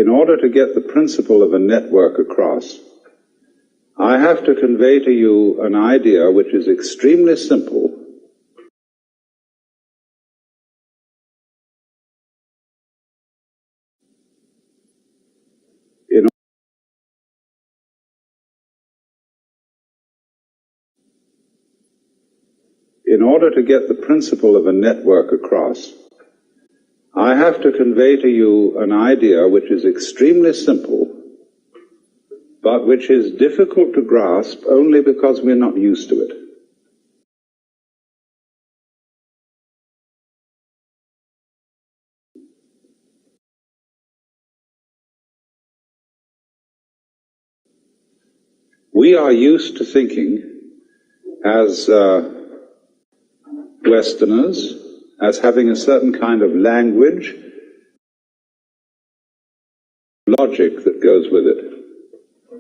In order to get the principle of a network across, I have to convey to you an idea which is extremely simple, in order to get the principle of a network across, I have to convey to you an idea which is extremely simple, but which is difficult to grasp only because we're not used to it. We are used to thinking as Westerners, as having a certain kind of language, logic that goes with it.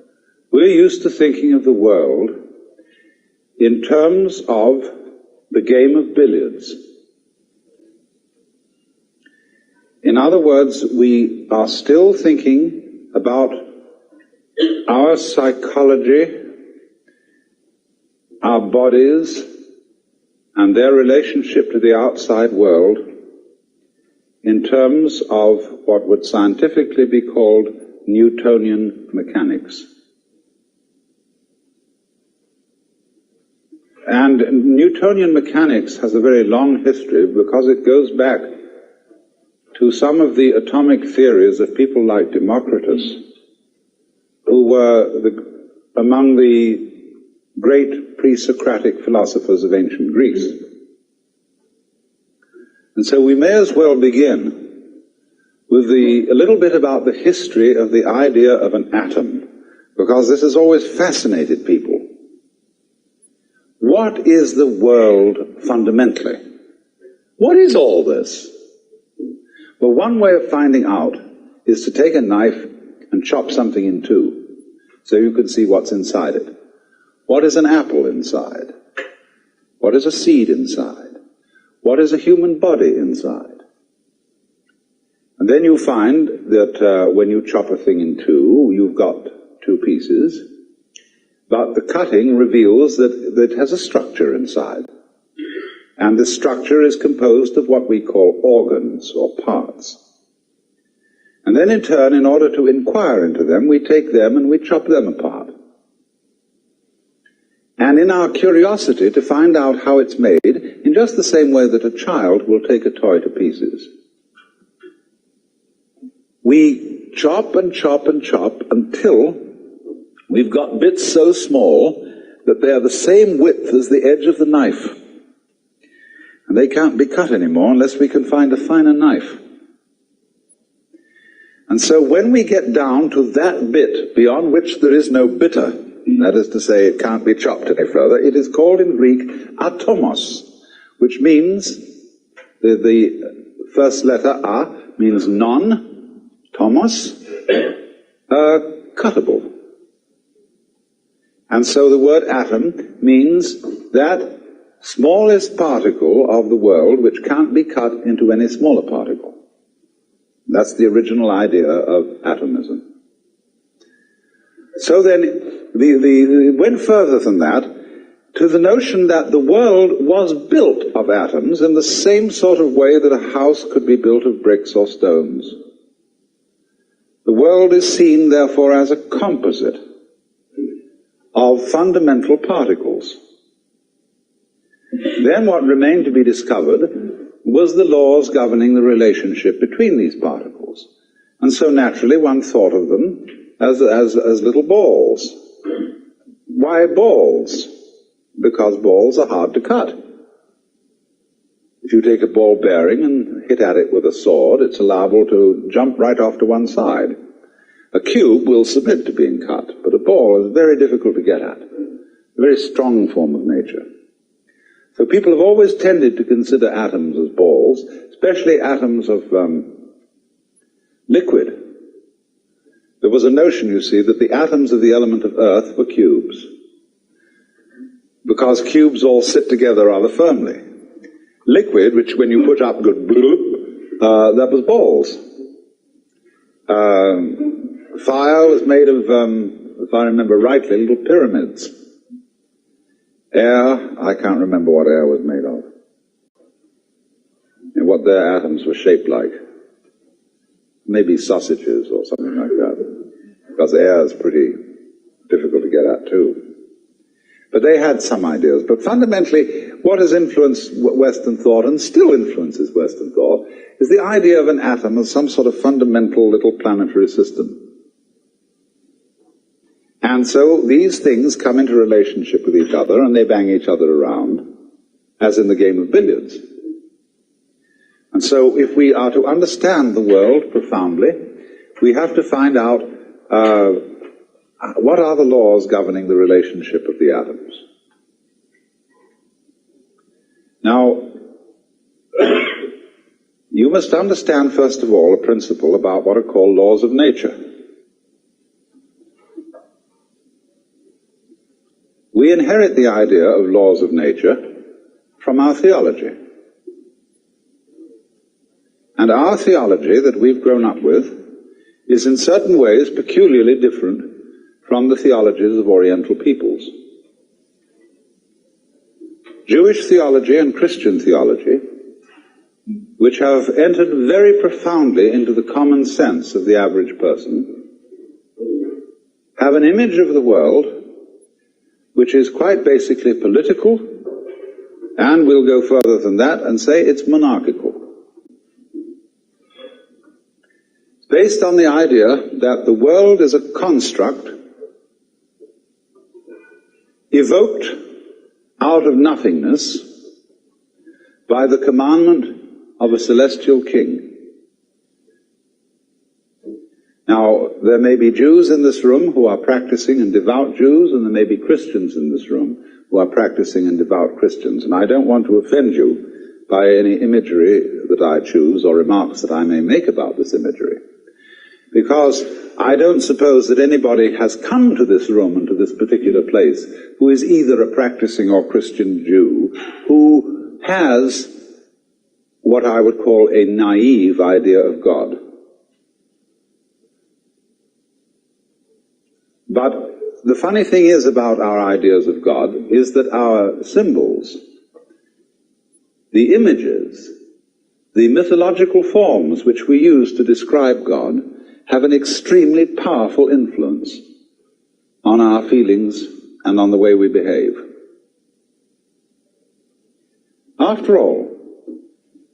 We're used to thinking of the world in terms of the game of billiards. In other words, we are still thinking about our psychology, our bodies, and their relationship to the outside world in terms of what would scientifically be called Newtonian mechanics. And Newtonian mechanics has a very long history because it goes back to some of the atomic theories of people like Democritus, who were among the great pre-Socratic philosophers of ancient Greece. And so we may as well begin with a little bit about the history of the idea of an atom, because this has always fascinated people. What is the world fundamentally? What is all this? Well, one way of finding out is to take a knife and chop something in two, so you can see what's inside it. What is an apple inside? What is a seed inside? What is a human body inside? And then you find that when you chop a thing in two, you've got two pieces, but the cutting reveals that it has a structure inside. And the structure is composed of what we call organs or parts. And then in turn, in order to inquire into them, we take them and we chop them apart. And in our curiosity to find out how it's made, in just the same way that a child will take a toy to pieces, we chop and chop and chop until we've got bits so small that they are the same width as the edge of the knife. And they can't be cut anymore unless we can find a finer knife. And so when we get down to that bit beyond which there is no bitter, that is to say, it can't be chopped any further, it is called in Greek atomos, which means, the first letter a means non, tomos, cuttable. And so the word atom means that smallest particle of the world which can't be cut into any smaller particle. That's the original idea of atomism. So then, we went further than that to the notion that the world was built of atoms in the same sort of way that a house could be built of bricks or stones. The world is seen, therefore, as a composite of fundamental particles. Then what remained to be discovered was the laws governing the relationship between these particles. And so naturally one thought of them as little balls. Why balls? Because balls are hard to cut. If you take a ball bearing and hit at it with a sword, it's liable to jump right off to one side. A cube will submit to being cut, but a ball is very difficult to get at. A very strong form of nature. So people have always tended to consider atoms as balls, especially atoms of liquid. There was a notion, you see, that the atoms of the element of earth were cubes, because cubes all sit together rather firmly. Liquid, which when you put up, that was balls. Fire was made of, if I remember rightly, little pyramids. Air, I can't remember what air was made of, and what their atoms were shaped like. Maybe sausages or something like that, because air is pretty difficult to get at too. But they had some ideas. But fundamentally, what has influenced Western thought, and still influences Western thought, is the idea of an atom as some sort of fundamental little planetary system. And so these things come into relationship with each other, and they bang each other around, as in the game of billiards. And so if we are to understand the world profoundly, we have to find out what are the laws governing the relationship of the atoms. Now, you must understand, first of all, a principle about what are called laws of nature. We inherit the idea of laws of nature from our theology. And our theology that we've grown up with is in certain ways peculiarly different from the theologies of Oriental peoples. Jewish theology and Christian theology, which have entered very profoundly into the common sense of the average person, have an image of the world which is quite basically political, and we'll go further than that and say it's monarchical. It's based on the idea that the world is a construct evoked out of nothingness by the commandment of a celestial king. Now, there may be Jews in this room who are practicing and devout Jews, and there may be Christians in this room who are practicing and devout Christians. And I don't want to offend you by any imagery that I choose or remarks that I may make about this imagery, because I don't suppose that anybody has come to this room and to this particular place who is either a practicing or Christian Jew who has what I would call a naive idea of God. But the funny thing is about our ideas of God is that our symbols, the images, the mythological forms which we use to describe God have an extremely powerful influence on our feelings and on the way we behave. After all,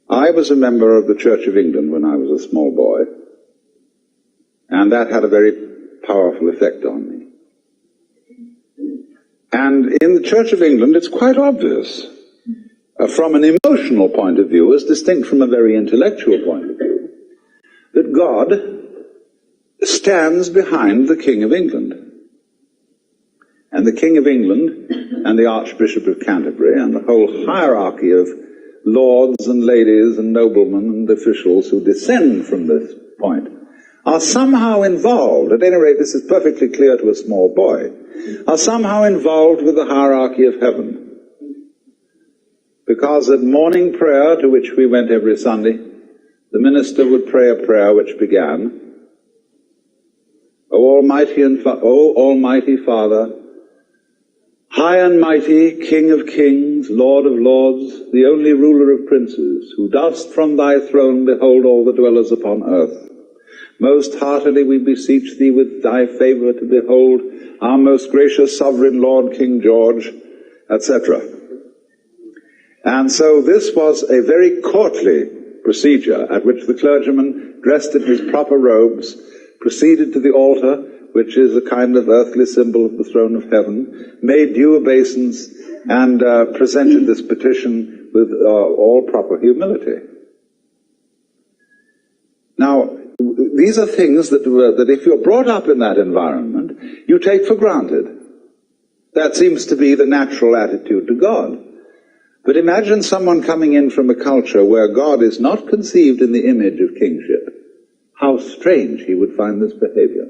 I was a member of the Church of England when I was a small boy, and that had a very powerful effect on me. And in the Church of England, it's quite obvious, from an emotional point of view, as distinct from a very intellectual point of view, that God stands behind the King of England. And the King of England and the Archbishop of Canterbury and the whole hierarchy of lords and ladies and noblemen and officials who descend from this point are somehow involved, at any rate this is perfectly clear to a small boy, are somehow involved with the hierarchy of heaven. Because at morning prayer, to which we went every Sunday, the minister would pray a prayer which began, O Almighty Father, high and mighty, King of kings, Lord of lords, the only ruler of princes, who dost from thy throne behold all the dwellers upon earth. Most heartily we beseech thee with thy favour to behold our most gracious sovereign Lord King George, etc. And so this was a very courtly procedure at which the clergyman, dressed in his proper robes, proceeded to the altar, which is a kind of earthly symbol of the throne of heaven, made due obeisance, and presented this petition with all proper humility. Now, these are things that if you're brought up in that environment, you take for granted. That seems to be the natural attitude to God. But imagine someone coming in from a culture where God is not conceived in the image of kingship. How strange he would find this behavior.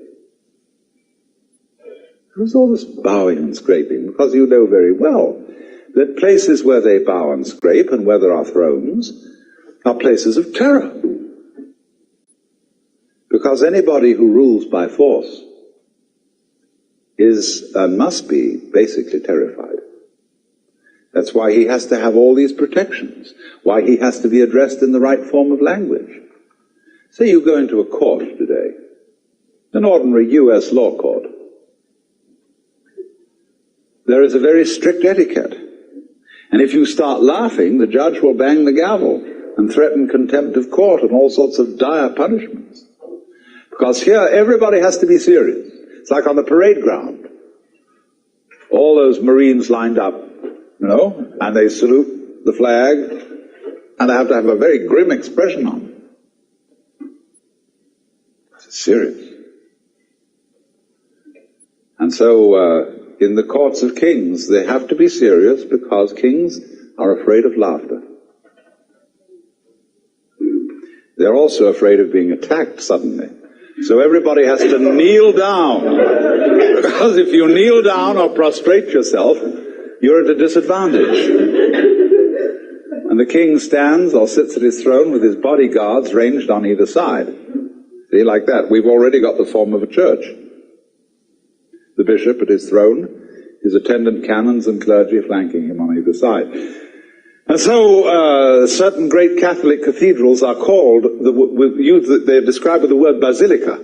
There's all this bowing and scraping, because you know very well that places where they bow and scrape and where there are thrones are places of terror. Because anybody who rules by force is and must be basically terrified. That's why he has to have all these protections, why he has to be addressed in the right form of language. Say you go into a court today, an ordinary U.S. law court. There is a very strict etiquette. And if you start laughing, the judge will bang the gavel and threaten contempt of court and all sorts of dire punishments. Because here everybody has to be serious. It's like on the parade ground. All those Marines lined up, and they salute the flag, and they have to have a very grim expression on them. It's serious. And so, in the courts of kings, they have to be serious because kings are afraid of laughter. They're also afraid of being attacked suddenly. So everybody has to kneel down. Because if you kneel down or prostrate yourself, you're at a disadvantage. And the king stands or sits at his throne with his bodyguards ranged on either side. See, like that. We've already got the form of a church. The bishop at his throne, his attendant canons and clergy flanking him on either side. And so certain great Catholic cathedrals are called, they're described with the word basilica.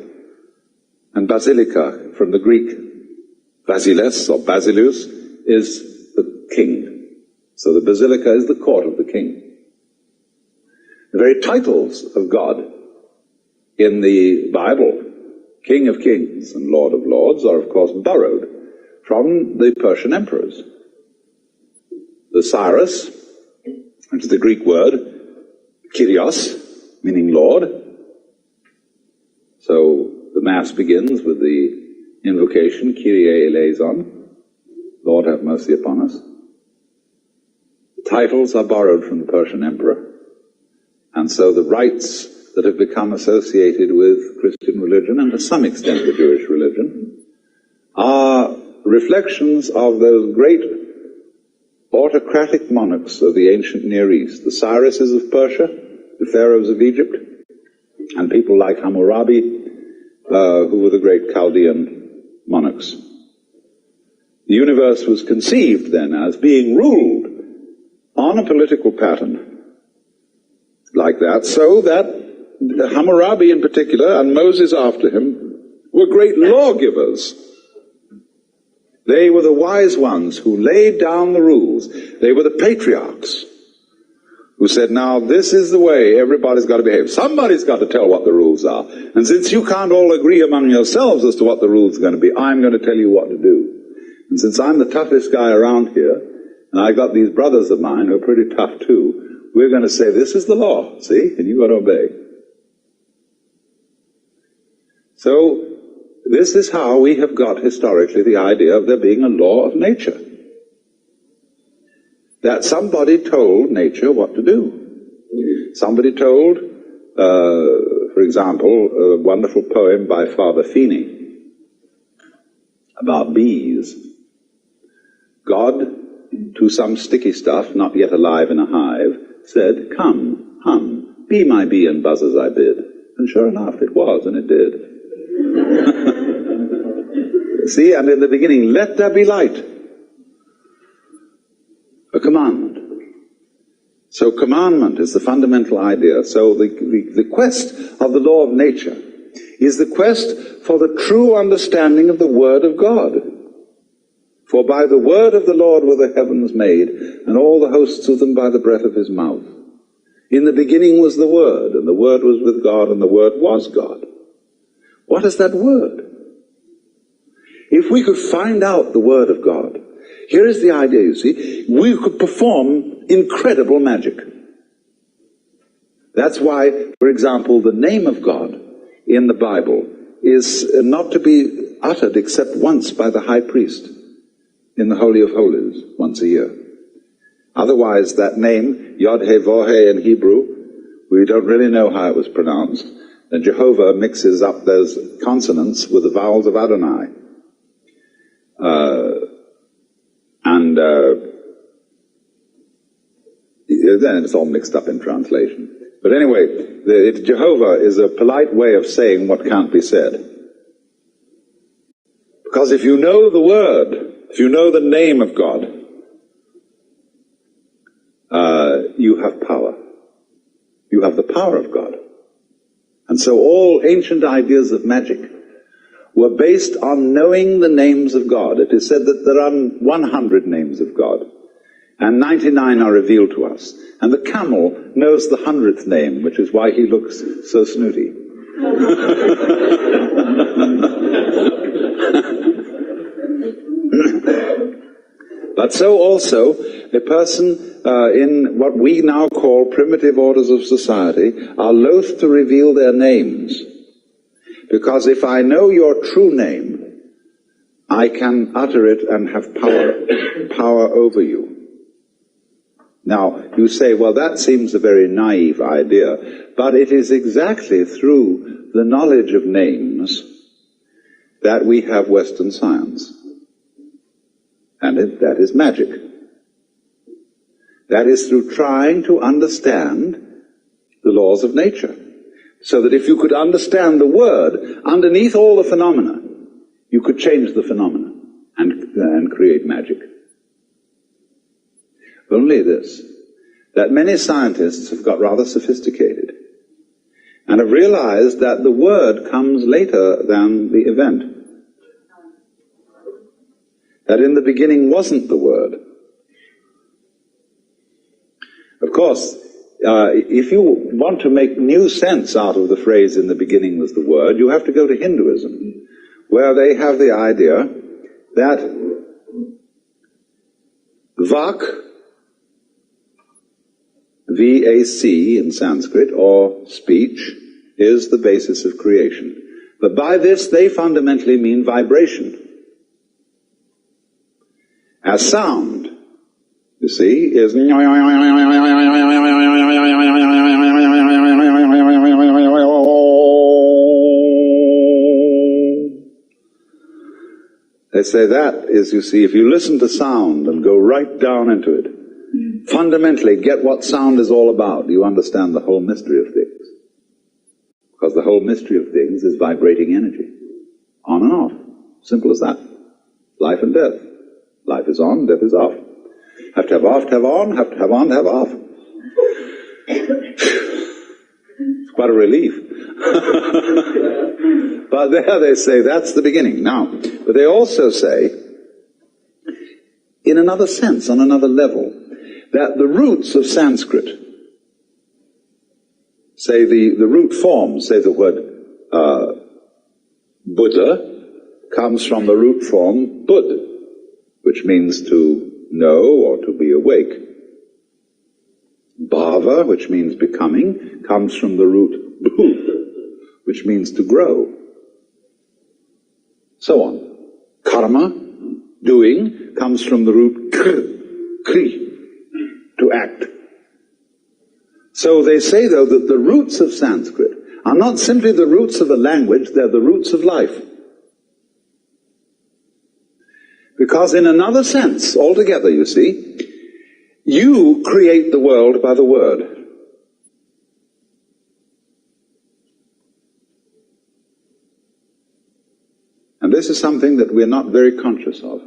And basilica, from the Greek basileus or basilus, is the king. So the basilica is the court of the king. The very titles of God in the Bible, King of Kings and Lord of Lords, are of course borrowed from the Persian emperors. The Cyrus, which is the Greek word, Kyrios, meaning Lord. So the Mass begins with the invocation, Kyrie eleison, Lord have mercy upon us. The titles are borrowed from the Persian emperor. And so the rites that have become associated with Christian religion, and to some extent the Jewish religion, are reflections of those great autocratic monarchs of the ancient Near East, the Cyruses of Persia, the pharaohs of Egypt, and people like Hammurabi, who were the great Chaldean monarchs. The universe was conceived then as being ruled on a political pattern like that, so that Hammurabi in particular, and Moses after him, were great lawgivers. They were the wise ones who laid down the rules. They were the patriarchs who said, now this is the way everybody's got to behave. Somebody's got to tell what the rules are. And since you can't all agree among yourselves as to what the rules are going to be, I'm going to tell you what to do. And since I'm the toughest guy around here, and I got these brothers of mine who are pretty tough too, we're going to say this is the law, see, and you've got to obey. So, this is how we have got historically the idea of there being a law of nature. That somebody told nature what to do. Somebody told, for example, a wonderful poem by Father Feeney about bees. God, to some sticky stuff not yet alive in a hive, said, come, hum, be my bee and buzz as I bid. And sure enough, it was, and it did. See, and in the beginning, let there be light. A commandment. So commandment is the fundamental idea. So the quest of the law of nature is the quest for the true understanding of the Word of God. For by the word of the Lord were the heavens made, and all the hosts of them by the breath of his mouth. In the beginning was the Word, and the Word was with God, and the Word was God. What is that Word? If we could find out the Word of God, here is the idea, you see, we could perform incredible magic. That's why, for example, the name of God in the Bible is not to be uttered except once by the high priest in the Holy of Holies, once a year. Otherwise, that name, Yod-He-Vah-He in Hebrew, we don't really know how it was pronounced, and Jehovah mixes up those consonants with the vowels of Adonai. Then it's all mixed up in translation. But anyway, Jehovah is a polite way of saying what can't be said. Because if you know the word, if you know the name of God, you have power. You have the power of God. And so all ancient ideas of magic were based on knowing the names of God. It is said that there are 100 names of God, and 99 are revealed to us. And the camel knows the 100th name, which is why he looks so snooty. But so also, a person in what we now call primitive orders of society are loath to reveal their names. Because if I know your true name, I can utter it and have power over you. Now, you say, well, that seems a very naive idea, but it is exactly through the knowledge of names that we have Western science. And that is magic. That is through trying to understand the laws of nature. So that if you could understand the word underneath all the phenomena, you could change the phenomena and create magic. Only this, that many scientists have got rather sophisticated and have realized that the word comes later than the event. That in the beginning wasn't the word. Of course, if you want to make new sense out of the phrase "in the beginning was the word," you have to go to Hinduism, where they have the idea that Vak, V-A-C in Sanskrit, or speech, is the basis of creation. But by this they fundamentally mean vibration. As sound, you see, is they say that is, you see, if you listen to sound and go right down into it, fundamentally get what sound is all about, you understand the whole mystery of things. Because the whole mystery of things is vibrating energy. On and off. Simple as that. Life and death. Life is on, death is off. Have to have off, to have on, have to have on, to have off. It's quite a relief. But there they say that's the beginning. Now, but they also say, in another sense, on another level, that the roots of Sanskrit, say the root form, say the word Buddha, comes from the root form Bud, which means to know or to be awake. Bhava, which means becoming, comes from the root bhu, which means to grow. So on. Karma, doing, comes from the root kri, to act. So they say, though, that the roots of Sanskrit are not simply the roots of a language, they're the roots of life. Because in another sense, altogether, you see, you create the world by the word. And this is something that we're not very conscious of.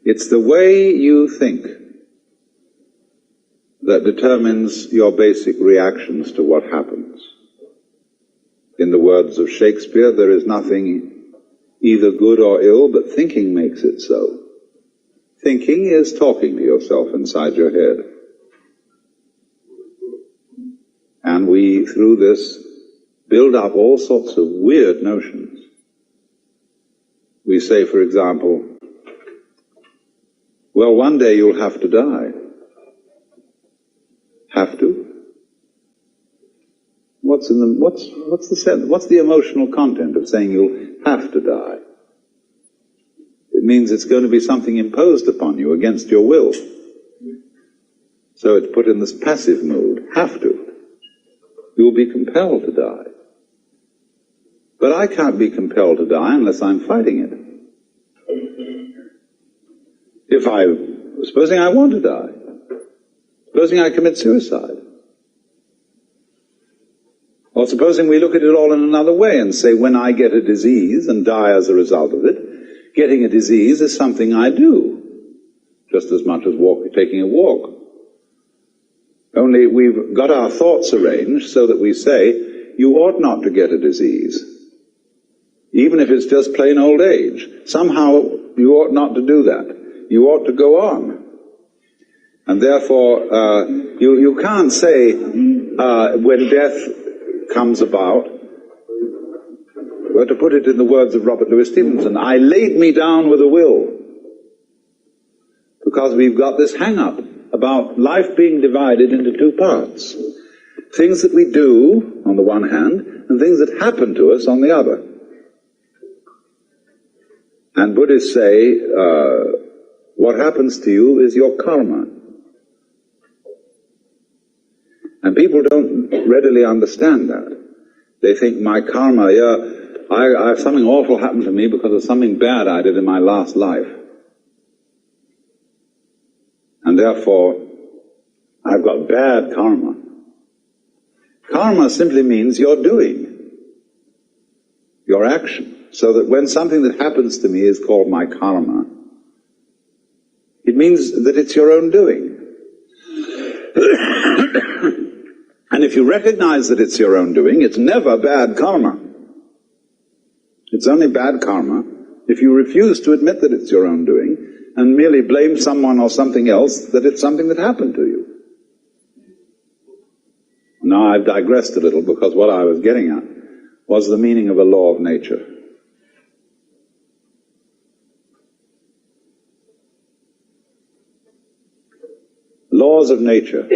It's the way you think that determines your basic reactions to what happens. In the words of Shakespeare, there is nothing either good or ill, but thinking makes it so. Thinking is talking to yourself inside your head. And we, through this, build up all sorts of weird notions. We say, for example, well, one day you'll have to die. Have to? What's the emotional content of saying you'll have to die? It means it's going to be something imposed upon you against your will. So it's put in this passive mood. Have to. You'll be compelled to die. But I can't be compelled to die unless I'm fighting it. Supposing I want to die, supposing I commit suicide, Or supposing we look at it all in another way and say, when I get a disease and die as a result of it, getting a disease is something I do, just as much as taking a walk. Only we've got our thoughts arranged so that we say, you ought not to get a disease, even if it's just plain old age. Somehow you ought not to do that. You ought to go on. And therefore, you can't say, when death comes about, well, to put it in the words of Robert Louis Stevenson, I laid me down with a will. Because we've got this hang-up about life being divided into two parts. Things that we do, on the one hand, and things that happen to us on the other. And Buddhists say, what happens to you is your karma. And people don't readily understand that. They think my karma, something awful happened to me because of something bad I did in my last life. And therefore, I've got bad karma. Karma simply means your doing, your action. So that when something that happens to me is called my karma, it means that it's your own doing. And if you recognize that it's your own doing, it's never bad karma. It's only bad karma if you refuse to admit that it's your own doing and merely blame someone or something else that it's something that happened to you. Now I've digressed a little because what I was getting at was the meaning of a law of nature. Laws of nature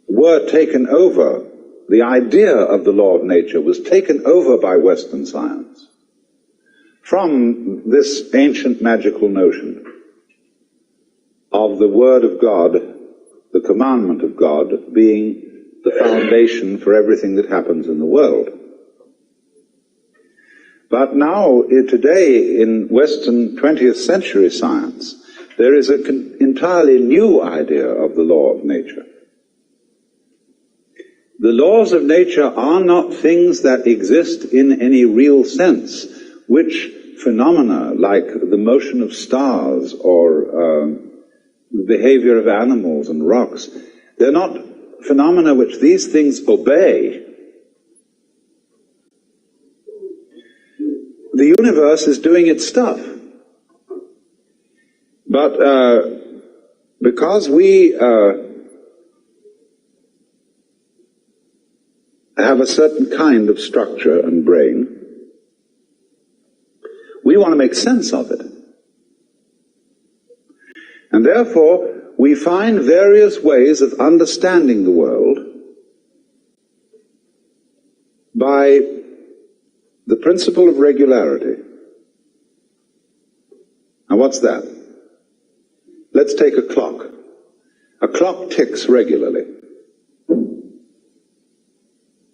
were taken over. The idea of the law of nature was taken over by Western science from this ancient magical notion of the Word of God, the commandment of God, being the foundation for everything that happens in the world. But now, today, in Western 20th century science, there is an entirely new idea of the law of nature. The laws of nature are not things that exist in any real sense, which phenomena like the motion of stars or the behavior of animals and rocks, they're not phenomena which these things obey. The universe is doing its stuff. But because we have a certain kind of structure and brain, we want to make sense of it. And therefore, we find various ways of understanding the world by the principle of regularity. Now what's that? Let's take a clock. A clock ticks regularly.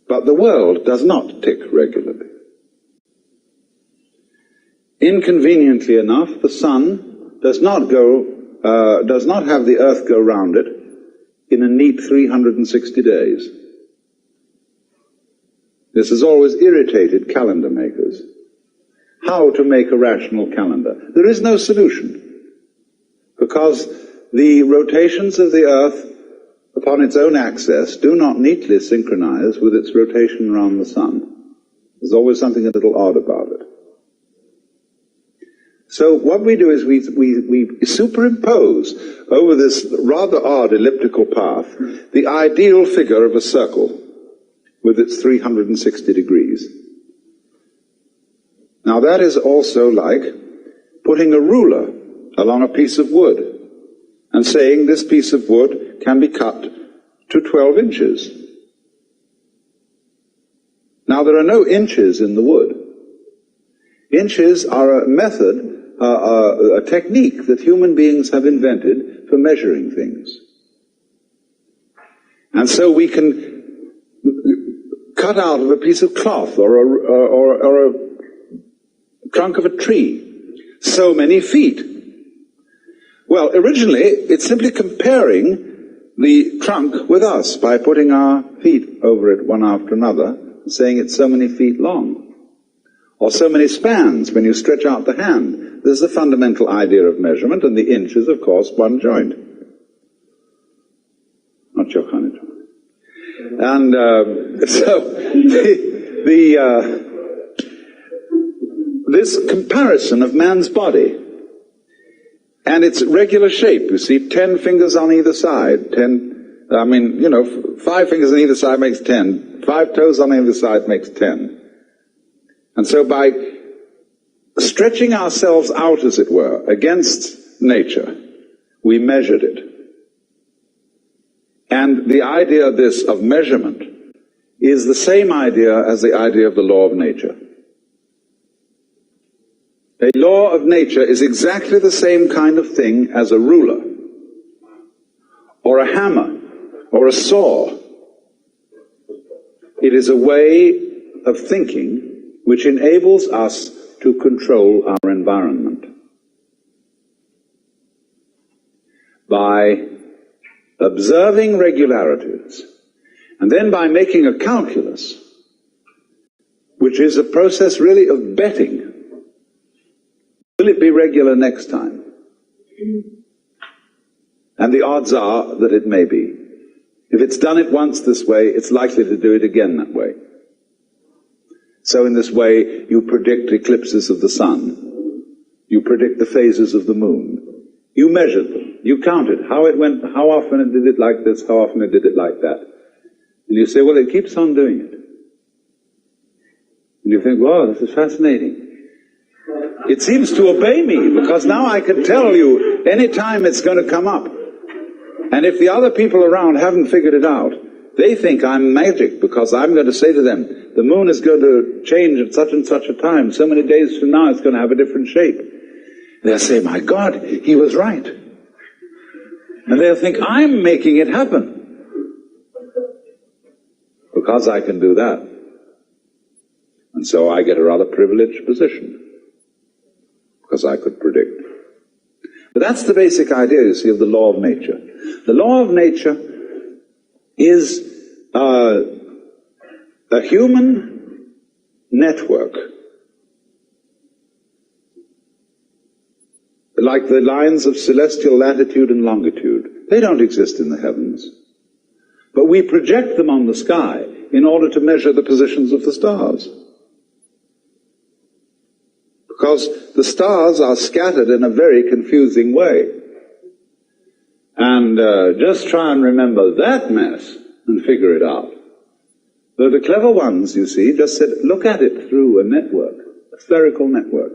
But the world does not tick regularly. Inconveniently enough, the sun does not have the earth go round it in a neat 360 days. This has always irritated calendar makers. How to make a rational calendar? There is no solution, because the rotations of the earth upon its own axis do not neatly synchronize with its rotation around the sun. There's always something a little odd about it. So what we do is we superimpose over this rather odd elliptical path the ideal figure of a circle with its 360 degrees. Now that is also like putting a ruler along a piece of wood and saying this piece of wood can be cut to 12 inches. Now there are no inches in the wood. Inches are a method, a technique that human beings have invented for measuring things. And so we can cut out of a piece of cloth or a trunk of a tree so many feet. Well, originally, it's simply comparing the trunk with us by putting our feet over it one after another, saying it's so many feet long, or so many spans when you stretch out the hand. This is the fundamental idea of measurement, and the inch is, of course, one joint. Not your kind of joint. And this comparison of man's body and its regular shape, you see, 10 fingers on either side, 5 fingers on either side makes 10, 5 toes on either side makes 10. And so by stretching ourselves out, as it were, against nature, we measured it. And the idea of measurement is the same idea as the idea of the law of nature. A law of nature is exactly the same kind of thing as a ruler, or a hammer, or a saw. It is a way of thinking which enables us to control our environment. By observing regularities, and then by making a calculus, which is a process really of betting. Will it be regular next time? And the odds are that it may be. If it's done it once this way, it's likely to do it again that way. So in this way, you predict eclipses of the sun. You predict the phases of the moon. You measured them. You counted how it went, how often it did it like this, how often it did it like that. And you say, well, it keeps on doing it. And you think, wow, this is fascinating. It seems to obey me, because now I can tell you any time it's going to come up. And if the other people around haven't figured it out, they think I'm magic, because I'm going to say to them, the moon is going to change at such and such a time. So many days from now it's going to have a different shape. They'll say, my God, he was right. And they'll think, I'm making it happen. Because I can do that. And so I get a rather privileged position. Because I could predict. But that's the basic idea, you see, of the law of nature. The law of nature is a human network, like the lines of celestial latitude and longitude. They don't exist in the heavens, but we project them on the sky in order to measure the positions of the stars. Because the stars are scattered in a very confusing way. And just try and remember that mess and figure it out. But the clever ones, you see, just said, look at it through a network, a spherical network.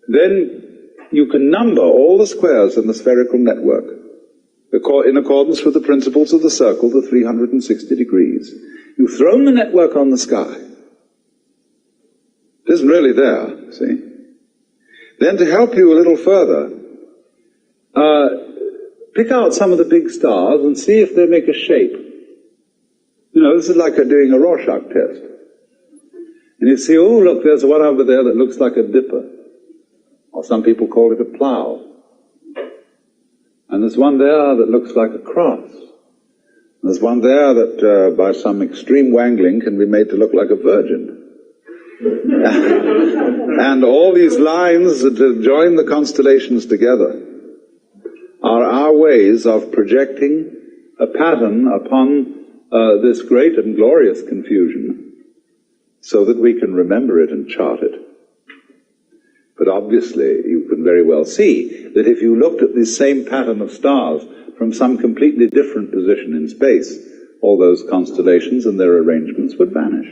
Then you can number all the squares in the spherical network in accordance with the principles of the circle, the 360 degrees. You've thrown the network on the sky. It isn't really there, see? Then to help you a little further, pick out some of the big stars and see if they make a shape. You know, this is like doing a Rorschach test. And you see, oh, look, there's one over there that looks like a dipper. Or some people call it a plough. And there's one there that looks like a cross. There's one there that, by some extreme wangling, can be made to look like a virgin. And all these lines that join the constellations together are our ways of projecting a pattern upon this great and glorious confusion so that we can remember it and chart it. But obviously you can very well see that if you looked at this same pattern of stars from some completely different position in space, all those constellations and their arrangements would vanish.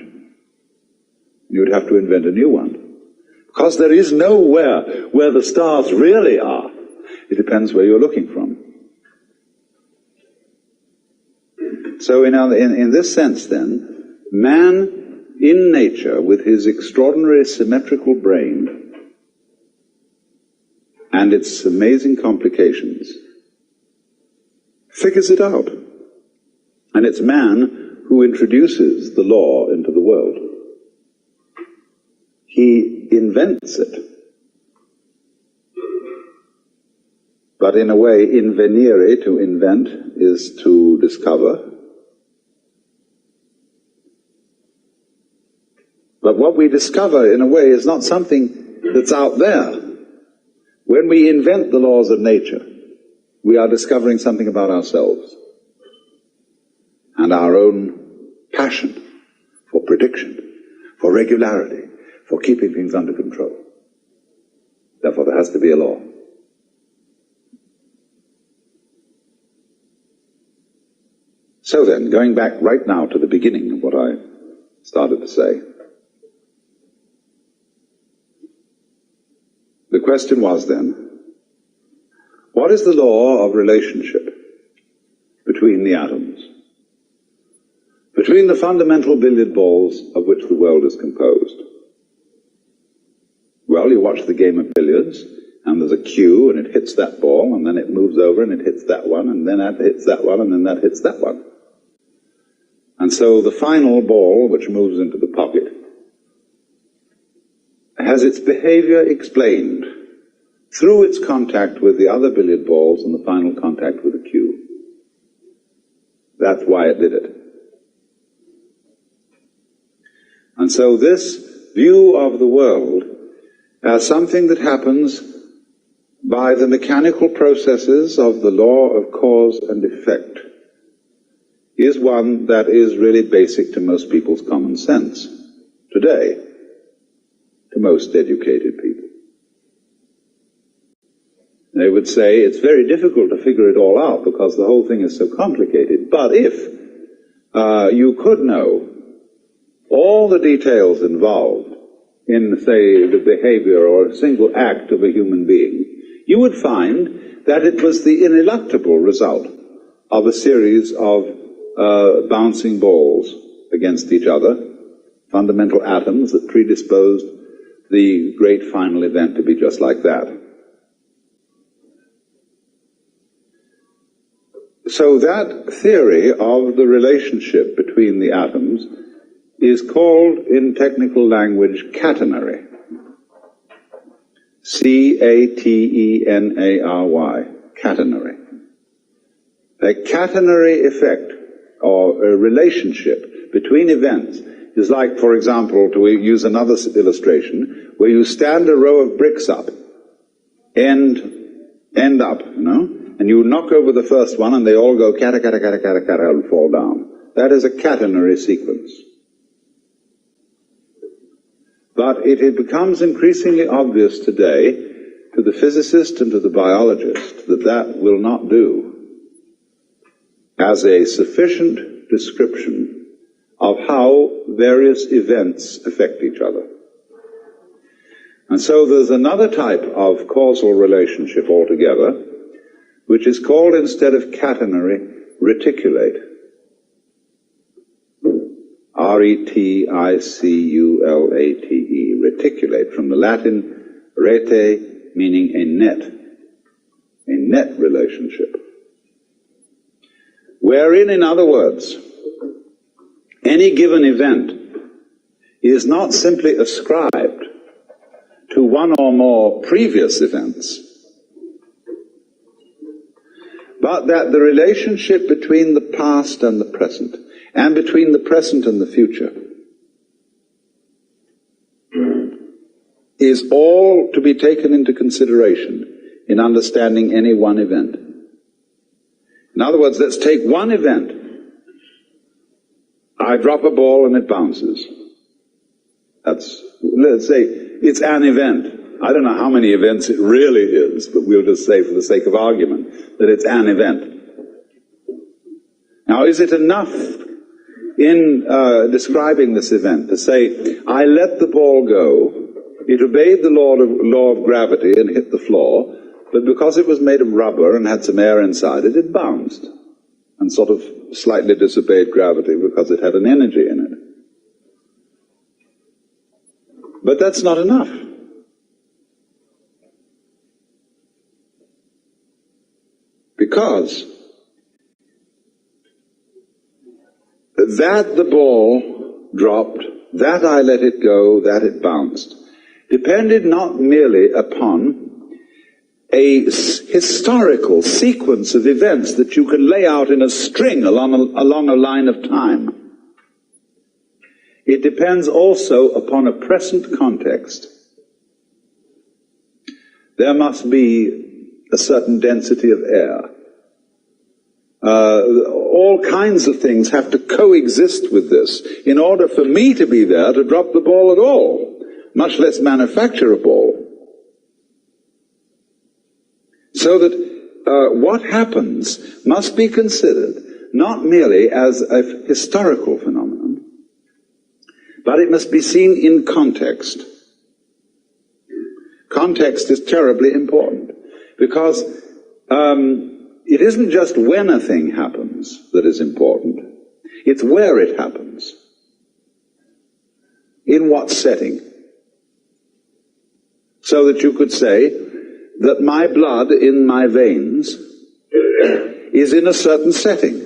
You would have to invent a new one. Because there is nowhere where the stars really are. It depends where you're looking from. So in this sense then, man in nature with his extraordinary symmetrical brain and its amazing complications figures it out. And it's man who introduces the law into the world. He invents it. But in a way, invenire, to invent, is to discover. But what we discover, in a way, is not something that's out there. When we invent the laws of nature, we are discovering something about ourselves and our own passion for prediction, for regularity, for keeping things under control. Therefore, there has to be a law. So then, going back right now to the beginning of what I started to say, the question was then, what is the law of relationship between the atoms, between the fundamental billiard balls of which the world is composed? Well, you watch the game of billiards, and there's a cue, and it hits that ball, and then it moves over, and it hits that one, and then that hits that one, and then that hits that one. And so the final ball, which moves into the pocket, has its behavior explained through its contact with the other billiard balls and the final contact with the cue. That's why it did it. And so this view of the world as something that happens by the mechanical processes of the law of cause and effect is one that is really basic to most people's common sense today, to most educated people. They would say it's very difficult to figure it all out because the whole thing is so complicated. But if you could know all the details involved in, say, the behavior or a single act of a human being, you would find that it was the ineluctable result of a series of bouncing balls against each other, fundamental atoms that predisposed the great final event to be just like that. So that theory of the relationship between the atoms is called, in technical language, catenary. C-A-T-E-N-A-R-Y, catenary. A catenary effect, or a relationship between events, is like, for example, to use another illustration, where you stand a row of bricks up, end up, and you knock over the first one and they all go kata, kata, kata, kata, kata, and fall down. That is a catenary sequence. But it becomes increasingly obvious today to the physicist and to the biologist that that will not do as a sufficient description of how various events affect each other. And so there's another type of causal relationship altogether, which is called, instead of catenary, reticulate. R-E-T-I-C-U-L-A-T-E, reticulate, from the Latin rete, meaning a net relationship. Wherein, in other words, any given event is not simply ascribed to one or more previous events, but that the relationship between the past and the present, and between the present and the future, is all to be taken into consideration in understanding any one event. In other words, let's take one event. I drop a ball and it bounces. Let's say it's an event. I don't know how many events it really is, but we'll just say, for the sake of argument, that it's an event. Now, is it enough in describing this event to say, I let the ball go, it obeyed the law of gravity and hit the floor, but because it was made of rubber and had some air inside it, it bounced and sort of slightly disobeyed gravity because it had an energy in it. But that's not enough. Because that the ball dropped, that I let it go, that it bounced, depended not merely upon a historical sequence of events that you can lay out in a string along a line of time. It depends also upon a present context. There must be a certain density of air. All kinds of things have to coexist with this in order for me to be there to drop the ball at all, much less manufacture a ball. So that what happens must be considered not merely as a historical phenomenon, but it must be seen in context. Context is terribly important, because it isn't just when a thing happens that is important, it's where it happens. In what setting? So that you could say that my blood in my veins is in a certain setting.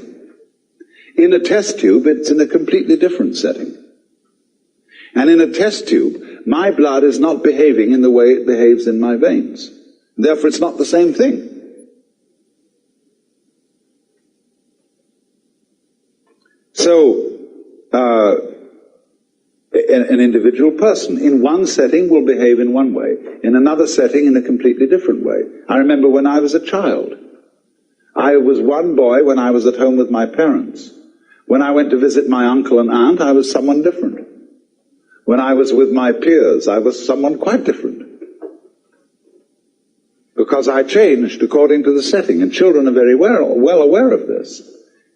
In a test tube, it's in a completely different setting. And in a test tube, my blood is not behaving in the way it behaves in my veins. Therefore, it's not the same thing. So, an individual person in one setting will behave in one way, in another setting in a completely different way. I remember when I was a child, I was one boy when I was at home with my parents. When I went to visit my uncle and aunt, I was someone different. When I was with my peers, I was someone quite different. Because I changed according to the setting, and children are very well aware of this.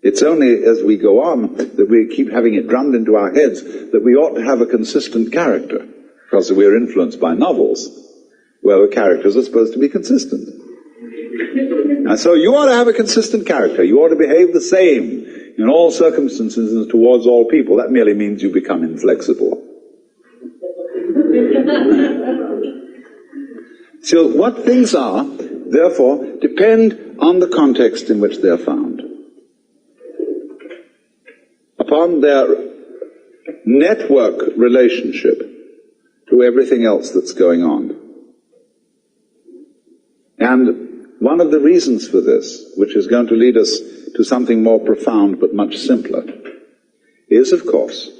It's only as we go on that we keep having it drummed into our heads that we ought to have a consistent character, because we're influenced by novels, where the characters are supposed to be consistent. And so you ought to have a consistent character. You ought to behave the same in all circumstances and towards all people. That merely means you become inflexible. So what things are, therefore, depend on the context in which they are found, upon their network relationship to everything else that's going on. And one of the reasons for this, which is going to lead us to something more profound but much simpler, is, of course,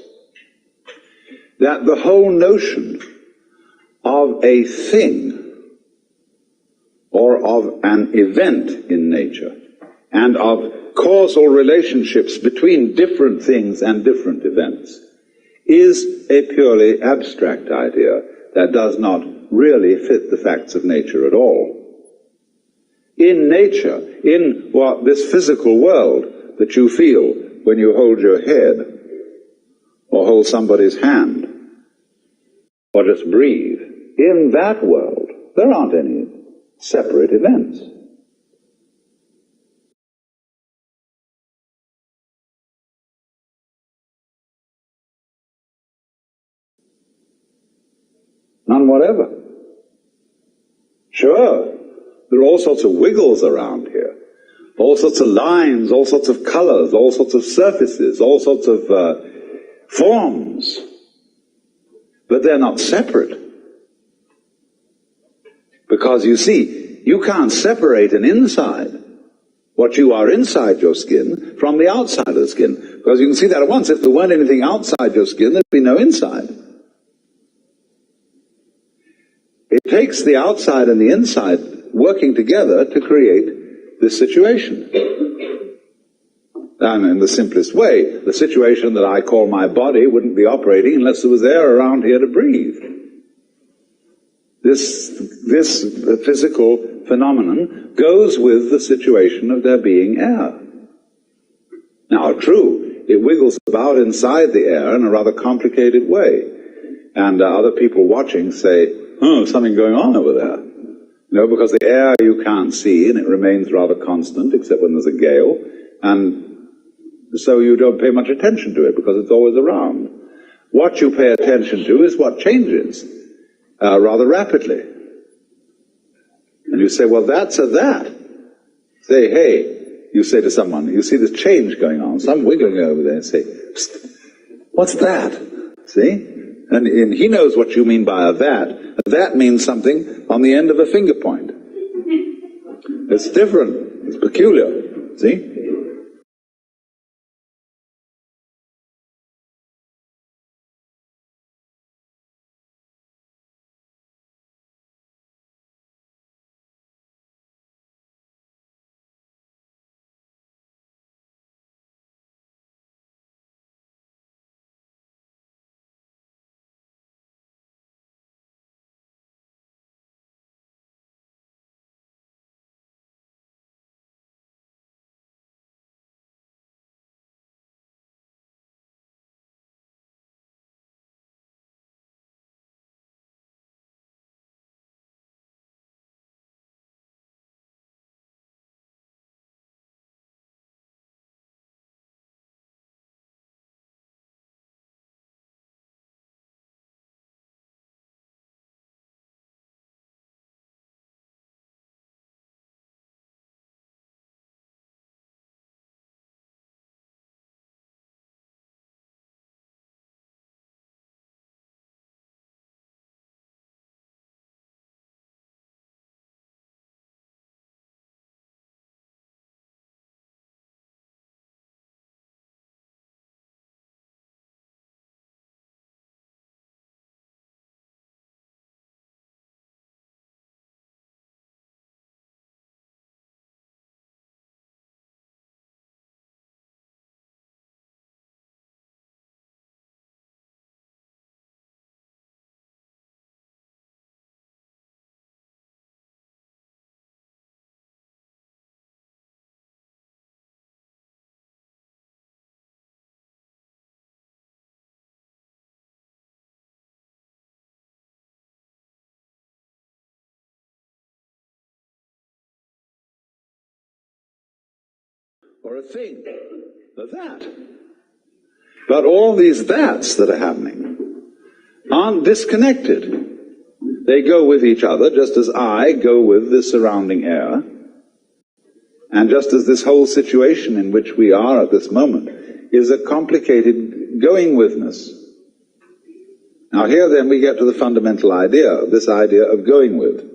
that the whole notion of a thing or of an event in nature and of causal relationships between different things and different events is a purely abstract idea that does not really fit the facts of nature at all. In nature, in this physical world that you feel when you hold your head or hold somebody's hand or just breathe, in that world there aren't any separate events. None whatever. Sure, there are all sorts of wiggles around here, all sorts of lines, all sorts of colors, all sorts of surfaces, all sorts of forms, but they're not separate. Because you see, you can't separate an inside, what you are inside your skin, from the outside of the skin. Because you can see that at once. If there weren't anything outside your skin, there'd be no inside. It takes the outside and the inside working together to create this situation. And in the simplest way, the situation that I call my body wouldn't be operating unless there was air around here to breathe. This physical phenomenon goes with the situation of there being air. Now, true, it wiggles about inside the air in a rather complicated way. And other people watching say, oh, something going on over there. Because the air you can't see, and it remains rather constant, except when there's a gale, and so you don't pay much attention to it, because it's always around. What you pay attention to is what changes rather rapidly. And you say, well, that's a that. Say, hey, you say to someone, you see this change going on, some wiggling over there, and say, what's that? See? And he knows what you mean by a that. A that means something on the end of a finger point. It's different. It's peculiar. See? Or a thing, or that. But all these that's that are happening aren't disconnected. They go with each other, just as I go with the surrounding air, and just as this whole situation in which we are at this moment is a complicated going-withness. Now here then we get to the fundamental idea, this idea of going with.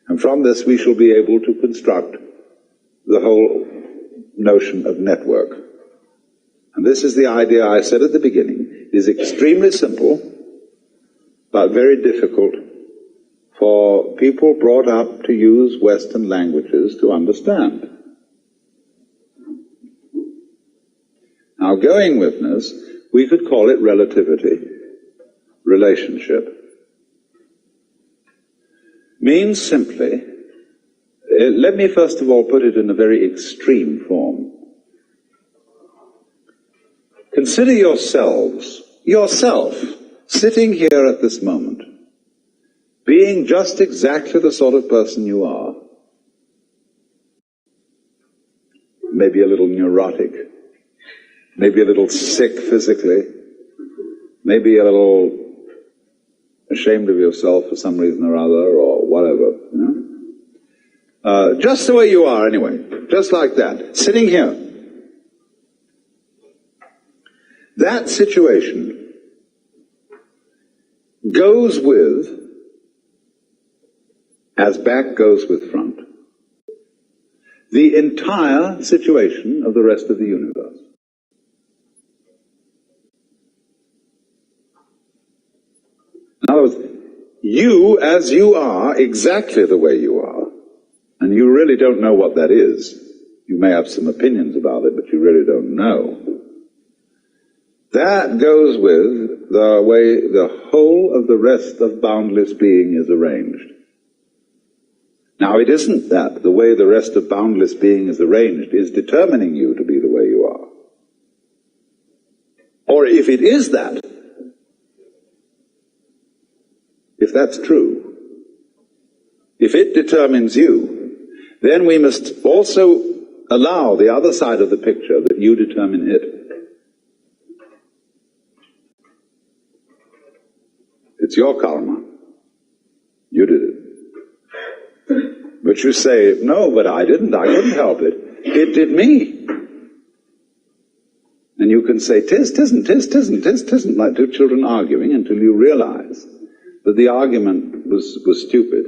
And from this we shall be able to construct the whole notion of network. And this is the idea I said at the beginning, is extremely simple, but very difficult for people brought up to use Western languages to understand. Now, going withness, we could call it relativity, relationship. Means simply, let me first of all put it in a very extreme form. Consider yourself, sitting here at this moment, being just exactly the sort of person you are. Maybe a little neurotic, maybe a little sick physically, maybe a little ashamed of yourself for some reason or other, or whatever, you know? Just the way you are anyway, just like that, sitting here. That situation goes with, as back goes with front, the entire situation of the rest of the universe. In other words, you as you are, exactly the way you are, and you really don't know what that is. You may have some opinions about it, but you really don't know. That goes with the way the whole of the rest of boundless being is arranged. Now, it isn't that the way the rest of boundless being is arranged is determining you to be the way you are. Or if it is that, if that's true, if it determines you, then we must also allow the other side of the picture that you determine it. It's your karma. You did it. But you say, no, but I didn't help it. It did me. And you can say, tisn't, like two children arguing until you realize that the argument was stupid.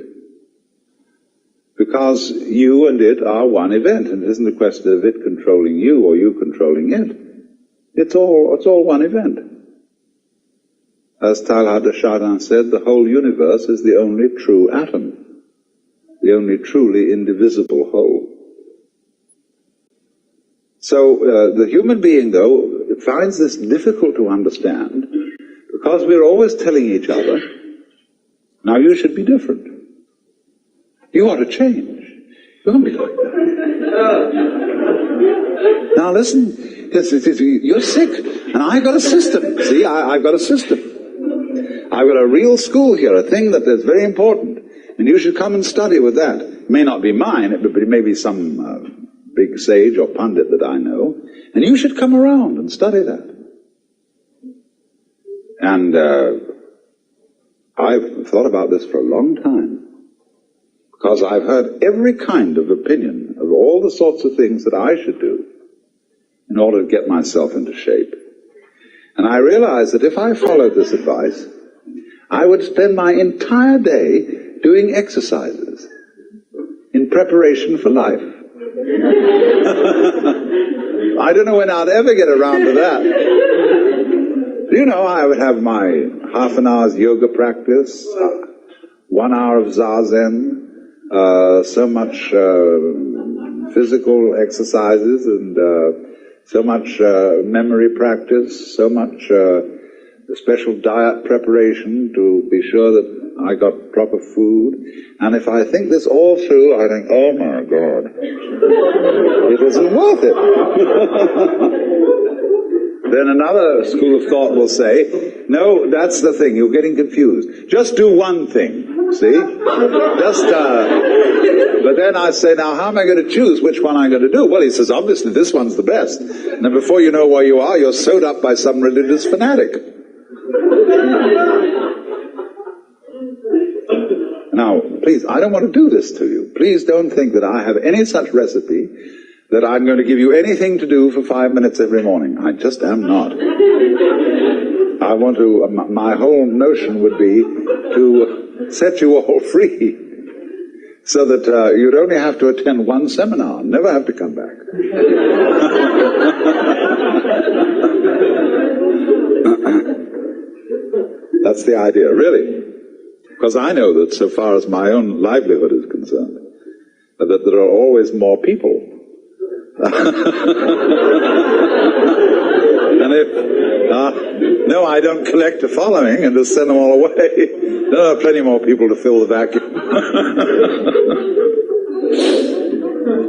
because you and it are one event, and it isn't a question of it controlling you or you controlling it. It's all one event. As Teilhard de Chardin said, the whole universe is the only true atom, the only truly indivisible whole. So the human being, though, finds this difficult to understand because we're always telling each other, now you should be different. You ought to change. You can't be like that. Now listen, you're sick, and I got a system. See, I've got a system. I've got a real school here, a thing that is very important, and you should come and study with that. It may not be mine, but it may be some big sage or pundit that I know, and you should come around and study that. And I've thought about this for a long time, because I've heard every kind of opinion of all the sorts of things that I should do in order to get myself into shape. And I realized that if I followed this advice, I would spend my entire day doing exercises in preparation for life. I don't know when I'd ever get around to that. You know, I would have my half an hour's yoga practice, 1 hour of zazen, so much physical exercises, and so much memory practice, so much special diet preparation to be sure that I got proper food. And if I think this all through, I think, oh my God, it isn't worth it. Then another school of thought will say, no, that's the thing, you're getting confused. Just do one thing, see? But then I say, now how am I going to choose which one I'm going to do? Well, he says, obviously this one's the best. And then before you know where you are, you're sewed up by some religious fanatic. Now, please, I don't want to do this to you. Please don't think that I have any such recipe that I'm going to give you anything to do for 5 minutes every morning. I just am not. I want to, my whole notion would be to set you all free so that you'd only have to attend one seminar, never have to come back. That's the idea, really. Because I know that so far as my own livelihood is concerned, that there are always more people. And if, no, I don't collect a following and just send them all away. There are plenty more people to fill the vacuum.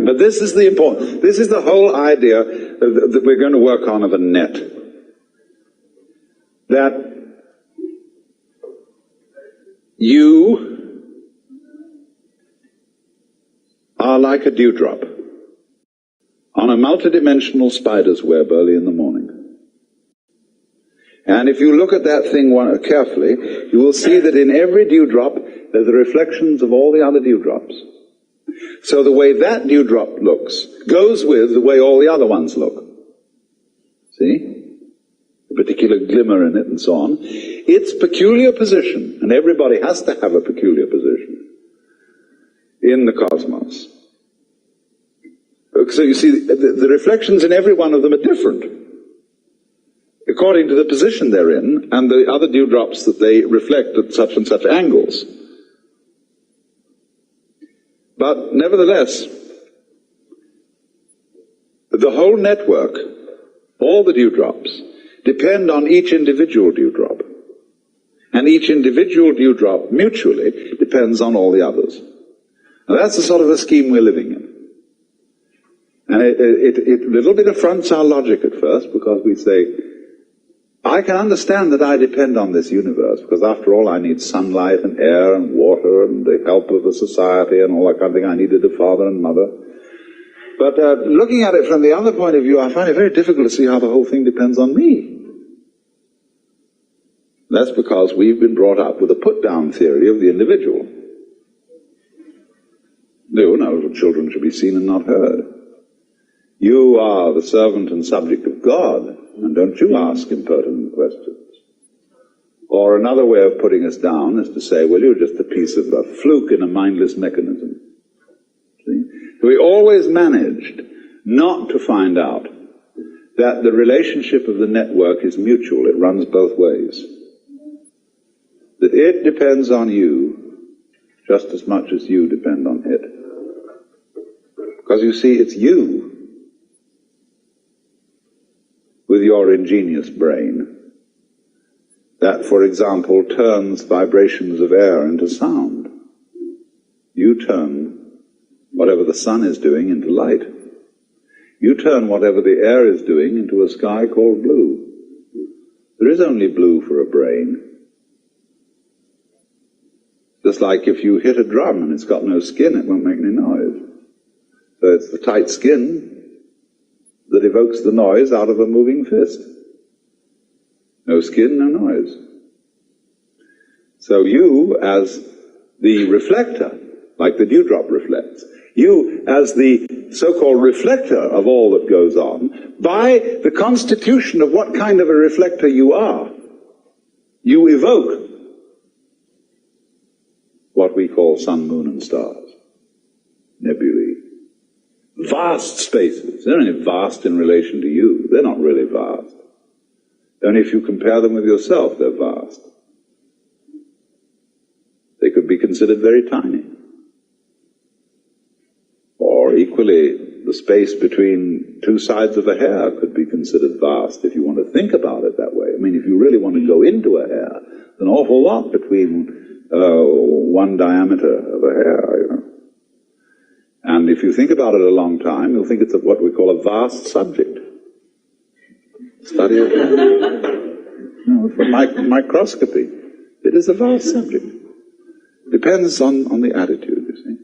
But this is the important, this is the whole idea that we're going to work on of a net. That you are like a dewdrop on a multidimensional spider's web early in the morning. And if you look at that thing carefully, you will see that in every dewdrop there are the reflections of all the other dewdrops. So the way that dewdrop looks goes with the way all the other ones look. See? A particular glimmer in it and so on. Its peculiar position, and everybody has to have a peculiar position in the cosmos. So you see, the reflections in every one of them are different according to the position they're in and the other dewdrops that they reflect at such and such angles. But nevertheless, the whole network, all the dewdrops, depend on each individual dewdrop. And each individual dewdrop mutually depends on all the others. Now that's the sort of a scheme we're living in. And it a little bit affronts our logic at first, because we say, I can understand that I depend on this universe, because after all I need sunlight and air and water and the help of the society and all that kind of thing. I needed a father and mother. But looking at it from the other point of view, I find it very difficult to see how the whole thing depends on me. That's because we've been brought up with a put-down theory of the individual. No, children should be seen and not heard. You are the servant and subject of God, and don't you ask impertinent questions. Or another way of putting us down is to say, well, you're just a piece of a fluke in a mindless mechanism. We always managed not to find out that the relationship of the network is mutual. It runs both ways. That it depends on you just as much as you depend on it. Because you see, it's you, with your ingenious brain, that, for example, turns vibrations of air into sound. You turn whatever the sun is doing into light. You turn whatever the air is doing into a sky called blue. There is only blue for a brain. Just like if you hit a drum and it's got no skin, it won't make any noise. So it's the tight skin that evokes the noise out of a moving fist. No skin, no noise. So you, as the reflector, like the dewdrop reflects, you, as the so-called reflector of all that goes on, by the constitution of what kind of a reflector you are, you evoke what we call sun, moon, and stars, nebulae. Vast spaces. They're only vast in relation to you. They're not really vast. Only if you compare them with yourself, they're vast. They could be considered very tiny. Or equally, the space between two sides of a hair could be considered vast if you want to think about it that way. I mean, if you really want to go into a hair, there's an awful lot between one diameter of a hair, you know. And if you think about it a long time, you'll think it's what we call a vast subject. Study of for microscopy. It is a vast subject. Depends on the attitude, you see.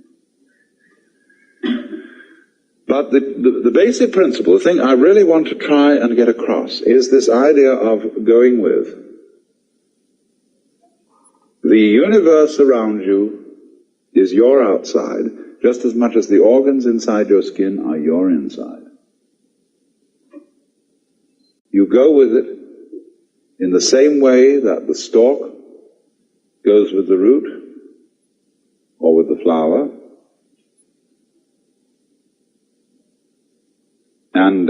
But the basic principle, the thing I really want to try and get across, is this idea of going with the universe around you is your outside, just as much as the organs inside your skin are your inside. You go with it in the same way that the stalk goes with the root or with the flower. And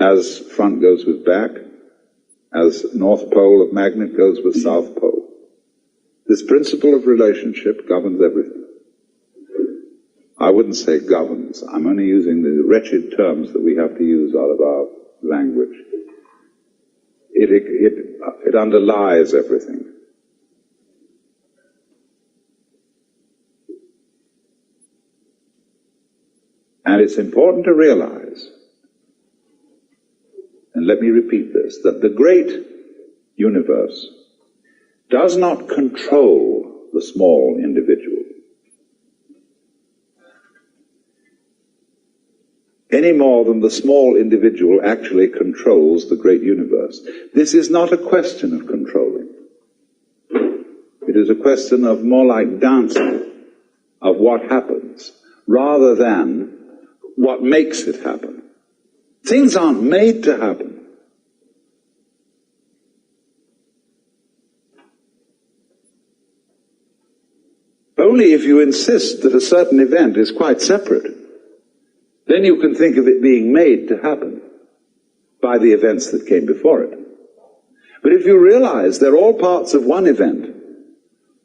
as front goes with back, as North Pole of magnet goes with South Pole. This principle of relationship governs everything. I wouldn't say governs. I'm only using the wretched terms that we have to use out of our language. It underlies everything. And it's important to realize, and let me repeat this, that the great universe does not control the small individual any more than the small individual actually controls the great universe. This is not a question of controlling. It is a question of more like dancing, of what happens, rather than what makes it happen. Things aren't made to happen. Only if you insist that a certain event is quite separate, then you can think of it being made to happen by the events that came before it. But if you realize they're all parts of one event,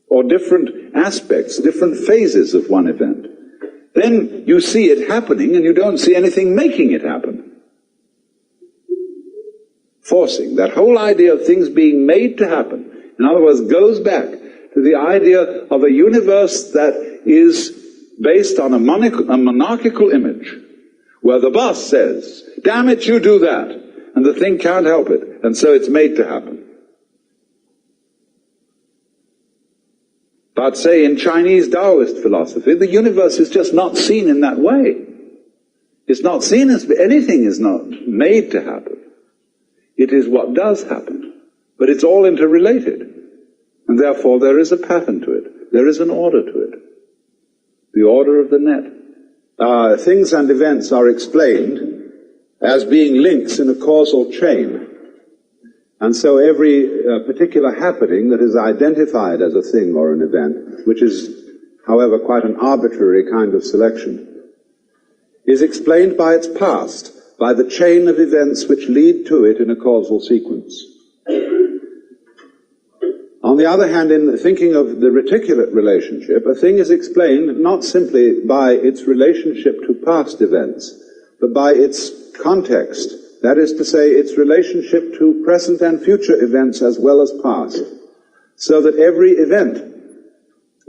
or different aspects, different phases of one event, then you see it happening and you don't see anything making it happen. Forcing, that whole idea of things being made to happen, in other words, goes back to the idea of a universe that is based on a monarchical image, where the boss says, damn it, you do that, and the thing can't help it, and so it's made to happen. But say in Chinese Taoist philosophy, the universe is just not seen in that way. It's not seen as anything is not made to happen. It is what does happen. But it's all interrelated. And therefore there is a pattern to it. There is an order to it. The order of the net. Things and events are explained as being links in a causal chain. And so every particular happening that is identified as a thing or an event, which is, however, quite an arbitrary kind of selection, is explained by its past, by the chain of events which lead to it in a causal sequence. On the other hand, in thinking of the reticulate relationship, a thing is explained not simply by its relationship to past events, but by its context, that is to say, its relationship to present and future events as well as past, so that every event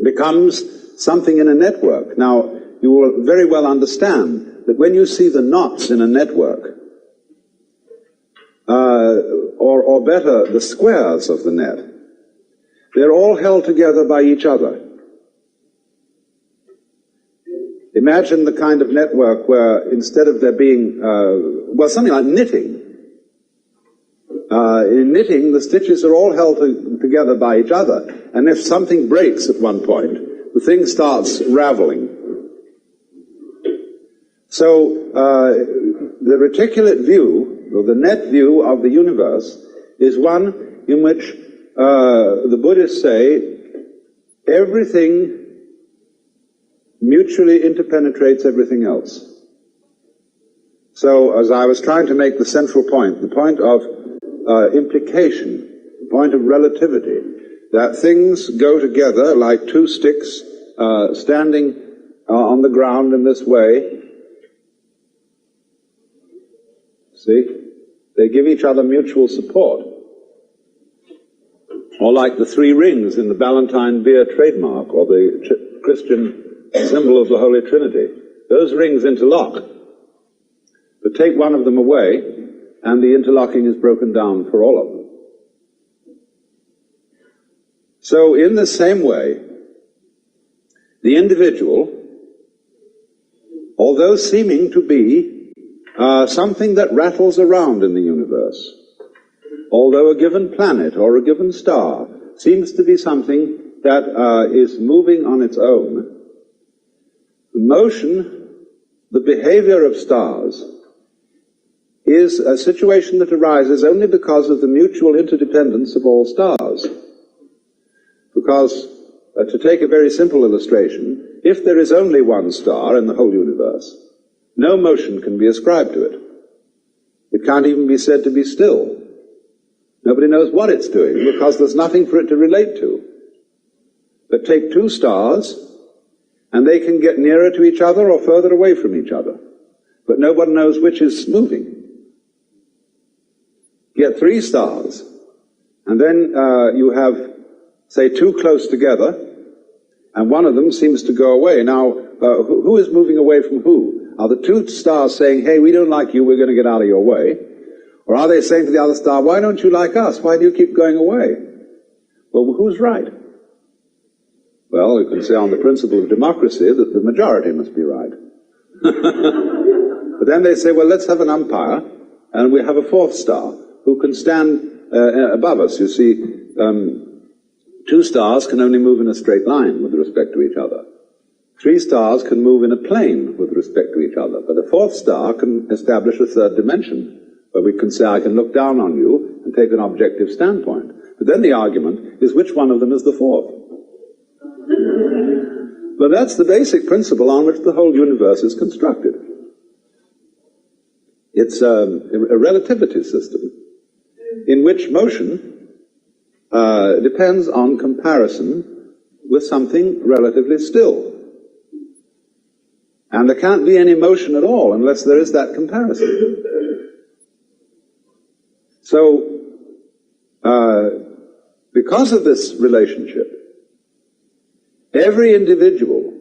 becomes something in a network. Now, you will very well understand that when you see the knots in a network, or better, the squares of the net, they're all held together by each other. Imagine the kind of network where instead of there being, well, something like knitting. In knitting, the stitches are all held together by each other, and if something breaks at one point, the thing starts raveling. So, the reticulate view, or the net view of the universe, is one in which the Buddhists say everything mutually interpenetrates everything else. So, as I was trying to make the central point, the point of implication, the point of relativity, that things go together like two sticks standing on the ground in this way. See? They give each other mutual support. Or like the three rings in the Ballantine beer trademark, or the Christian symbol of the Holy Trinity. Those rings interlock. But take one of them away, and the interlocking is broken down for all of them. So in the same way, the individual, although seeming to be something that rattles around in the universe, although a given planet or a given star seems to be something that is moving on its own, motion, the behavior of stars, is a situation that arises only because of the mutual interdependence of all stars. Because, to take a very simple illustration, if there is only one star in the whole universe, no motion can be ascribed to it. It can't even be said to be still. Nobody knows what it's doing because there's nothing for it to relate to. But take two stars, and they can get nearer to each other or further away from each other. But nobody knows which is moving. Get three stars, and then you have, say, two close together, and one of them seems to go away. Now, who is moving away from who? Are the two stars saying, hey, we don't like you, we're going to get out of your way? Or are they saying to the other star, why don't you like us? Why do you keep going away? Well, who's right? Well, you can say on the principle of democracy that the majority must be right. But then they say, well, let's have an umpire, and we have a fourth star who can stand above us. You see, two stars can only move in a straight line with respect to each other. Three stars can move in a plane with respect to each other, but a fourth star can establish a third dimension, where we can say, I can look down on you and take an objective standpoint. But then the argument is which one of them is the fourth. But that's the basic principle on which the whole universe is constructed. It's a relativity system in which motion depends on comparison with something relatively still. And there can't be any motion at all unless there is that comparison. So, because of this relationship, every individual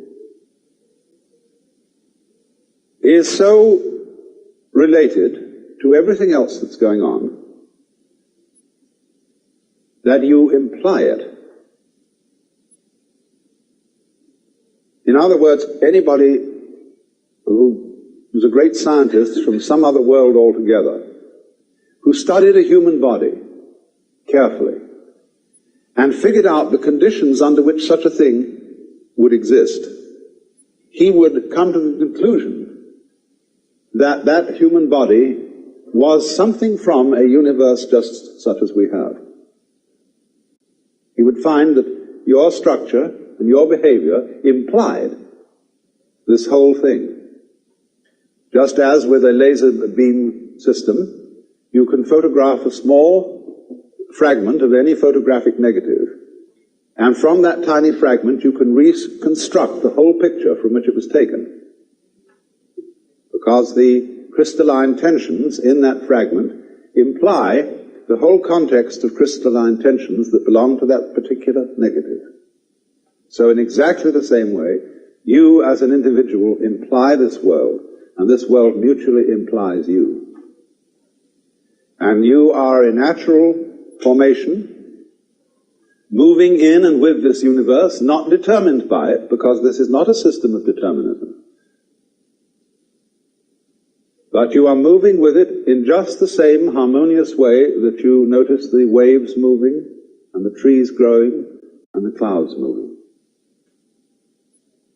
is so related to everything else that's going on that you imply it. In other words, anybody who's a great scientist from some other world altogether, who studied a human body carefully and figured out the conditions under which such a thing would exist, he would come to the conclusion that that human body was something from a universe just such as we have, he would find that your structure and your behavior implied this whole thing. Just as with a laser beam system, you can photograph a small fragment of any photographic negative, and from that tiny fragment you can reconstruct the whole picture from which it was taken, because the crystalline tensions in that fragment imply the whole context of crystalline tensions that belong to that particular negative. So in exactly the same way, you as an individual imply this world, and this world mutually implies you. And you are a natural formation, moving in and with this universe, not determined by it, because this is not a system of determinism. But you are moving with it in just the same harmonious way that you notice the waves moving, and the trees growing, and the clouds moving.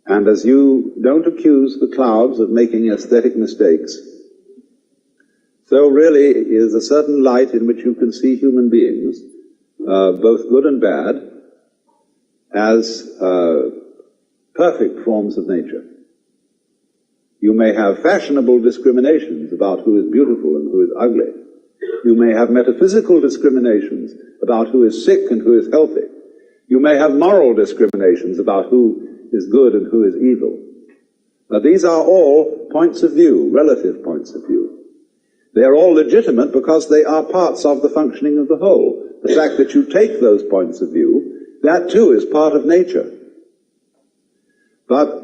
And as you don't accuse the clouds of making aesthetic mistakes, so really is a certain light in which you can see human beings, both good and bad, as perfect forms of nature. You may have fashionable discriminations about who is beautiful and who is ugly. You may have metaphysical discriminations about who is sick and who is healthy. You may have moral discriminations about who is good and who is evil. Now, these are all points of view, relative points of view. They are all legitimate because they are parts of the functioning of the whole. The fact that you take those points of view, that too is part of nature. But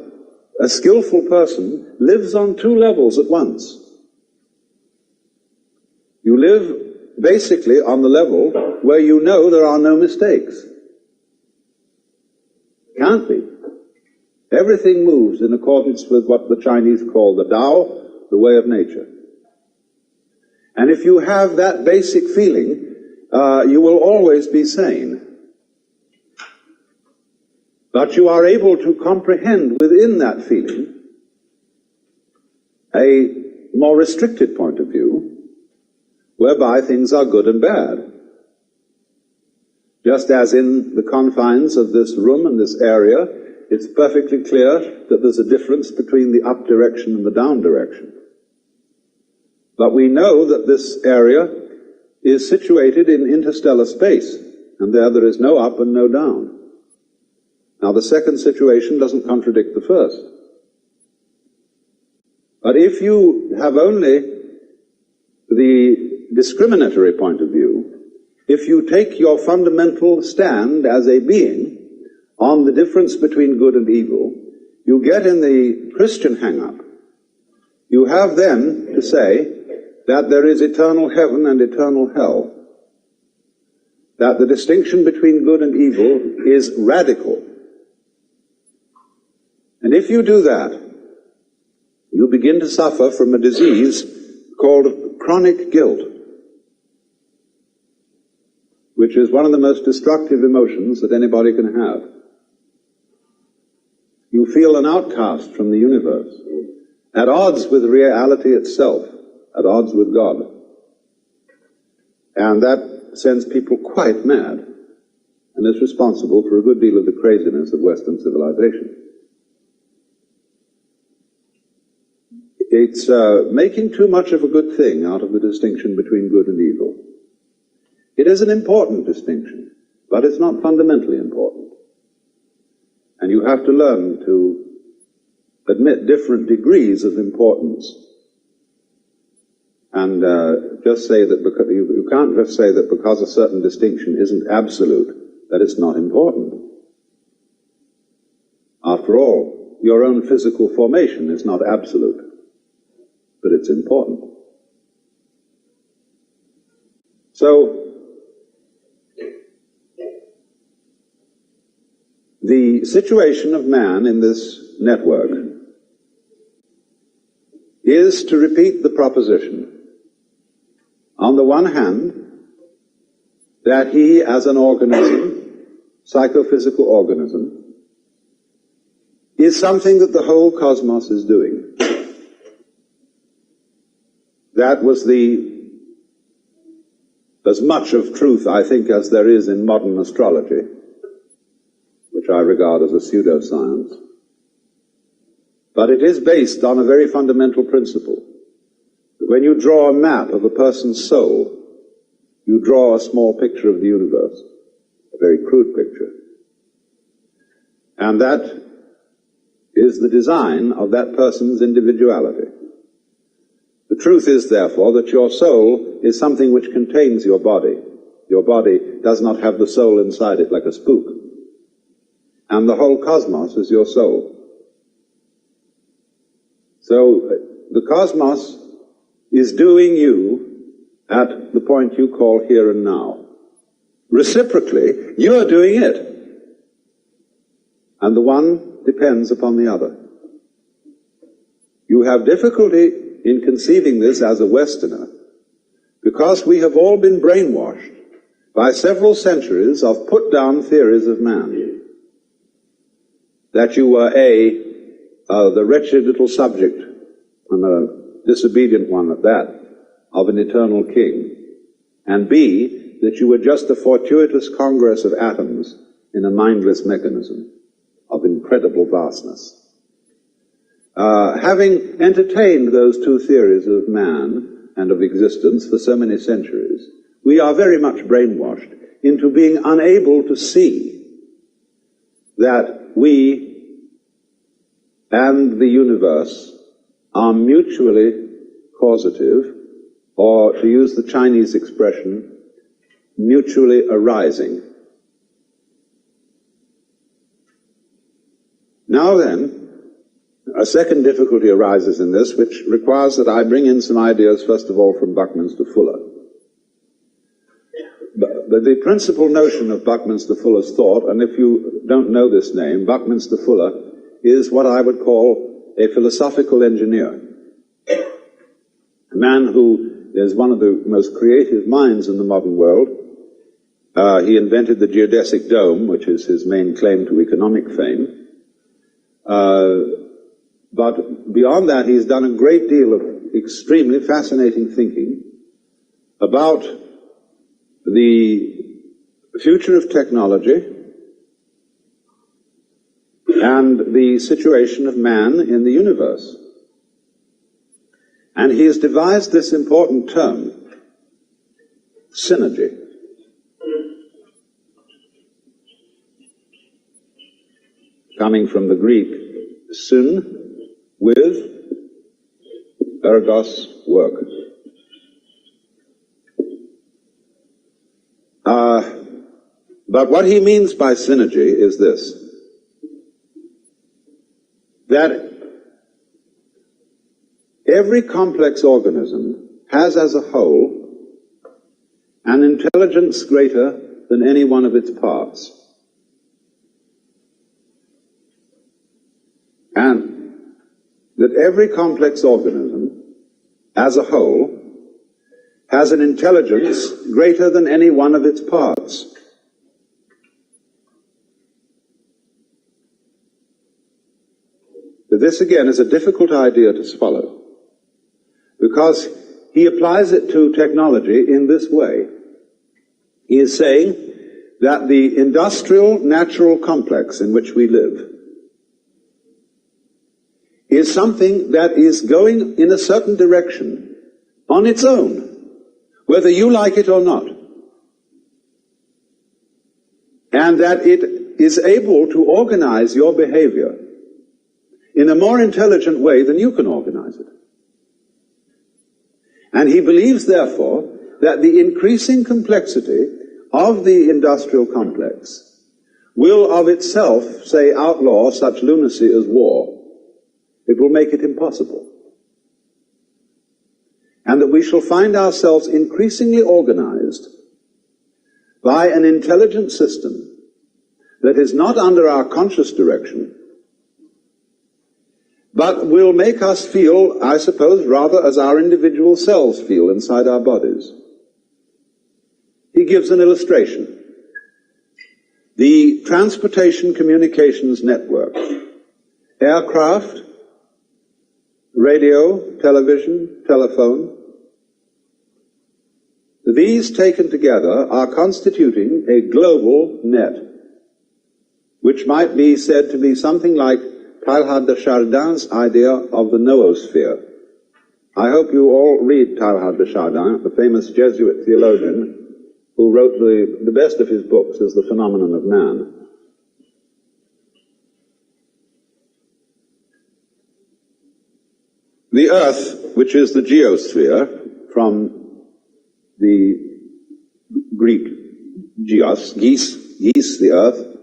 a skillful person lives on two levels at once. You live basically on the level where you know there are no mistakes. Can't be. Everything moves in accordance with what the Chinese call the Tao, the way of nature. And if you have that basic feeling, you will always be sane. But you are able to comprehend within that feeling a more restricted point of view, whereby things are good and bad. Just as in the confines of this room and this area, it's perfectly clear that there's a difference between the up direction and the down direction. But we know that this area is situated in interstellar space, and there is no up and no down. Now, the second situation doesn't contradict the first. But if you have only the discriminatory point of view, if you take your fundamental stand as a being on the difference between good and evil, you get in the Christian hang-up. You have then to say that there is eternal heaven and eternal hell, that the distinction between good and evil is radical. And if you do that, you begin to suffer from a disease called chronic guilt, which is one of the most destructive emotions that anybody can have. You feel an outcast from the universe, at odds with reality itself, at odds with God. And that sends people quite mad, and is responsible for a good deal of the craziness of Western civilization. It's making too much of a good thing out of the distinction between good and evil. It is an important distinction, but it's not fundamentally important. And you have to learn to admit different degrees of importance. And just say that because you can't just say that because a certain distinction isn't absolute, that it's not important. After all, your own physical formation is not absolute, but it's important. So, the situation of man in this network is to repeat the proposition, on the one hand, that he as an organism, psychophysical organism, is something that the whole cosmos is doing. That was the as much of truth, I think, as there is in modern astrology, which I regard as a pseudoscience. But it is based on a very fundamental principle. When you draw a map of a person's soul, you draw a small picture of the universe, a very crude picture. And that is the design of that person's individuality. The truth is, therefore, that your soul is something which contains your body. Your body does not have the soul inside it like a spook. And the whole cosmos is your soul. So the cosmos is doing you at the point you call here and now. Reciprocally, you are doing it. And the one depends upon the other. You have difficulty in conceiving this as a Westerner because we have all been brainwashed by several centuries of put-down theories of man. That you were the wretched little subject, and a disobedient one at that, of an eternal king, and B, that you were just a fortuitous congress of atoms in a mindless mechanism of incredible vastness. Having entertained those two theories of man and of existence for so many centuries, we are very much brainwashed into being unable to see that we and the universe are mutually causative, or to use the Chinese expression, mutually arising. Now then, a second difficulty arises in this, which requires that I bring in some ideas, first of all, from Buckminster Fuller. But the principal notion of Buckminster Fuller's thought, and if you don't know this name, Buckminster Fuller is what I would call a philosophical engineer. A man who is one of the most creative minds in the modern world. He invented the geodesic dome, which is his main claim to economic fame. But beyond that, he's done a great deal of extremely fascinating thinking about the future of technology and the situation of man in the universe. And he has devised this important term, synergy. Coming from the Greek, syn, with, ergos, work. But what he means by synergy is this, that every complex organism has as a whole an intelligence greater than any one of its parts. And that every complex organism as a whole has an intelligence greater than any one of its parts. But this again is a difficult idea to swallow, because he applies it to technology in this way. He is saying that the industrial natural complex in which we live is something that is going in a certain direction on its own, whether you like it or not. And that it is able to organize your behavior in a more intelligent way than you can organize it. And he believes, therefore, that the increasing complexity of the industrial complex will of itself, say, outlaw such lunacy as war. It will make it impossible. And that we shall find ourselves increasingly organized by an intelligent system that is not under our conscious direction, but will make us feel, I suppose, rather as our individual selves feel inside our bodies. He gives an illustration. The transportation communications network, aircraft, radio, television, telephone, These taken together are constituting a global net, which might be said to be something like Teilhard de Chardin's idea of the noosphere. I hope you all read Teilhard de Chardin, the famous Jesuit theologian, who wrote the best of his books is The Phenomenon of Man. The Earth, which is the geosphere, from the Greek geos, geese, the Earth,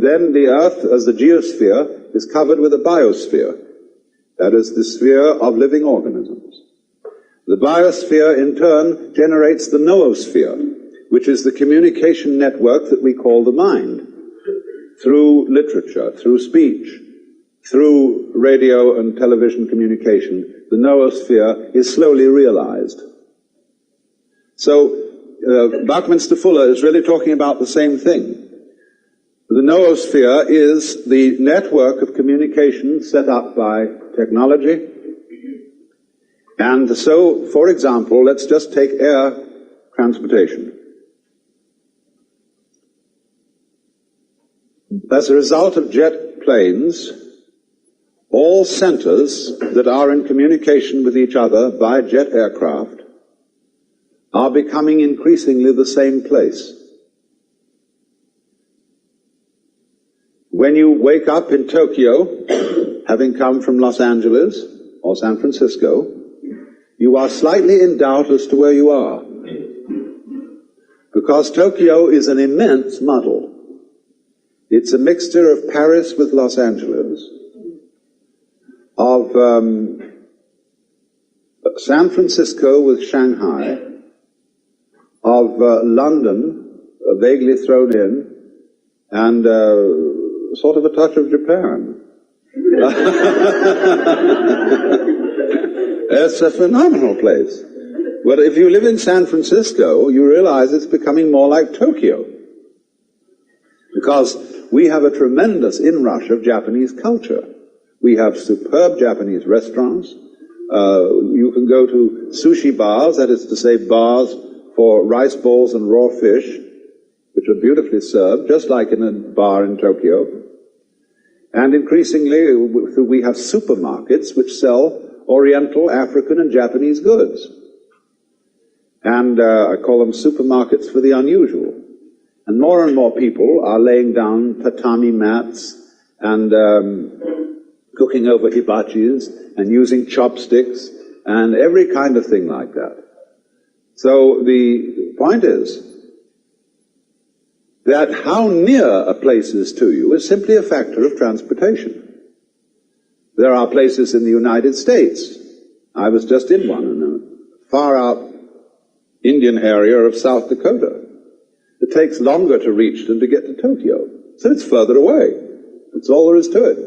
then the Earth, as the geosphere, is covered with a biosphere. That is the sphere of living organisms. The biosphere, in turn, generates the noosphere, which is the communication network that we call the mind, through literature, through speech, through radio and television communication. The noosphere is slowly realized. So, Buckminster Fuller is really talking about the same thing. The noosphere is the network of communication set up by technology. And so, for example, let's just take air transportation. As a result of jet planes, all centers that are in communication with each other by jet aircraft are becoming increasingly the same place. When you wake up in Tokyo, having come from Los Angeles or San Francisco, you are slightly in doubt as to where you are. Because Tokyo is an immense muddle. It's a mixture of Paris with Los Angeles, of San Francisco with Shanghai, of London, vaguely thrown in, and sort of a touch of Japan. It's a phenomenal place. But if you live in San Francisco, you realize it's becoming more like Tokyo. Because we have a tremendous inrush of Japanese culture. We have superb Japanese restaurants. You can go to sushi bars, that is to say bars for rice balls and raw fish, which are beautifully served, just like in a bar in Tokyo. And increasingly, we have supermarkets which sell Oriental, African, and Japanese goods. And I call them supermarkets for the unusual. And more people are laying down tatami mats and cooking over hibachis and using chopsticks and every kind of thing like that. So the point is that how near a place is to you is simply a factor of transportation. There are places in the United States. I was just in one, in a far-out Indian area of South Dakota. It takes longer to reach than to get to Tokyo. So it's further away. That's all there is to it,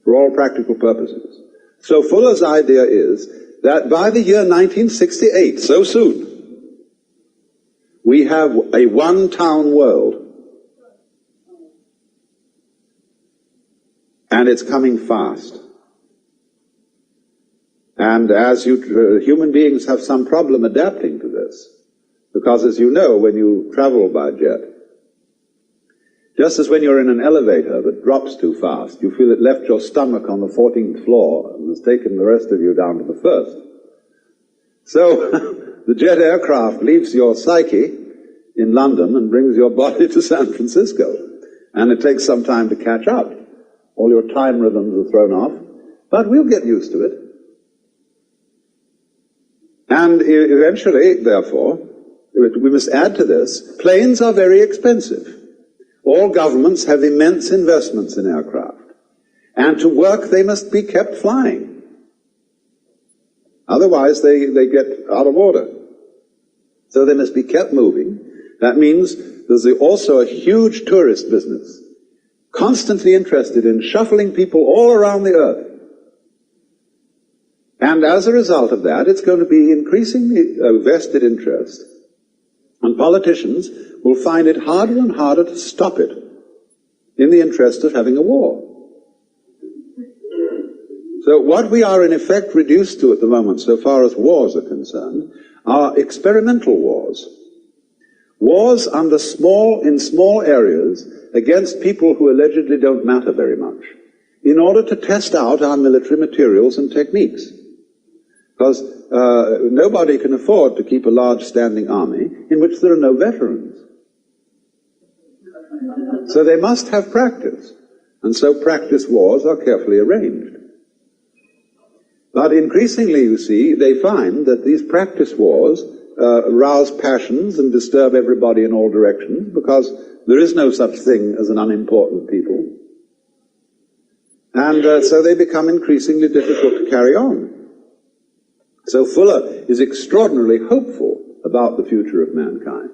for all practical purposes. So Fuller's idea is that by the year 1968, so soon, we have a one-town world. And it's coming fast. And as human beings have some problem adapting to this, because as you know, when you travel by jet, just as when you're in an elevator that drops too fast, you feel it left your stomach on the 14th floor and has taken the rest of you down to the first. So the jet aircraft leaves your psyche in London and brings your body to San Francisco. And it takes some time to catch up. All your time rhythms are thrown off, but we'll get used to it. And eventually, therefore, we must add to this, planes are very expensive. All governments have immense investments in aircraft. And to work, they must be kept flying. Otherwise, they get out of order. So they must be kept moving. That means there's also a huge tourist business, constantly interested in shuffling people all around the earth. And as a result of that, it's going to be increasingly vested interest. And politicians will find it harder and harder to stop it in the interest of having a war. So what we are in effect reduced to at the moment, so far as wars are concerned, are experimental wars. Wars in small areas against people who allegedly don't matter very much, in order to test out our military materials and techniques. Because nobody can afford to keep a large standing army in which there are no veterans. So they must have practice. And so practice wars are carefully arranged. But increasingly, you see, they find that these practice wars rouse passions and disturb everybody in all directions, because there is no such thing as an unimportant people. And so they become increasingly difficult to carry on. So Fuller is extraordinarily hopeful about the future of mankind,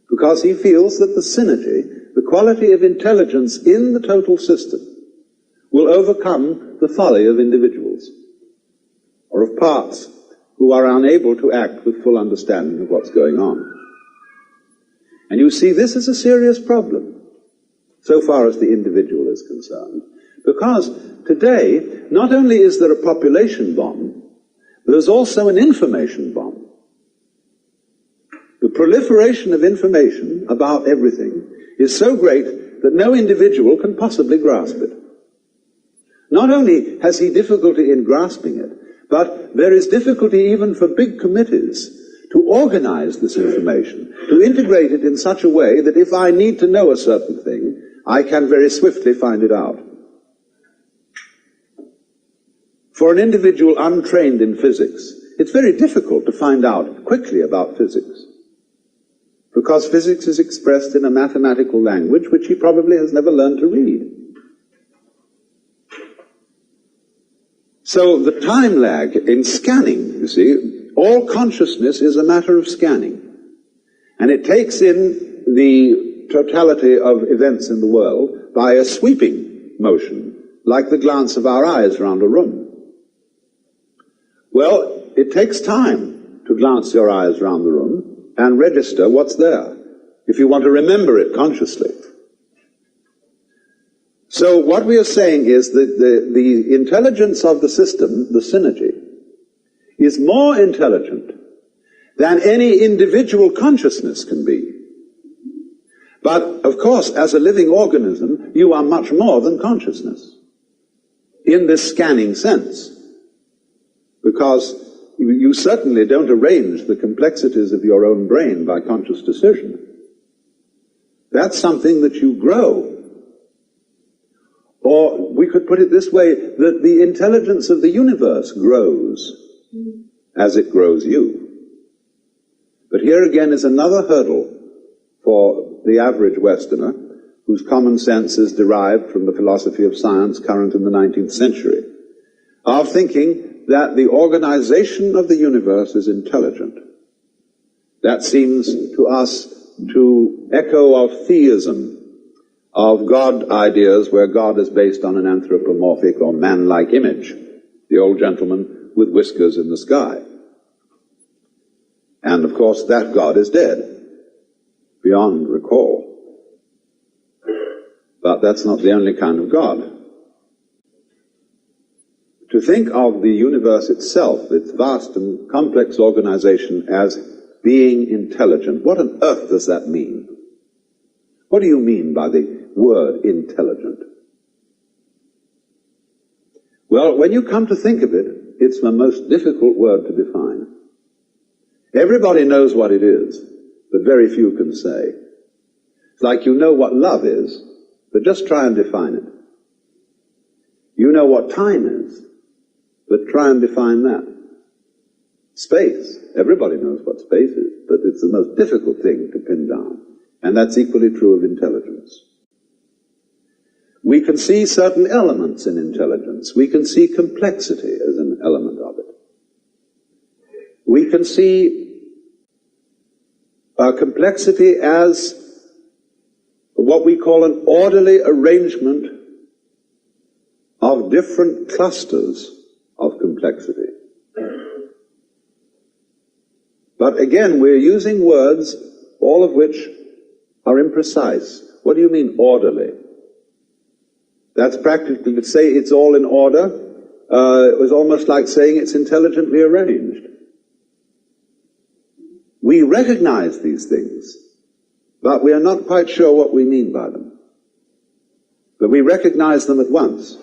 because he feels that the synergy, the quality of intelligence in the total system, will overcome the folly of individuals, or of parts who are unable to act with full understanding of what's going on. And you see, this is a serious problem, so far as the individual is concerned, because today, not only is there a population bomb, there's also an information bomb. The proliferation of information about everything is so great that no individual can possibly grasp it. Not only has he difficulty in grasping it, but there is difficulty even for big committees to organize this information, to integrate it in such a way that if I need to know a certain thing, I can very swiftly find it out. For an individual untrained in physics, it's very difficult to find out quickly about physics, because physics is expressed in a mathematical language which he probably has never learned to read. So the time lag in scanning, you see, all consciousness is a matter of scanning. And it takes in the totality of events in the world by a sweeping motion, like the glance of our eyes around a room. Well, it takes time to glance your eyes around the room and register what's there, if you want to remember it consciously. So what we are saying is that the intelligence of the system, the synergy, is more intelligent than any individual consciousness can be. But, of course, as a living organism, you are much more than consciousness, in this scanning sense, because you certainly don't arrange the complexities of your own brain by conscious decision. That's something that you grow. Or we could put it this way, that the intelligence of the universe grows as it grows you. But here again is another hurdle for the average Westerner, whose common sense is derived from the philosophy of science current in the 19th century, of thinking that the organization of the universe is intelligent. That seems to us to echo of theism, of God ideas where God is based on an anthropomorphic or man-like image, the old gentleman with whiskers in the sky. And of course that God is dead, beyond recall. But that's not the only kind of God. To think of the universe itself, its vast and complex organization, as being intelligent, what on earth does that mean? What do you mean by the word intelligent? Well, when you come to think of it, it's the most difficult word to define. Everybody knows what it is, but very few can say. It's like you know what love is, but just try and define it. You know what time is, but try and define that. Space, everybody knows what space is, but it's the most difficult thing to pin down. And that's equally true of intelligence. We can see certain elements in intelligence. We can see complexity as an element of it. We can see complexity as what we call an orderly arrangement of different clusters of complexity. But again, we're using words, all of which are imprecise. What do you mean, orderly? That's practically to say it's all in order, it was almost like saying it's intelligently arranged. We recognize these things, but we are not quite sure what we mean by them. But we recognize them at once.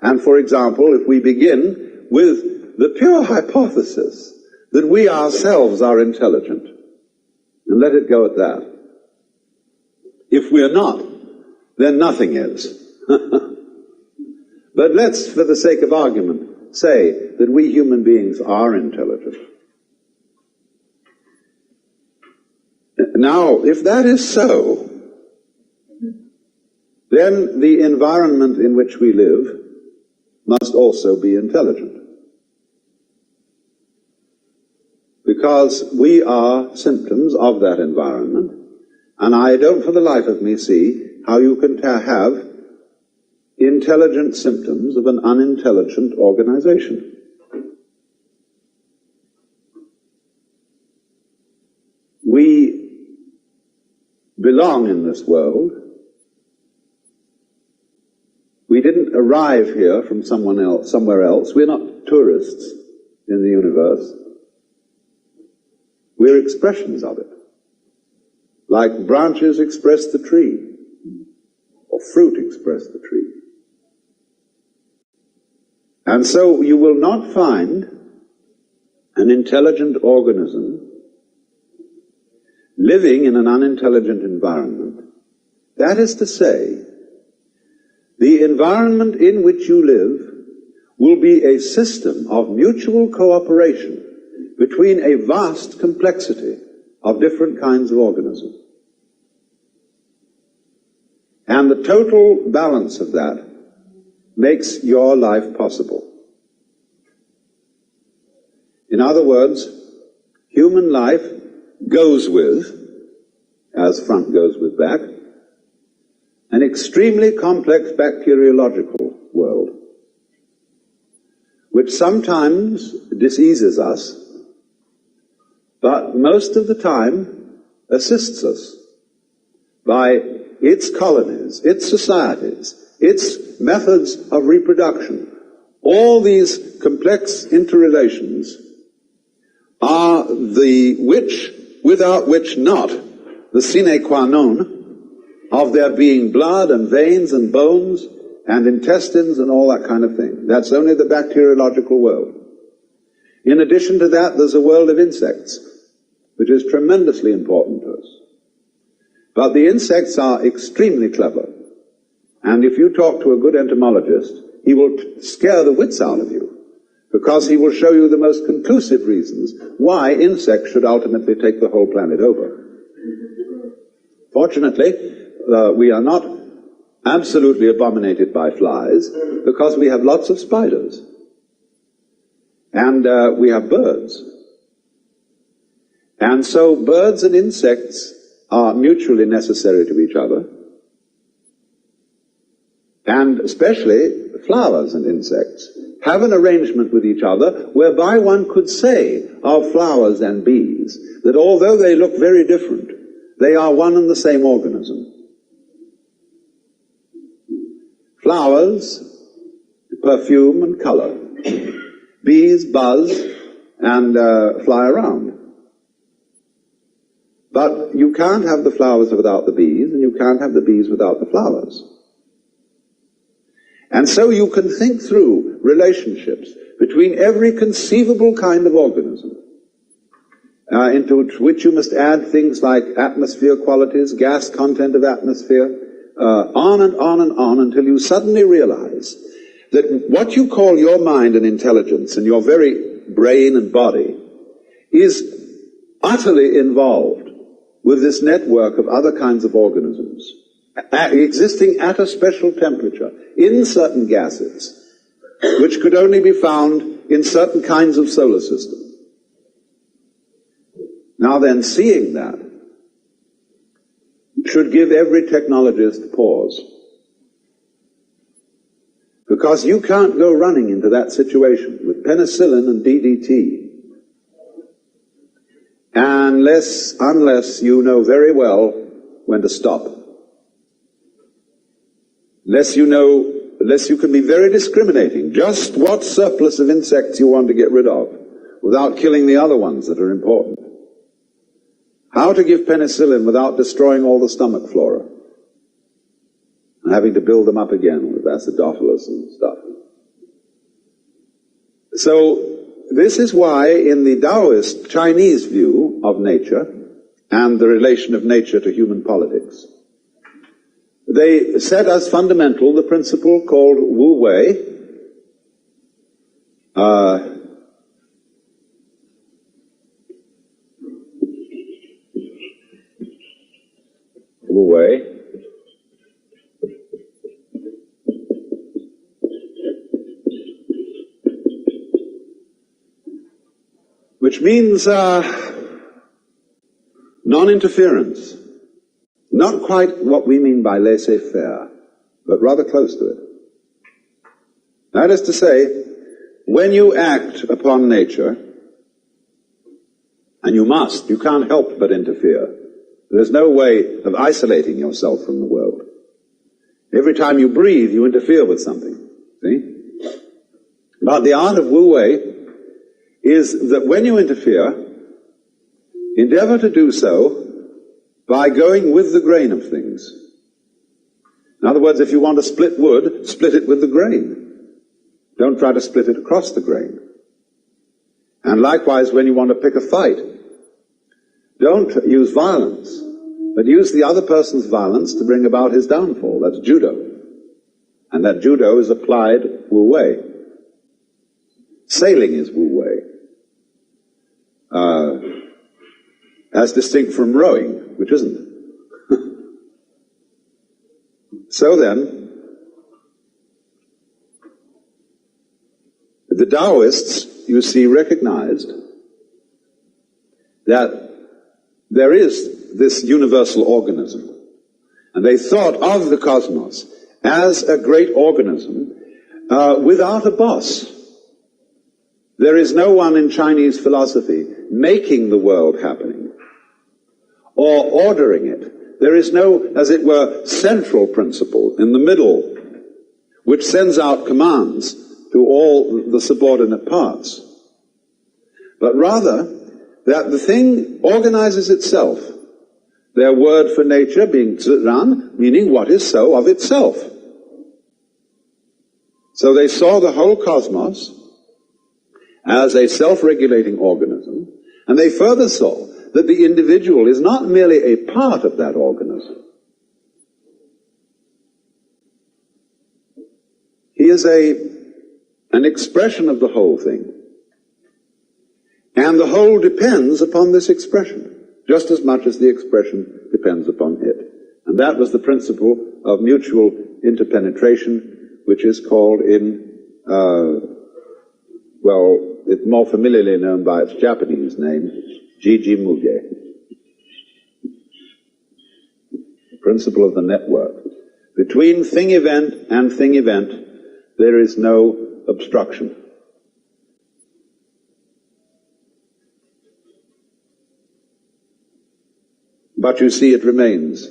And for example, if we begin with the pure hypothesis that we ourselves are intelligent, and let it go at that. If we're not, then nothing is. But let's, for the sake of argument, say that we human beings are intelligent. Now, if that is so, then the environment in which we live must also be intelligent. Because we are symptoms of that environment, and I don't for the life of me see how you can have intelligent symptoms of an unintelligent organization. We belong in this world. We didn't arrive here from somewhere else. We're not tourists in the universe. We're expressions of it. Like branches express the tree, or fruit express the tree. And so you will not find an intelligent organism living in an unintelligent environment. That is to say, the environment in which you live will be a system of mutual cooperation between a vast complexity of different kinds of organisms. And the total balance of that makes your life possible. In other words, human life goes with, as front goes with back, an extremely complex bacteriological world, which sometimes diseases us, but most of the time assists us by its colonies, its societies, its methods of reproduction. All these complex interrelations are the which, without which not, the sine qua non of there being blood and veins and bones and intestines and all that kind of thing. That's only the bacteriological world. In addition to that, there's a world of insects, which is tremendously important to us. But the insects are extremely clever. And if you talk to a good entomologist, he will scare the wits out of you, because he will show you the most conclusive reasons why insects should ultimately take the whole planet over. Fortunately, we are not absolutely abominated by flies, because we have lots of spiders. And we have birds. And so birds and insects are mutually necessary to each other. And especially flowers and insects have an arrangement with each other whereby one could say of flowers and bees that although they look very different, they are one and the same organism. Flowers perfume and color. Bees buzz and fly around. But you can't have the flowers without the bees, and you can't have the bees without the flowers. And so you can think through relationships between every conceivable kind of organism, into which you must add things like atmosphere qualities, gas content of atmosphere, on and on and on, until you suddenly realize that what you call your mind and intelligence and your very brain and body is utterly involved with this network of other kinds of organisms, existing at a special temperature, in certain gases, which could only be found in certain kinds of solar systems. Now then, seeing that should give every technologist pause. Because you can't go running into that situation with penicillin and DDT unless you know very well when to stop. Unless you know unless you can be very discriminating, just what surplus of insects you want to get rid of, without killing the other ones that are important. How to give penicillin without destroying all the stomach flora, and having to build them up again with acidophilus and stuff. So, this is why in the Taoist Chinese view of nature, and the relation of nature to human politics, they set as fundamental the principle called Wu Wei, which means non-interference. Not quite what we mean by laissez-faire, but rather close to it. That is to say, when you act upon nature, and you can't help but interfere. There's no way of isolating yourself from the world. Every time you breathe, you interfere with something. See? But the art of Wu Wei is that when you interfere, endeavor to do so by going with the grain of things. In other words, if you want to split wood, split it with the grain. Don't try to split it across the grain. And likewise, when you want to pick a fight, don't use violence, but use the other person's violence to bring about his downfall. That's judo. And that judo is applied Wu Wei. Sailing is Wu Wei. As distinct from rowing, which isn't. So then, the Taoists, you see, recognized that there is this universal organism. And they thought of the cosmos as a great organism without a boss. There is no one in Chinese philosophy making the world happening or ordering it. There is no, as it were, central principle in the middle which sends out commands to all the subordinate parts. But rather, that the thing organizes itself. Their word for nature being zran, meaning what is so of itself. So they saw the whole cosmos as a self-regulating organism, and they further saw that the individual is not merely a part of that organism. He is an expression of the whole thing. And the whole depends upon this expression, just as much as the expression depends upon it. And that was the principle of mutual interpenetration, which is called it's more familiarly known by its Japanese name, Jiji Muge. The principle of the network. Between thing-event and thing-event, there is no obstruction. But you see, it remains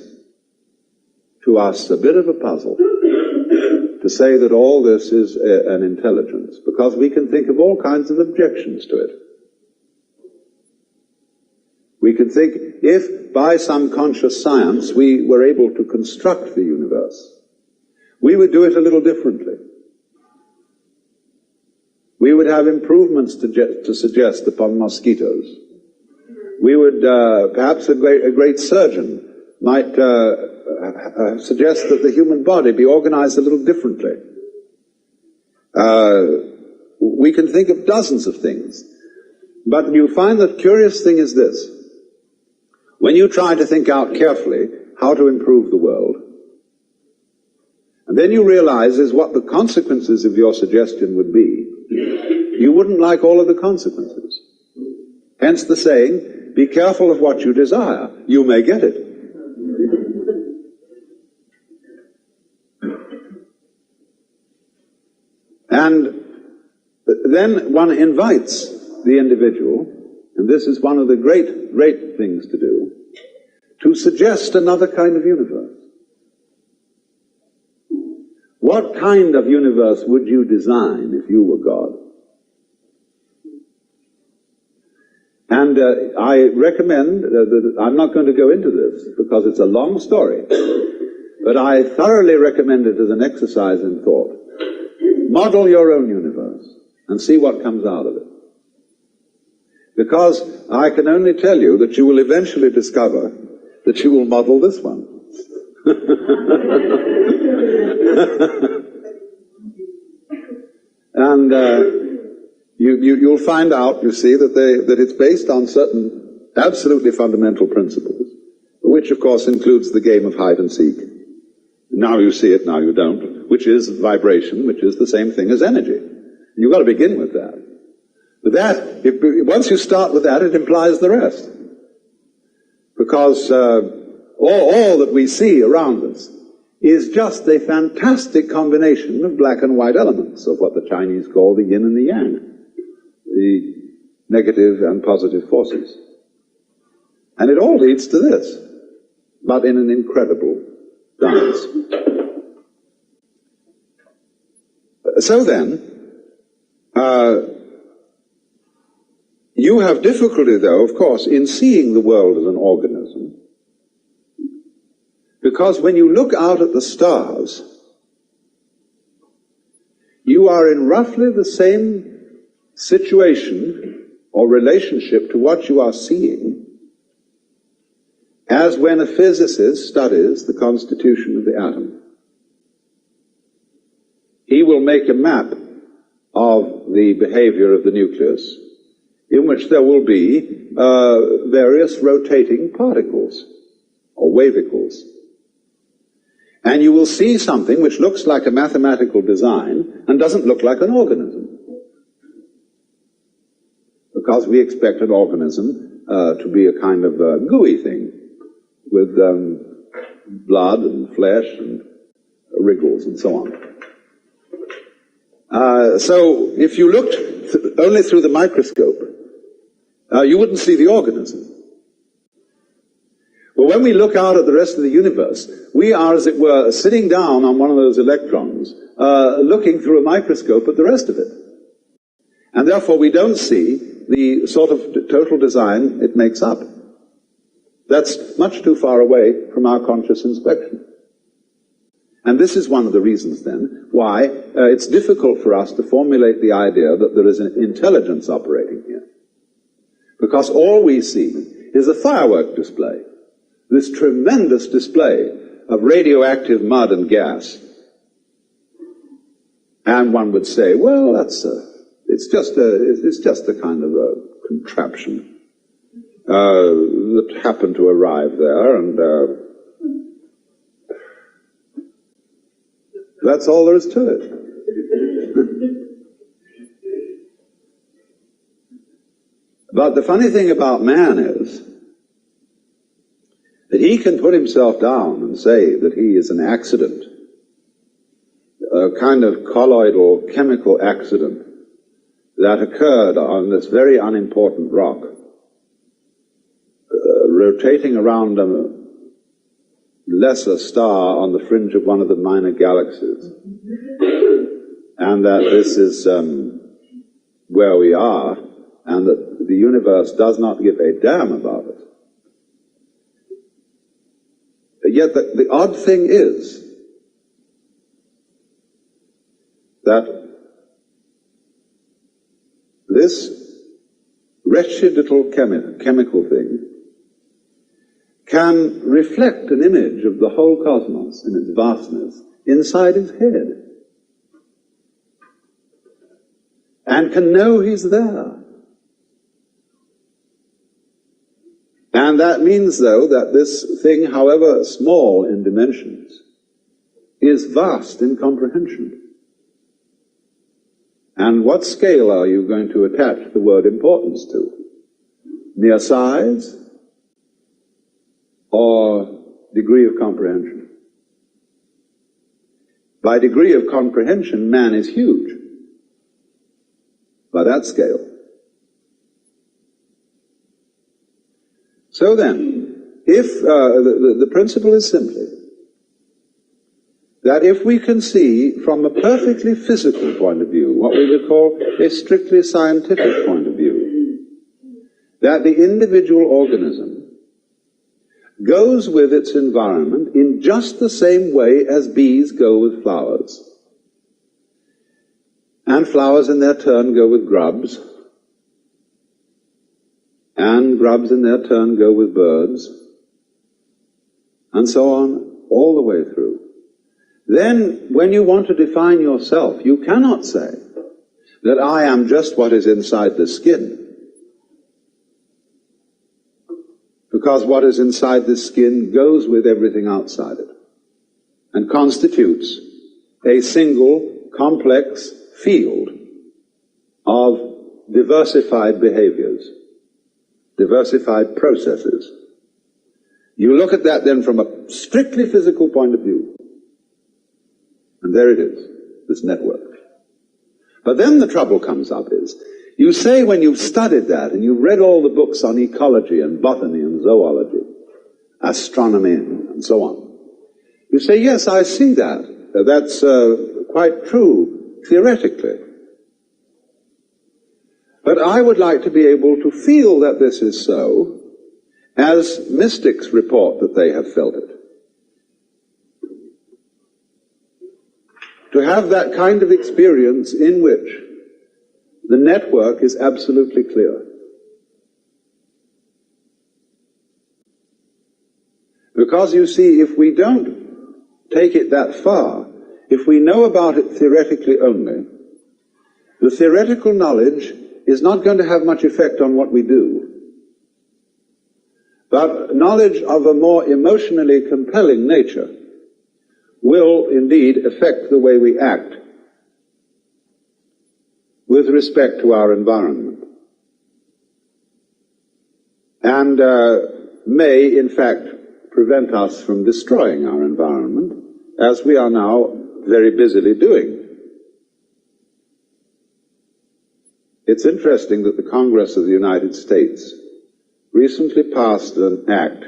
to us a bit of a puzzle to say that all this is an intelligence, because we can think of all kinds of objections to it. We can think, if by some conscious science we were able to construct the universe, we would do it a little differently. We would have improvements to suggest upon mosquitoes. We would, perhaps a great surgeon might suggest that the human body be organized a little differently. We can think of dozens of things. But you find the curious thing is this. When you try to think out carefully how to improve the world, and then you realize is what the consequences of your suggestion would be, you wouldn't like all of the consequences. Hence the saying, be careful of what you desire. You may get it. And then one invites the individual, and this is one of the great, great things to do, to suggest another kind of universe. What kind of universe would you design if you were God? And I recommend, I'm not going to go into this because it's a long story, but I thoroughly recommend it as an exercise in thought. Model your own universe and see what comes out of it. Because I can only tell you that you will eventually discover that you will model this one. And you'll find out, you see, that it's based on certain absolutely fundamental principles, which of course includes the game of hide and seek. Now you see it, now you don't, which is vibration, which is the same thing as energy. You've got to begin with that. But once you start with that, it implies the rest. Because all that we see around us is just a fantastic combination of black and white elements, of what the Chinese call the yin and the yang, the negative and positive forces. And it all leads to this, but in an incredible dance. So then, you have difficulty, though, of course, in seeing the world as an organism, because when you look out at the stars, you are in roughly the same situation or relationship to what you are seeing as when a physicist studies the constitution of the atom. He will make a map of the behavior of the nucleus, in which there will be various rotating particles or wavicles. And you will see something which looks like a mathematical design and doesn't look like an organism. Because we expect an organism to be a kind of gooey thing with blood and flesh and wriggles and so on. So if you looked only through the microscope, you wouldn't see the organism. But when we look out at the rest of the universe, we are, as it were, sitting down on one of those electrons, looking through a microscope at the rest of it. And therefore we don't see the sort of total design it makes up. That's much too far away from our conscious inspection. And this is one of the reasons, then, why it's difficult for us to formulate the idea that there is an intelligence operating here. Because all we see is a firework display, this tremendous display of radioactive mud and gas. And one would say, well, it's just a kind of a contraption that happened to arrive there, and that's all there is to it. But the funny thing about man is that he can put himself down and say that he is an accident, a kind of colloidal chemical accident that occurred on this very unimportant rock, rotating around a lesser star on the fringe of one of the minor galaxies, and that this is where we are, and that the universe does not give a damn about it. Yet the odd thing is that this wretched little chemical thing can reflect an image of the whole cosmos in its vastness inside his head, and can know he's there. And that means, though, that this thing, however small in dimensions, is vast in comprehension. And what scale are you going to attach the word importance to? Mere size or degree of comprehension? By degree of comprehension, man is huge. By that scale. So then, if the principle is simply that if we can see from a perfectly physical point of view, what we would call a strictly scientific point of view, that the individual organism goes with its environment in just the same way as bees go with flowers, and flowers in their turn go with grubs, and grubs in their turn go with birds, and so on, all the way through. Then, when you want to define yourself, you cannot say that I am just what is inside the skin, because what is inside the skin goes with everything outside it, and constitutes a single, complex field of diversified behaviors, diversified processes. You look at that then from a strictly physical point of view, and there it is, this network. But then the trouble comes up is, you say when you've studied that, and you've read all the books on ecology and botany and zoology, astronomy and so on, you say, yes, I see that. That's quite true, theoretically. But I would like to be able to feel that this is so, as mystics report that they have felt it. To have that kind of experience in which the network is absolutely clear. Because you see, if we don't take it that far, if we know about it theoretically only, the theoretical knowledge is not going to have much effect on what we do. But knowledge of a more emotionally compelling nature will indeed affect the way we act with respect to our environment, and may, in fact, prevent us from destroying our environment, as we are now very busily doing. It's interesting that the Congress of the United States recently passed an act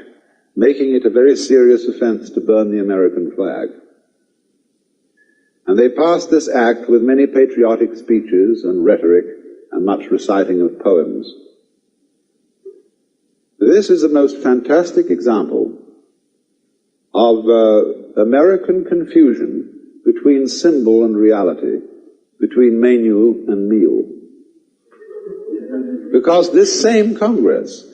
making it a very serious offense to burn the American flag. And they passed this act with many patriotic speeches and rhetoric and much reciting of poems. This is the most fantastic example of American confusion between symbol and reality, between menu and meal. Because this same Congress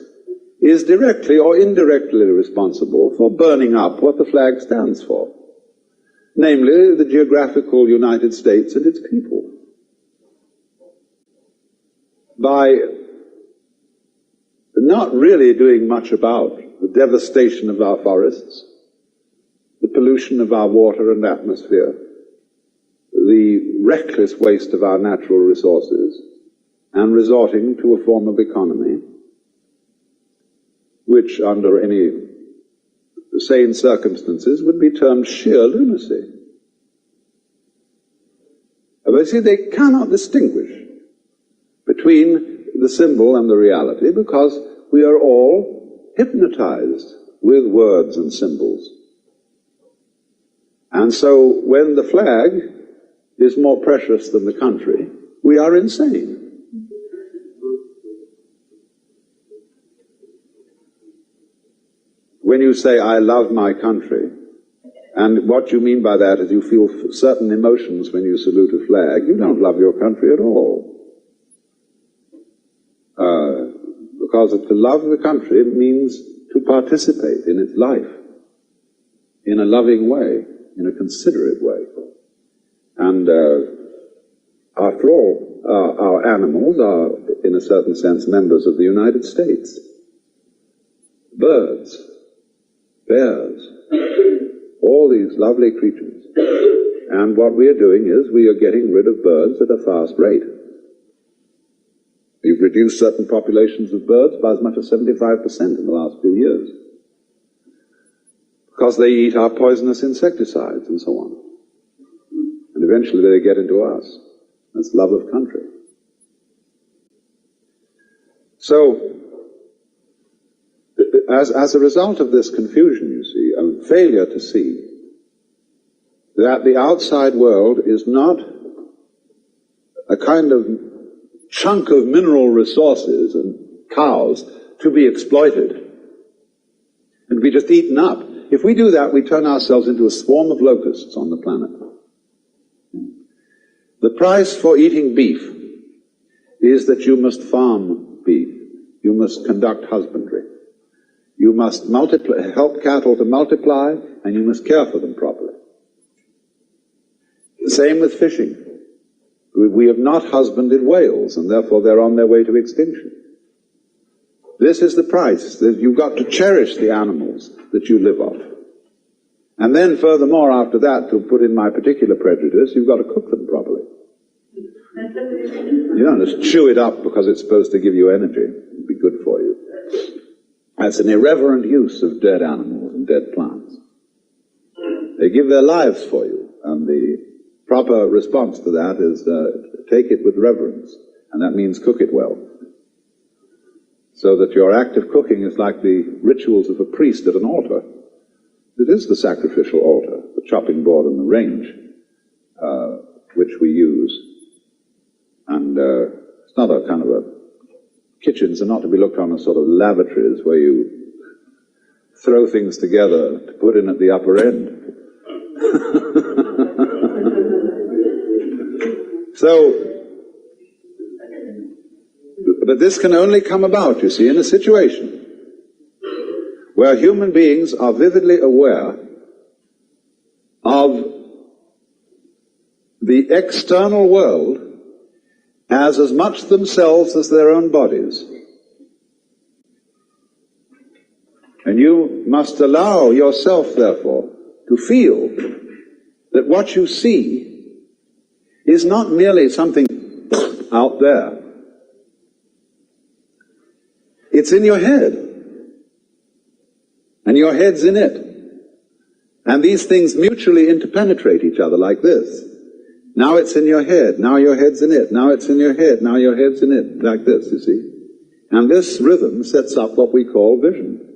is directly or indirectly responsible for burning up what the flag stands for, namely the geographical United States and its people, by not really doing much about the devastation of our forests, the pollution of our water and atmosphere, the reckless waste of our natural resources, and resorting to a form of economy which, under any sane circumstances, would be termed sheer lunacy. But see, they cannot distinguish between the symbol and the reality, because we are all hypnotized with words and symbols. And so when the flag is more precious than the country, we are insane. When you say, I love my country, and what you mean by that is you feel certain emotions when you salute a flag, you don't love your country at all. Because to love the country means to participate in its life in a loving way, in a considerate way. And after all, our animals are, in a certain sense, members of the United States. Birds, bears, all these lovely creatures. And what we are doing is we are getting rid of birds at a fast rate. We've reduced certain populations of birds by as much as 75% in the last few years, because they eat our poisonous insecticides and so on. And eventually they get into us. That's love of country. So, as a result of this confusion, you see, and failure to see that the outside world is not a kind of chunk of mineral resources and cows to be exploited and to be just eaten up. If we do that, we turn ourselves into a swarm of locusts on the planet. The price for eating beef is that you must farm beef. You must conduct husbandry. You must help cattle to multiply, and you must care for them properly. The same with fishing. We have not husbanded whales, and therefore they're on their way to extinction. This is the price. You've got to cherish the animals that you live off. And then furthermore, after that, to put in my particular prejudice, you've got to cook them properly. You don't just chew it up because it's supposed to give you energy. It'd be good for you. That's an irreverent use of dead animals and dead plants. They give their lives for you, and the proper response to that is take it with reverence, and that means cook it well. So that your act of cooking is like the rituals of a priest at an altar. It is the sacrificial altar, the chopping board and the range, which we use. And it's not a kind of a... Kitchens are not to be looked on as sort of lavatories where you throw things together to put in at the upper end. But this can only come about, you see, in a situation where human beings are vividly aware of the external world as much themselves as their own bodies. And you must allow yourself, therefore, to feel that what you see is not merely something out there. It's in your head. And your head's in it. And these things mutually interpenetrate each other like this. Now it's in your head, now your head's in it, now it's in your head, now your head's in it, like this, you see. And this rhythm sets up what we call vision.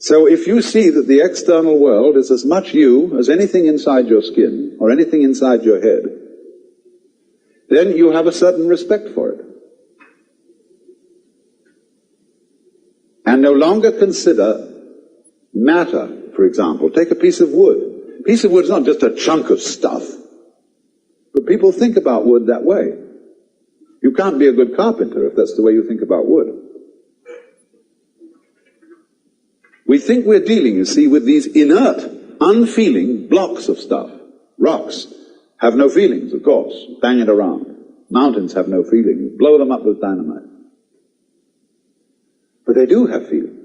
So if you see that the external world is as much you as anything inside your skin, or anything inside your head, then you have a certain respect for it. And no longer consider matter, for example. Take a piece of wood. A piece of wood is not just a chunk of stuff. But people think about wood that way. You can't be a good carpenter if that's the way you think about wood. We think we're dealing, you see, with these inert, unfeeling blocks of stuff. Rocks have no feelings, of course. Bang it around. Mountains have no feelings. Blow them up with dynamite. But they do have feelings.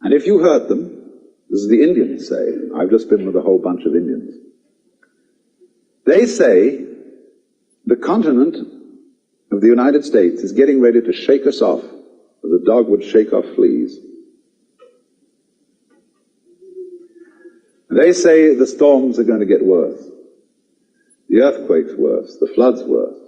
And if you hurt them, as the Indians say, I've just been with a whole bunch of Indians, they say the continent of the United States is getting ready to shake us off as a dog would shake off fleas. They say the storms are going to get worse, the earthquakes worse, the floods worse,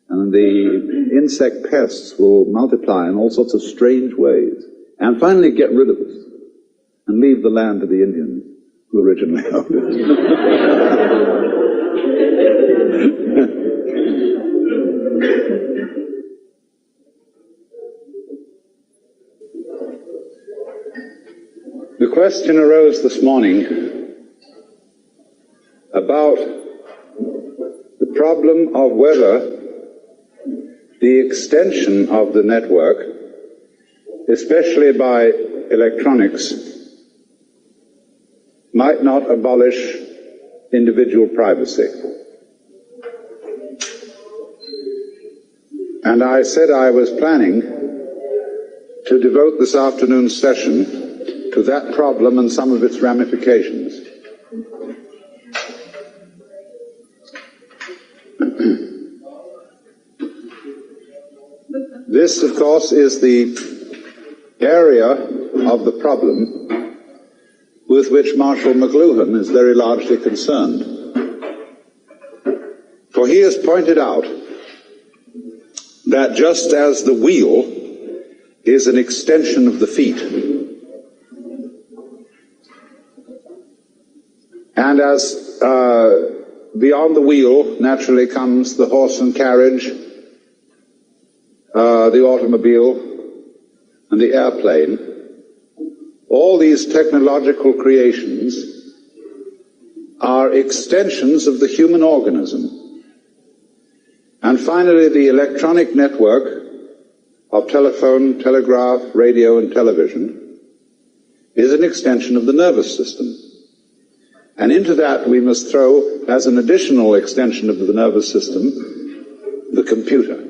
and the insect pests will multiply in all sorts of strange ways, and finally get rid of us and leave the land to the Indians who originally owned it. The question arose this morning about the problem of whether the extension of the network, especially by electronics, might not abolish individual privacy. And I said I was planning to devote this afternoon's session to that problem and some of its ramifications. This, of course, is the area of the problem with which Marshall McLuhan is very largely concerned. For he has pointed out that just as the wheel is an extension of the feet. And as beyond the wheel naturally comes the horse and carriage, the automobile, and the airplane, all these technological creations are extensions of the human organism. And finally, the electronic network of telephone, telegraph, radio, and television is an extension of the nervous system. And into that we must throw, as an additional extension of the nervous system, the computer.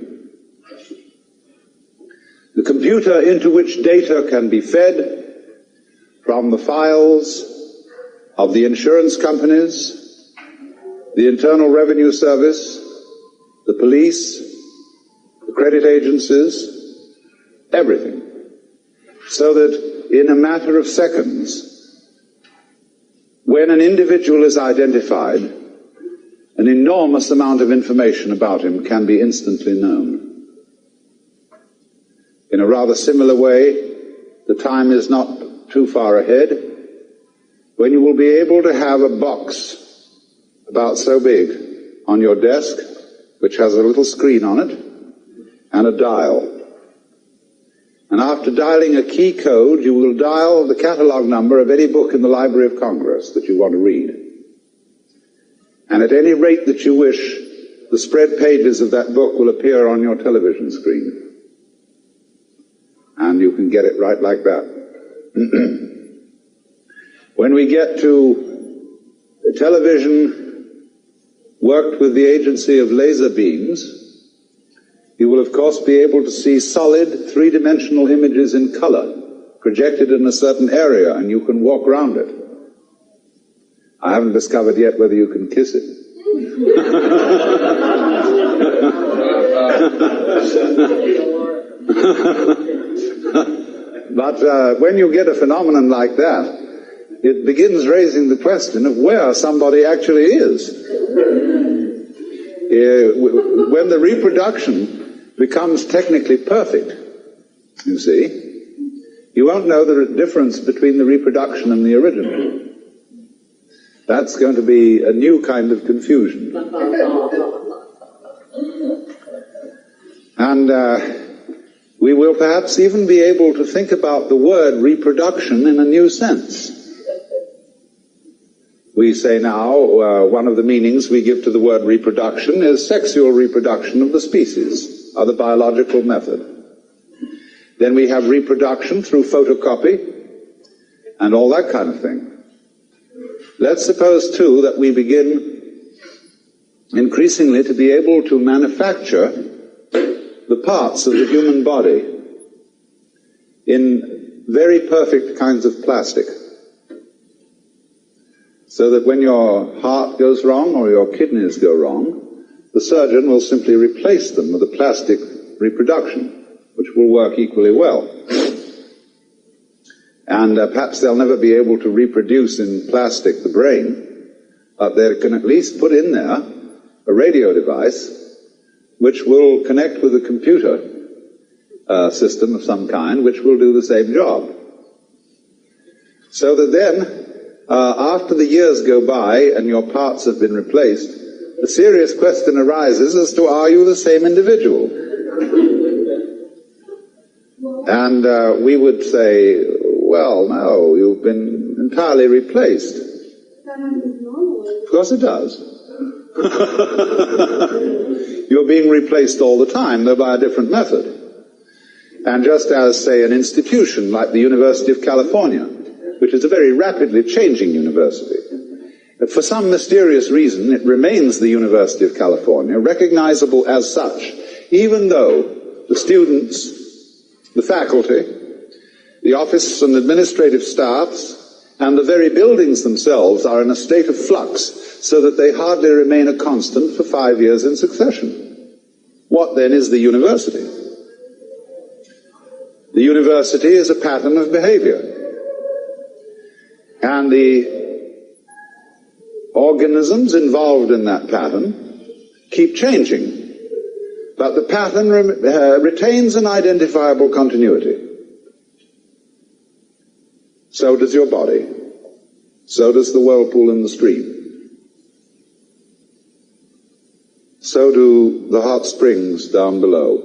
The computer into which data can be fed from the files of the insurance companies, the Internal Revenue Service, the police, the credit agencies, everything. So that in a matter of seconds, when an individual is identified, an enormous amount of information about him can be instantly known. In a rather similar way, the time is not too far ahead when you will be able to have a box about so big on your desk, which has a little screen on it and a dial. And after dialing a key code, you will dial the catalog number of any book in the Library of Congress that you want to read. And at any rate that you wish, the spread pages of that book will appear on your television screen. And you can get it right like that. When we get to television worked with the agency of laser beams, you will of course be able to see solid three-dimensional images in color projected in a certain area, and you can walk around it. I haven't discovered yet whether you can kiss it. But when you get a phenomenon like that, it begins raising the question of where somebody actually is. When the reproduction becomes technically perfect, you see, you won't know the difference between the reproduction and the original. That's going to be a new kind of confusion. And we will perhaps even be able to think about the word reproduction in a new sense. We say now, one of the meanings we give to the word reproduction is sexual reproduction of the species, or the biological method. Then we have reproduction through photocopy, and all that kind of thing. Let's suppose, too, that we begin increasingly to be able to manufacture the parts of the human body in very perfect kinds of plastic. So that when your heart goes wrong or your kidneys go wrong, the surgeon will simply replace them with a plastic reproduction, which will work equally well. And perhaps they'll never be able to reproduce in plastic the brain, but they can at least put in there a radio device which will connect with a computer system of some kind, which will do the same job. So that then, after the years go by and your parts have been replaced, the serious question arises as to, are you the same individual? And we would say, well, no, you've been entirely replaced. Of course it does. You're being replaced all the time, though by a different method. And just as, say, an institution like the University of California, which is a very rapidly changing university, for some mysterious reason it remains the University of California, recognizable as such, even though the students, the faculty, the office and administrative staffs, and the very buildings themselves are in a state of flux, so that they hardly remain a constant for 5 years in succession. What then is the university? The university is a pattern of behavior. And the organisms involved in that pattern keep changing. But the pattern retains an identifiable continuity. So does your body. So does the whirlpool in the stream. So do the hot springs down below,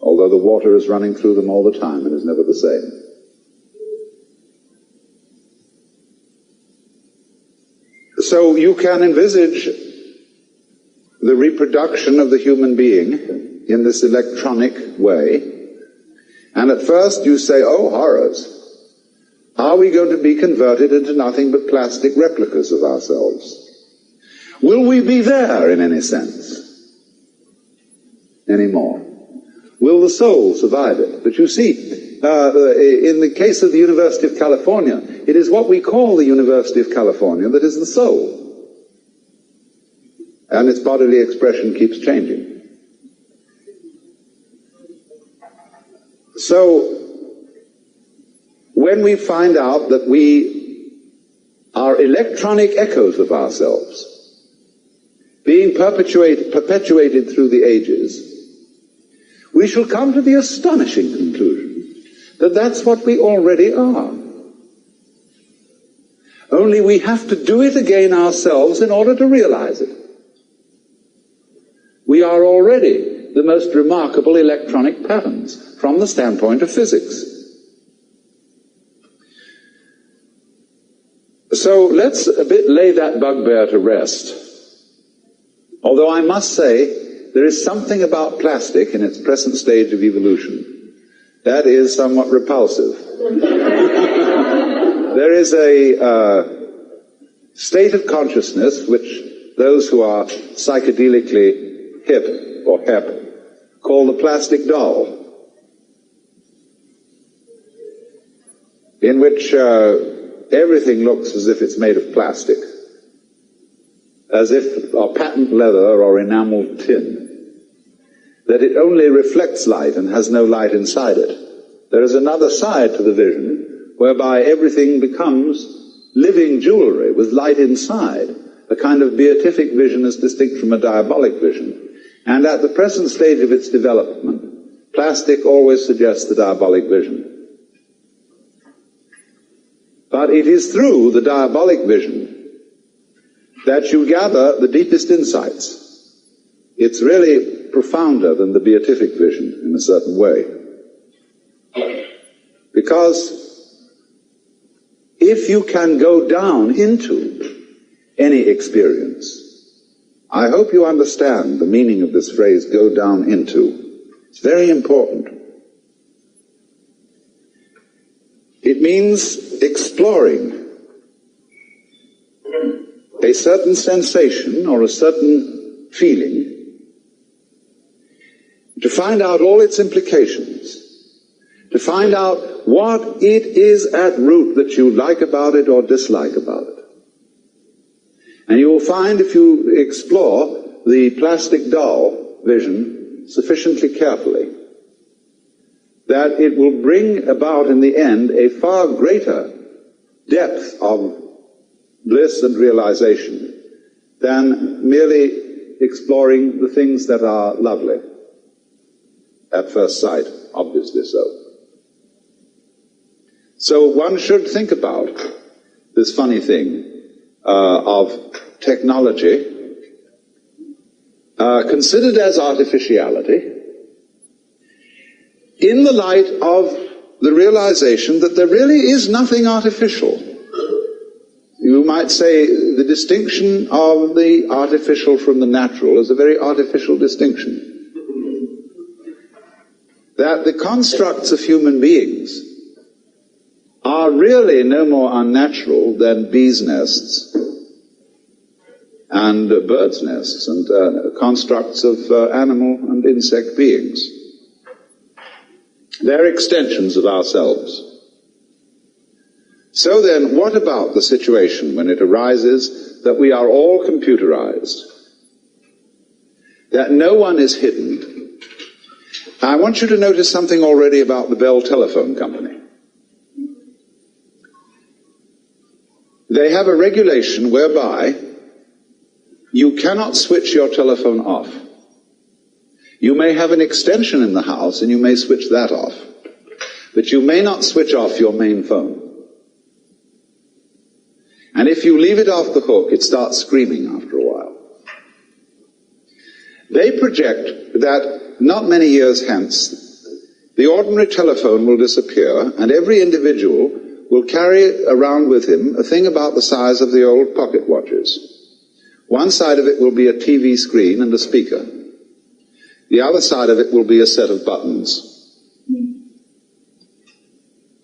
although the water is running through them all the time and is never the same. So you can envisage the reproduction of the human being in this electronic way, and at first you say, oh horrors, are we going to be converted into nothing but plastic replicas of ourselves? Will we be there in any sense anymore? Will the soul survive it? But you see, in the case of the University of California, it is what we call the University of California that is the soul. And its bodily expression keeps changing. So, when we find out that we are electronic echoes of ourselves, being perpetuated through the ages, we shall come to the astonishing conclusion that that's what we already are. Only we have to do it again ourselves in order to realize it. We are already the most remarkable electronic patterns from the standpoint of physics. So let's a bit lay that bugbear to rest. Although I must say, there is something about plastic in its present stage of evolution that is somewhat repulsive. There is a state of consciousness which those who are psychedelically hip or hep call the plastic doll, in which everything looks as if it's made of plastic, as if or patent leather or enameled tin, that it only reflects light and has no light inside it. There is another side to the vision whereby everything becomes living jewelry with light inside, a kind of beatific vision as distinct from a diabolic vision. And at the present stage of its development, plastic always suggests the diabolic vision. But it is through the diabolic vision that you gather the deepest insights. It's really profounder than the beatific vision in a certain way. Because if you can go down into any experience, I hope you understand the meaning of this phrase, go down into. It's very important. It means exploring a certain sensation or a certain feeling, to find out all its implications, to find out what it is at root that you like about it or dislike about it. And you will find, if you explore the plastic doll vision sufficiently carefully, that it will bring about in the end a far greater depth of bliss and realization than merely exploring the things that are lovely at first sight, obviously so. So one should think about this funny thing of technology considered as artificiality in the light of the realization that there really is nothing artificial. You might say the distinction of the artificial from the natural is a very artificial distinction. That the constructs of human beings are really no more unnatural than bees' nests and birds' nests and constructs of animal and insect beings. They're extensions of ourselves. So then, what about the situation when it arises that we are all computerized, that no one is hidden? I want you to notice something already about the Bell Telephone Company. They have a regulation whereby you cannot switch your telephone off. You may have an extension in the house and you may switch that off, but you may not switch off your main phone. And if you leave it off the hook, it starts screaming after a while. They project that not many years hence, the ordinary telephone will disappear, and every individual will carry around with him a thing about the size of the old pocket watches. One side of it will be a TV screen and a speaker. The other side of it will be a set of buttons,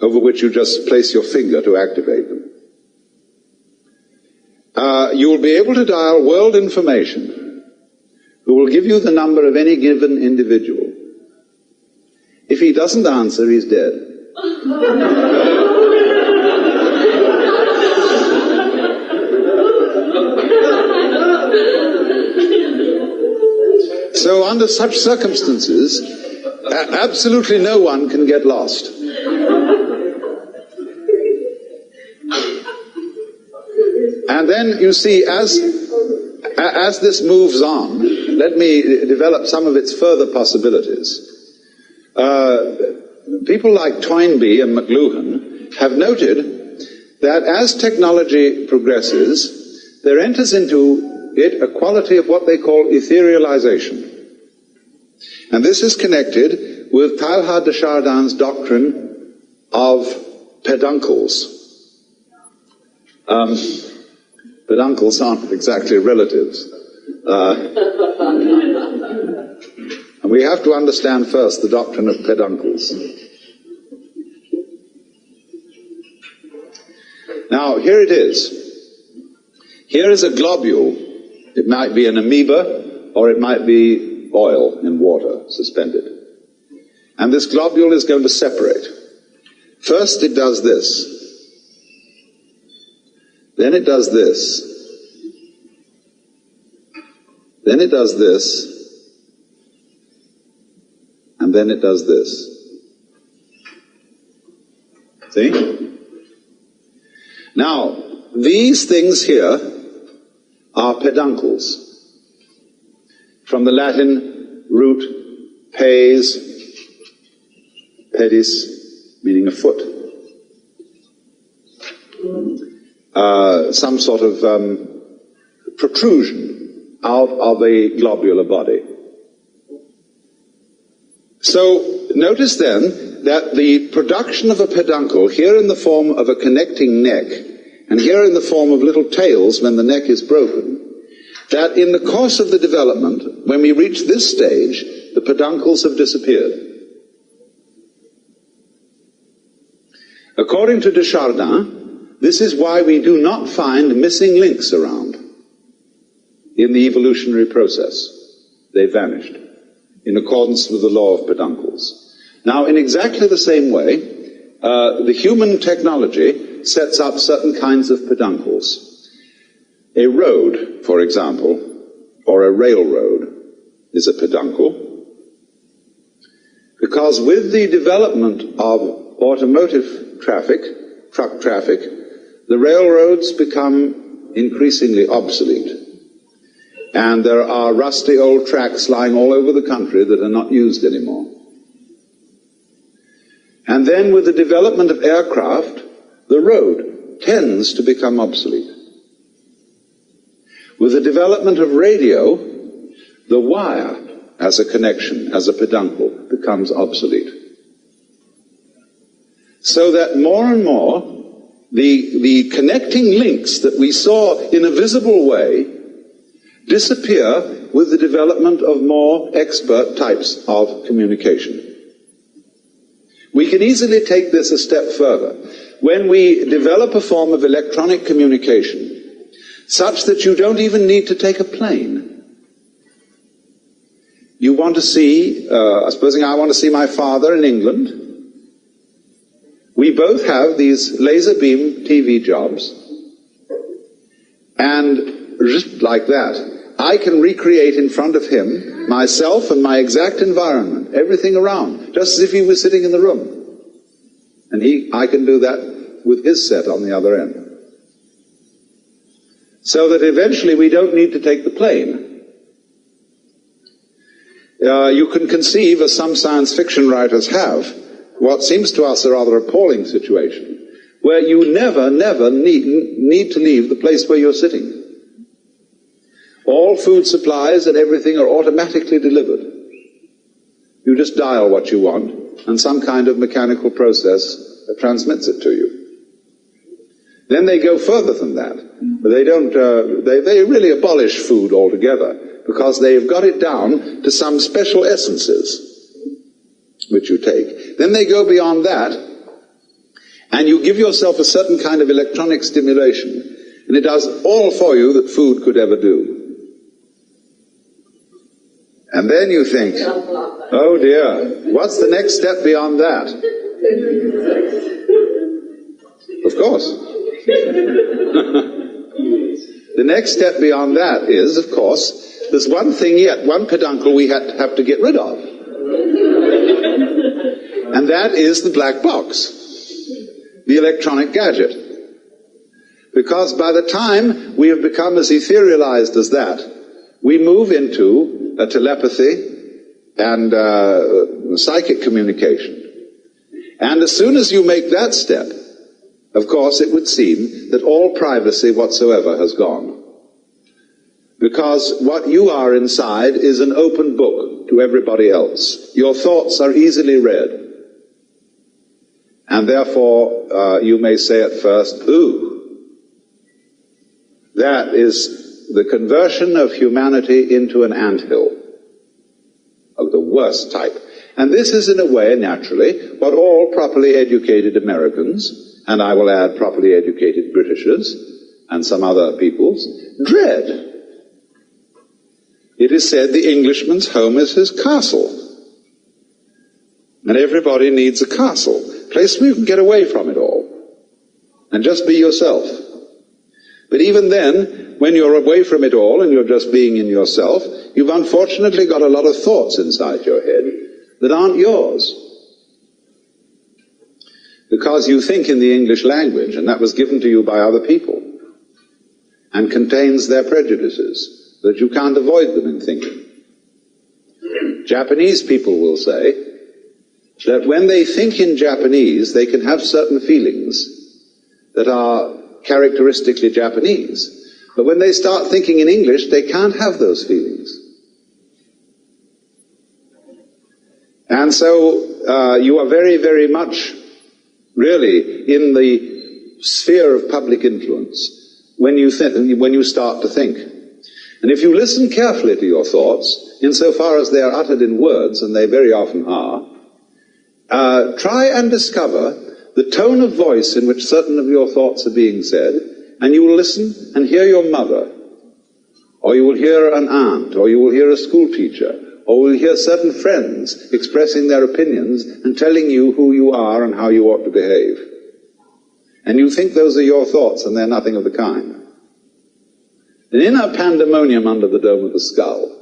over which you just place your finger to activate them. You will be able to dial world information, who will give you the number of any given individual. If he doesn't answer, he's dead. So under such circumstances, absolutely no one can get lost. And then you see, as this moves on, let me develop some of its further possibilities. People like Toynbee and McLuhan have noted that as technology progresses, there enters into it a quality of what they call etherealization. And this is connected with Teilhard de Chardin's doctrine of peduncles. Peduncles aren't exactly relatives. And we have to understand first the doctrine of peduncles. Now, here it is. Here is a globule. It might be an amoeba, or it might be oil in water suspended. And this globule is going to separate. First it does this. Then it does this. Then it does this. And then it does this. See? Now, these things here are peduncles. From the Latin root pes, pedis, meaning a foot. Some sort of protrusion out of a globular body. So notice then that the production of a peduncle, here in the form of a connecting neck, and here in the form of little tails when the neck is broken, that in the course of the development, when we reach this stage, the peduncles have disappeared. According to de Chardin, this is why we do not find missing links around in the evolutionary process. They vanished in accordance with the law of peduncles. Now, in exactly the same way, the human technology sets up certain kinds of peduncles. A road, for example, or a railroad is a peduncle, because with the development of automotive traffic, truck traffic, the railroads become increasingly obsolete. And there are rusty old tracks lying all over the country that are not used anymore. And then with the development of aircraft, the road tends to become obsolete. With the development of radio, the wire as a connection, as a peduncle, becomes obsolete. So that more and more, the connecting links that we saw in a visible way disappear with the development of more expert types of communication. We can easily take this a step further. When we develop a form of electronic communication, such that you don't even need to take a plane. You want to see, supposing I want to see my father in England. We both have these laser beam TV jobs, and just like that, I can recreate in front of him myself and my exact environment, everything around, just as if he was sitting in the room. And I can do that with his set on the other end. So that eventually we don't need to take the plane. You can conceive, as some science fiction writers have, what seems to us a rather appalling situation, where you never need to leave the place where you're sitting. All food supplies and everything are automatically delivered. You just dial what you want, and some kind of mechanical process transmits it to you. Then they go further than that. They don't. They really abolish food altogether, because they've got it down to some special essences which you take. Then they go beyond that, and you give yourself a certain kind of electronic stimulation, and it does all for you that food could ever do. And then you think, oh dear, what's the next step beyond that? Of course. The next step beyond that is, of course, there's one thing yet, one peduncle we have to get rid of. And that is the black box, the electronic gadget. Because by the time we have become as etherealized as that, we move into telepathy and psychic communication. And as soon as you make that step, of course, it would seem that all privacy whatsoever has gone. Because what you are inside is an open book to everybody else. Your thoughts are easily read. And therefore, you may say at first, ooh, that is the conversion of humanity into an anthill of the worst type. And this is, in a way, naturally, what all properly educated Americans, and I will add properly educated Britishers, and some other peoples, dread. It is said the Englishman's home is his castle. And everybody needs a castle, a place where you can get away from it all, and just be yourself. But even then, when you're away from it all and you're just being in yourself, you've unfortunately got a lot of thoughts inside your head that aren't yours. Because you think in the English language, and that was given to you by other people, and contains their prejudices, that you can't avoid them in thinking. Japanese people will say that when they think in Japanese, they can have certain feelings that are characteristically Japanese. But when they start thinking in English, they can't have those feelings. And so you are very, very much really in the sphere of public influence when you start to think. And if you listen carefully to your thoughts, insofar as they are uttered in words, and they very often are, try and discover the tone of voice in which certain of your thoughts are being said, and you will listen and hear your mother, or you will hear an aunt, or you will hear a school teacher, or you will hear certain friends expressing their opinions and telling you who you are and how you ought to behave. And you think those are your thoughts, and they're nothing of the kind. An inner pandemonium under the dome of the skull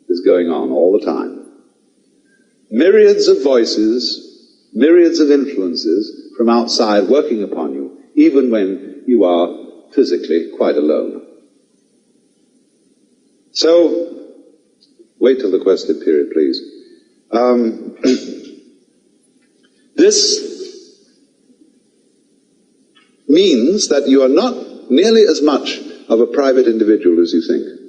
is going on all the time. Myriads of voices, myriads of influences from outside working upon you, even when you are physically quite alone. So, wait till the question period, please. This means that you are not nearly as much of a private individual as you think.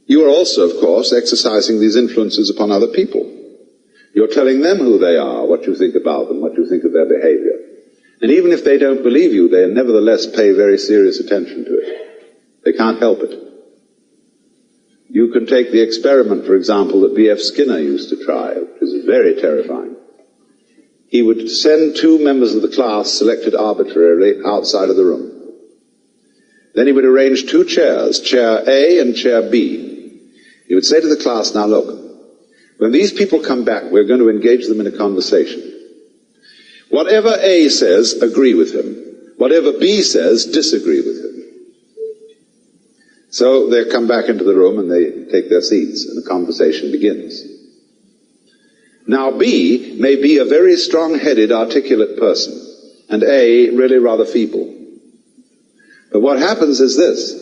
You are also, of course, exercising these influences upon other people. You're telling them who they are, what you think about them, what you think of their behavior. And even if they don't believe you, they nevertheless pay very serious attention to it. They can't help it. You can take the experiment, for example, that B.F. Skinner used to try, which is very terrifying. He would send two members of the class, selected arbitrarily, outside of the room. Then he would arrange two chairs, chair A and chair B. He would say to the class, now look, when these people come back, we're going to engage them in a conversation. Whatever A says, agree with him. Whatever B says, disagree with him. So they come back into the room and they take their seats and the conversation begins. Now B may be a very strong-headed, articulate person, and A really rather feeble. But what happens is this,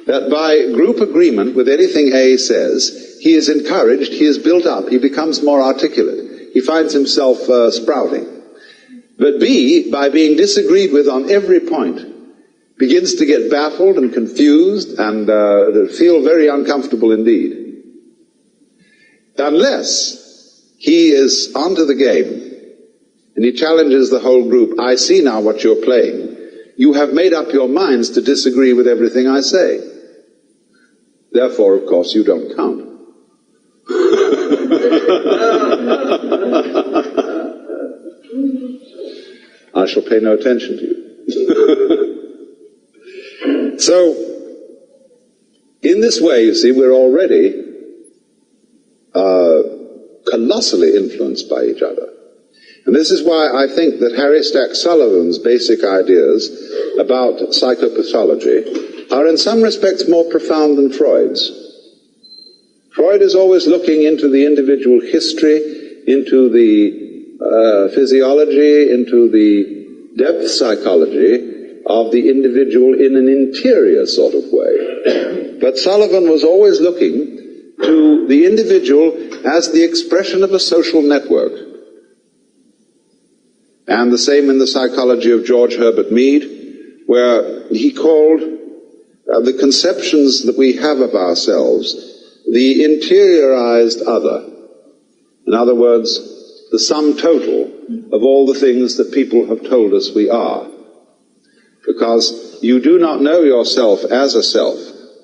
that by group agreement with anything A says, he is encouraged, he is built up, he becomes more articulate. he finds himself sprouting. But B, by being disagreed with on every point, begins to get baffled and confused and feel very uncomfortable indeed. Unless he is onto the game and he challenges the whole group, I see now what you're playing. You have made up your minds to disagree with everything I say. Therefore, of course, you don't count. I shall pay no attention to you. So, in this way, you see, we're already colossally influenced by each other. And this is why I think that Harry Stack Sullivan's basic ideas about psychopathology are in some respects more profound than Freud's. Freud is always looking into the individual history, into the physiology, into the depth psychology of the individual in an interior sort of way. But Sullivan was always looking to the individual as the expression of a social network. And the same in the psychology of George Herbert Mead, where he called the conceptions that we have of ourselves the interiorized other. In other words, the sum total of all the things that people have told us we are. Because you do not know yourself as a self,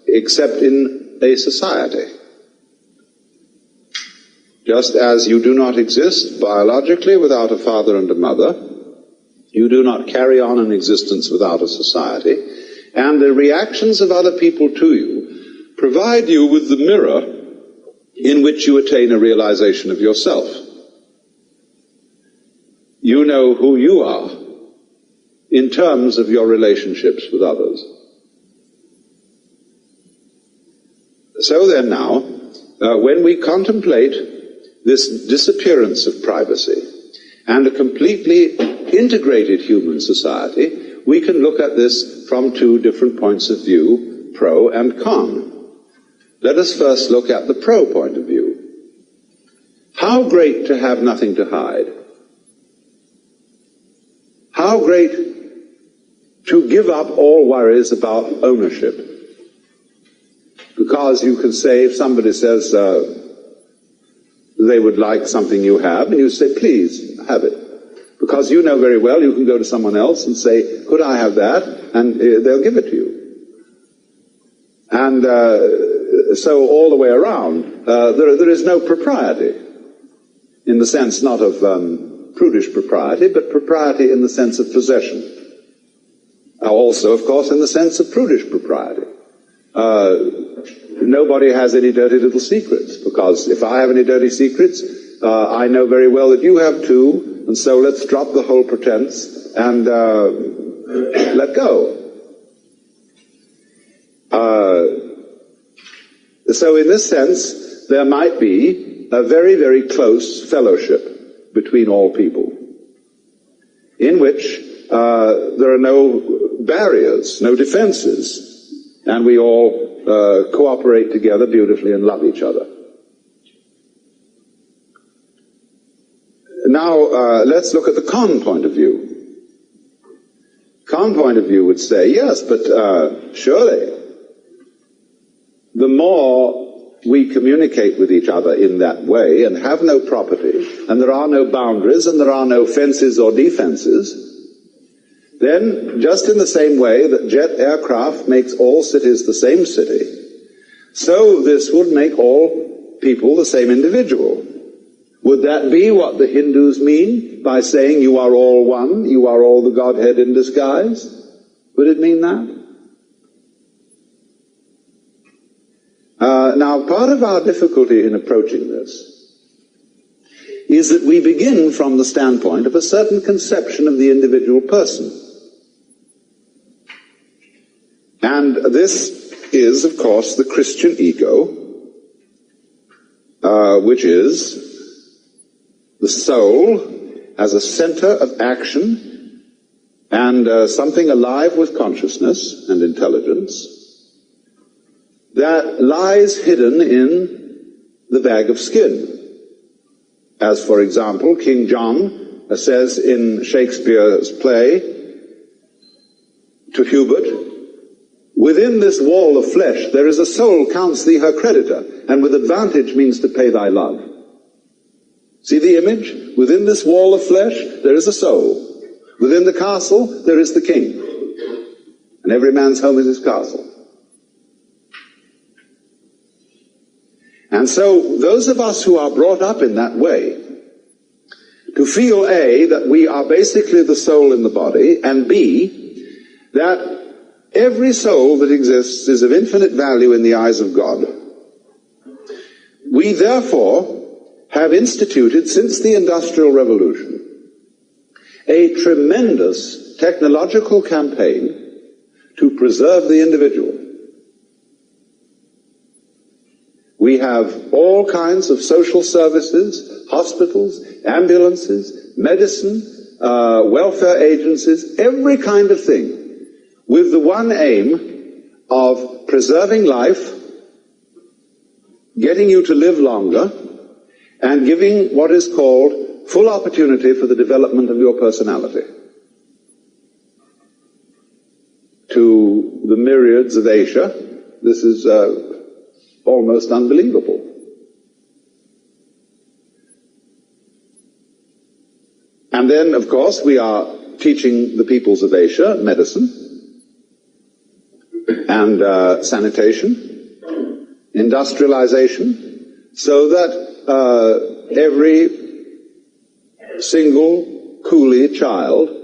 except in a society. Just as you do not exist biologically without a father and a mother, you do not carry on an existence without a society, and the reactions of other people to you provide you with the mirror in which you attain a realization of yourself. You know who you are in terms of your relationships with others. So then now, when we contemplate this disappearance of privacy and a completely integrated human society, we can look at this from two different points of view, pro and con. Let us first look at the pro point of view. How great to have nothing to hide. How great to give up all worries about ownership. Because you can say, if somebody says they would like something you have, and you say, please, have it. Because you know very well you can go to someone else and say, could I have that? And they'll give it to you. And so all the way around, there is no propriety, in the sense not of prudish propriety, but propriety in the sense of possession. Also, of course, in the sense of prudish propriety. Nobody has any dirty little secrets, because if I have any dirty secrets, I know very well that you have too, and so let's drop the whole pretense and let go. So in this sense, there might be a very, very close fellowship between all people, in which there are no barriers, no defenses, and we all cooperate together beautifully and love each other. Now, let's look at the con point of view. Con point of view would say, yes, but surely, the more we communicate with each other in that way and have no property, and there are no boundaries, and there are no fences or defenses, then, just in the same way that jet aircraft makes all cities the same city, so this would make all people the same individual. Would that be what the Hindus mean by saying you are all one, you are all the Godhead in disguise? Would it mean that? Now, part of our difficulty in approaching this is that we begin from the standpoint of a certain conception of the individual person. And this is, of course, the Christian ego, which is the soul as a center of action and something alive with consciousness and intelligence that lies hidden in the bag of skin. As, for example, King John says in Shakespeare's play to Hubert, "Within this wall of flesh there is a soul counts thee her creditor, and with advantage means to pay thy love." See the image? Within this wall of flesh there is a soul. Within the castle there is the king. And every man's home is his castle. And so those of us who are brought up in that way, to feel A, that we are basically the soul in the body, and B, that every soul that exists is of infinite value in the eyes of God, we therefore have instituted, since the Industrial Revolution, a tremendous technological campaign to preserve the individual. We have all kinds of social services, hospitals, ambulances, medicine, welfare agencies, every kind of thing, with the one aim of preserving life, getting you to live longer, and giving what is called full opportunity for the development of your personality. To the myriads of Asia, this is almost unbelievable. And then, of course, we are teaching the peoples of Asia medicine and sanitation, industrialization, so that every single coolie child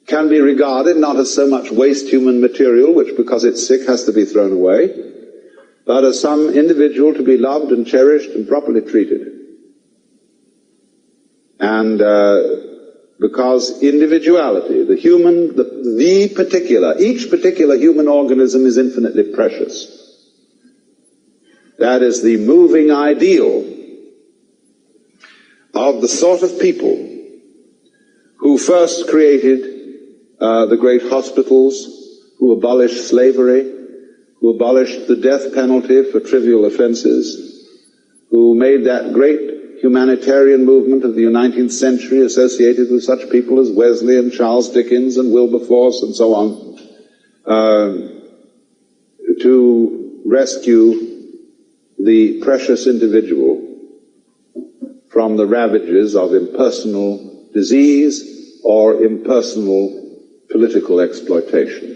can be regarded not as so much waste human material, which because it's sick has to be thrown away, but as some individual to be loved and cherished and properly treated. And because individuality, the human, each particular human organism is infinitely precious. That is the moving ideal of the sort of people who first created the great hospitals, who abolished slavery, who abolished the death penalty for trivial offenses, who made that great humanitarian movement of the 19th century associated with such people as Wesley and Charles Dickens and Wilberforce and so on, to rescue the precious individual from the ravages of impersonal disease or impersonal political exploitation.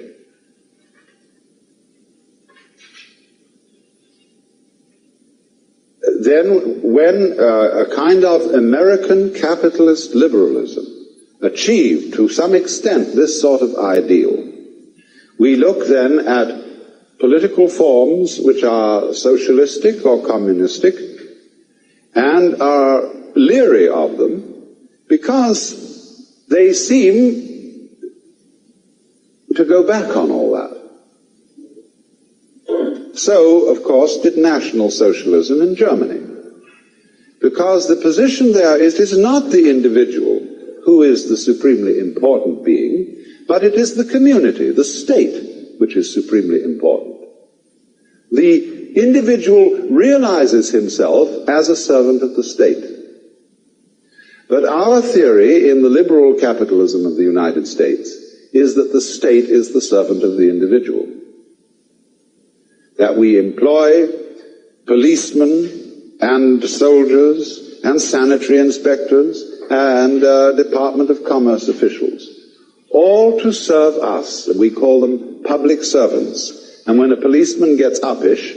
Then, when a kind of American capitalist liberalism achieved to some extent this sort of ideal, we look then at political forms which are socialistic or communistic and are leery of them because they seem to go back on all that. So, of course, did National Socialism in Germany. Because the position there is, it is not the individual who is the supremely important being, but it is the community, the state, which is supremely important. The individual realizes himself as a servant of the state. But our theory in the liberal capitalism of the United States is that the state is the servant of the individual. That we employ policemen and soldiers and sanitary inspectors and Department of Commerce officials, all to serve us. We call them public servants. And when a policeman gets uppish,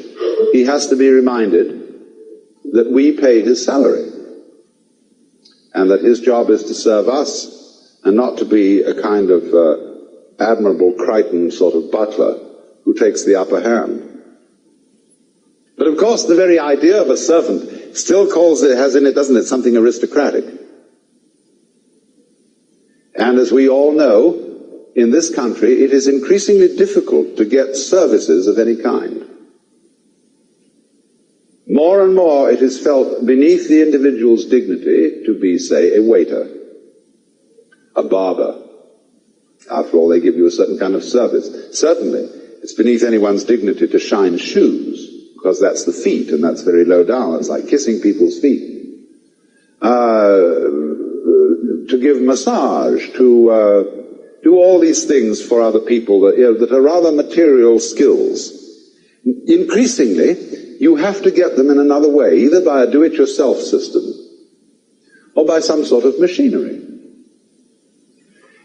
he has to be reminded that we pay his salary and that his job is to serve us and not to be a kind of Admirable Crichton sort of butler who takes the upper hand. But of course, the very idea of a servant still has in it, doesn't it, something aristocratic. And as we all know, in this country, it is increasingly difficult to get services of any kind. More and more, it is felt beneath the individual's dignity to be, say, a waiter, a barber. After all, they give you a certain kind of service. Certainly, it's beneath anyone's dignity to shine shoes, because that's the feet, and that's very low down. It's like kissing people's feet. give massage, to do all these things for other people that are rather material skills. Increasingly, you have to get them in another way, either by a do-it-yourself system or by some sort of machinery.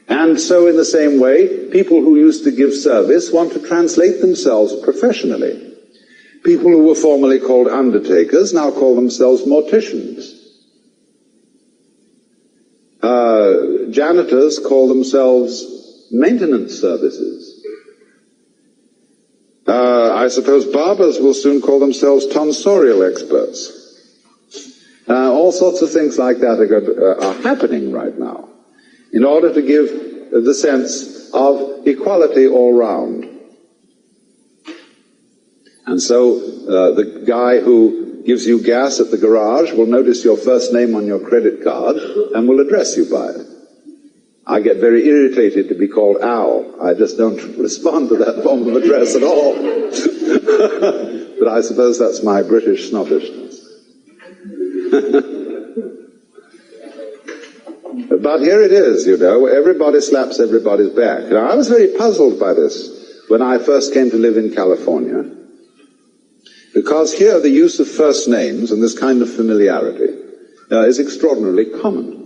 And so in the same way, people who used to give service want to translate themselves professionally. People who were formerly called undertakers now call themselves morticians. Janitors call themselves maintenance services. I suppose barbers will soon call themselves tonsorial experts. All sorts of things like that are happening right now in order to give the sense of equality all round. And so the guy who gives you gas at the garage will notice your first name on your credit card and will address you by it. I get very irritated to be called Al. I just don't respond to that form of address at all. But I suppose that's my British snobbishness. But here it is, you know, everybody slaps everybody's back. Now, I was very puzzled by this when I first came to live in California, because here the use of first names and this kind of familiarity is extraordinarily common.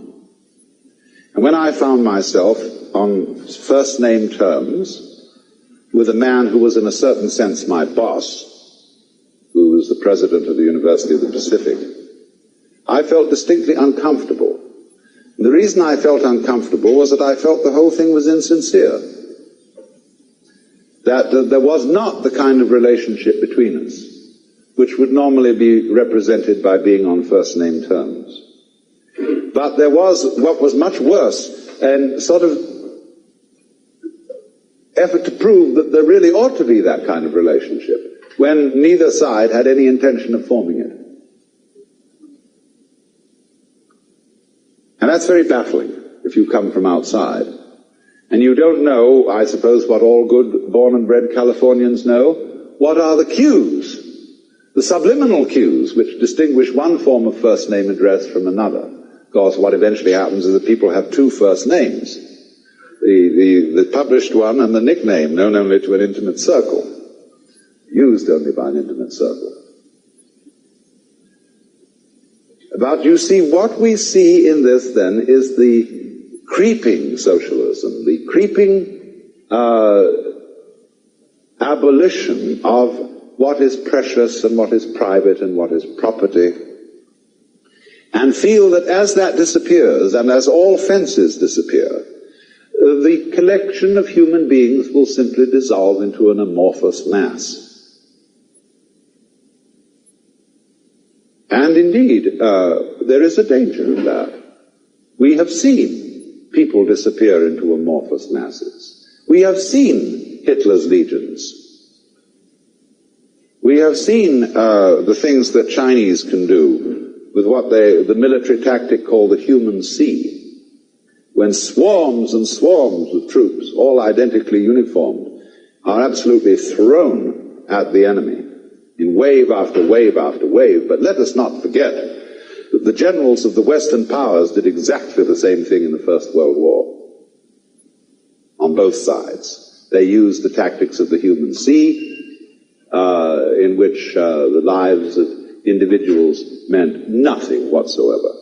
And when I found myself on first name terms with a man who was in a certain sense my boss, who was the president of the University of the Pacific, I felt distinctly uncomfortable. And the reason I felt uncomfortable was that I felt the whole thing was insincere. That there was not the kind of relationship between us which would normally be represented by being on first name terms. But there was what was much worse, and sort of effort to prove that there really ought to be that kind of relationship, when neither side had any intention of forming it. And that's very baffling if you come from outside. And you don't know, I suppose, what all good born and bred Californians know. What are the cues? The subliminal cues which distinguish one form of first name address from another. Of course, what eventually happens is that people have two first names. The published one and the nickname, known only to an intimate circle. Used only by an intimate circle. But you see, what we see in this, then, is the creeping socialism, the creeping abolition of what is precious and what is private and what is property, and feel that as that disappears, and as all fences disappear, the collection of human beings will simply dissolve into an amorphous mass. And indeed, there is a danger in that. We have seen people disappear into amorphous masses. We have seen Hitler's legions. We have seen the things that Chinese can do with what the military tactic called the human sea, when swarms and swarms of troops, all identically uniformed, are absolutely thrown at the enemy in wave after wave after wave. But let us not forget that the generals of the Western powers did exactly the same thing in the First World War. On both sides. They used the tactics of the human sea, in which the lives of individuals meant nothing whatsoever.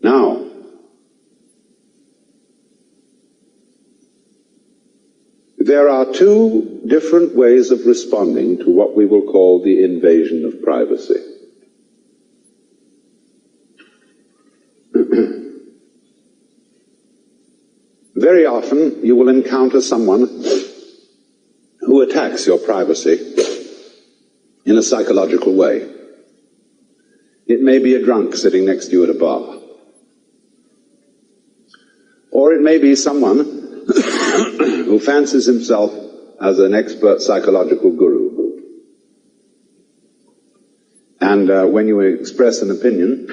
Now, there are two different ways of responding to what we will call the invasion of privacy. Very often you will encounter someone who attacks your privacy in a psychological way. It may be a drunk sitting next to you at a bar. Or it may be someone who fancies himself as an expert psychological guru. And when you express an opinion,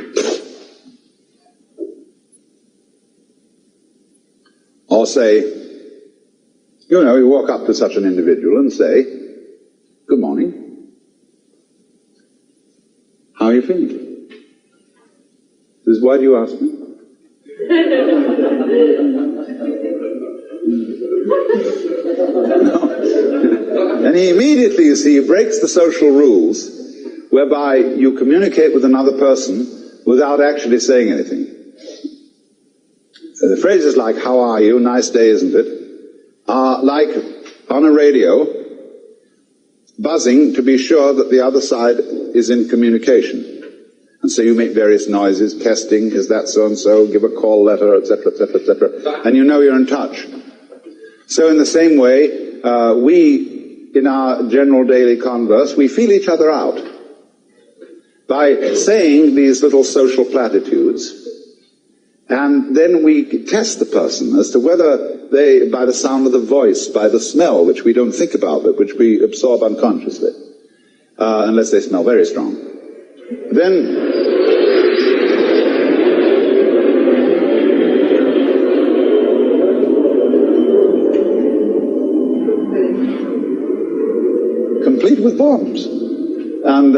or say, you know, you walk up to such an individual and say, "Good morning. How are you feeling?" Why do you ask me? No. And he immediately, you see, he breaks the social rules whereby you communicate with another person without actually saying anything. The phrases like, how are you, nice day, isn't it, are like on a radio, buzzing to be sure that the other side is in communication. And so you make various noises, testing, is that so-and-so, give a call letter, etc., etc., etc., and you know you're in touch. So in the same way, we, in our general daily converse, we feel each other out by saying these little social platitudes, and then we test the person as to whether they, by the sound of the voice, by the smell, which we don't think about, but which we absorb unconsciously, unless they smell very strong. Then complete with bombs. And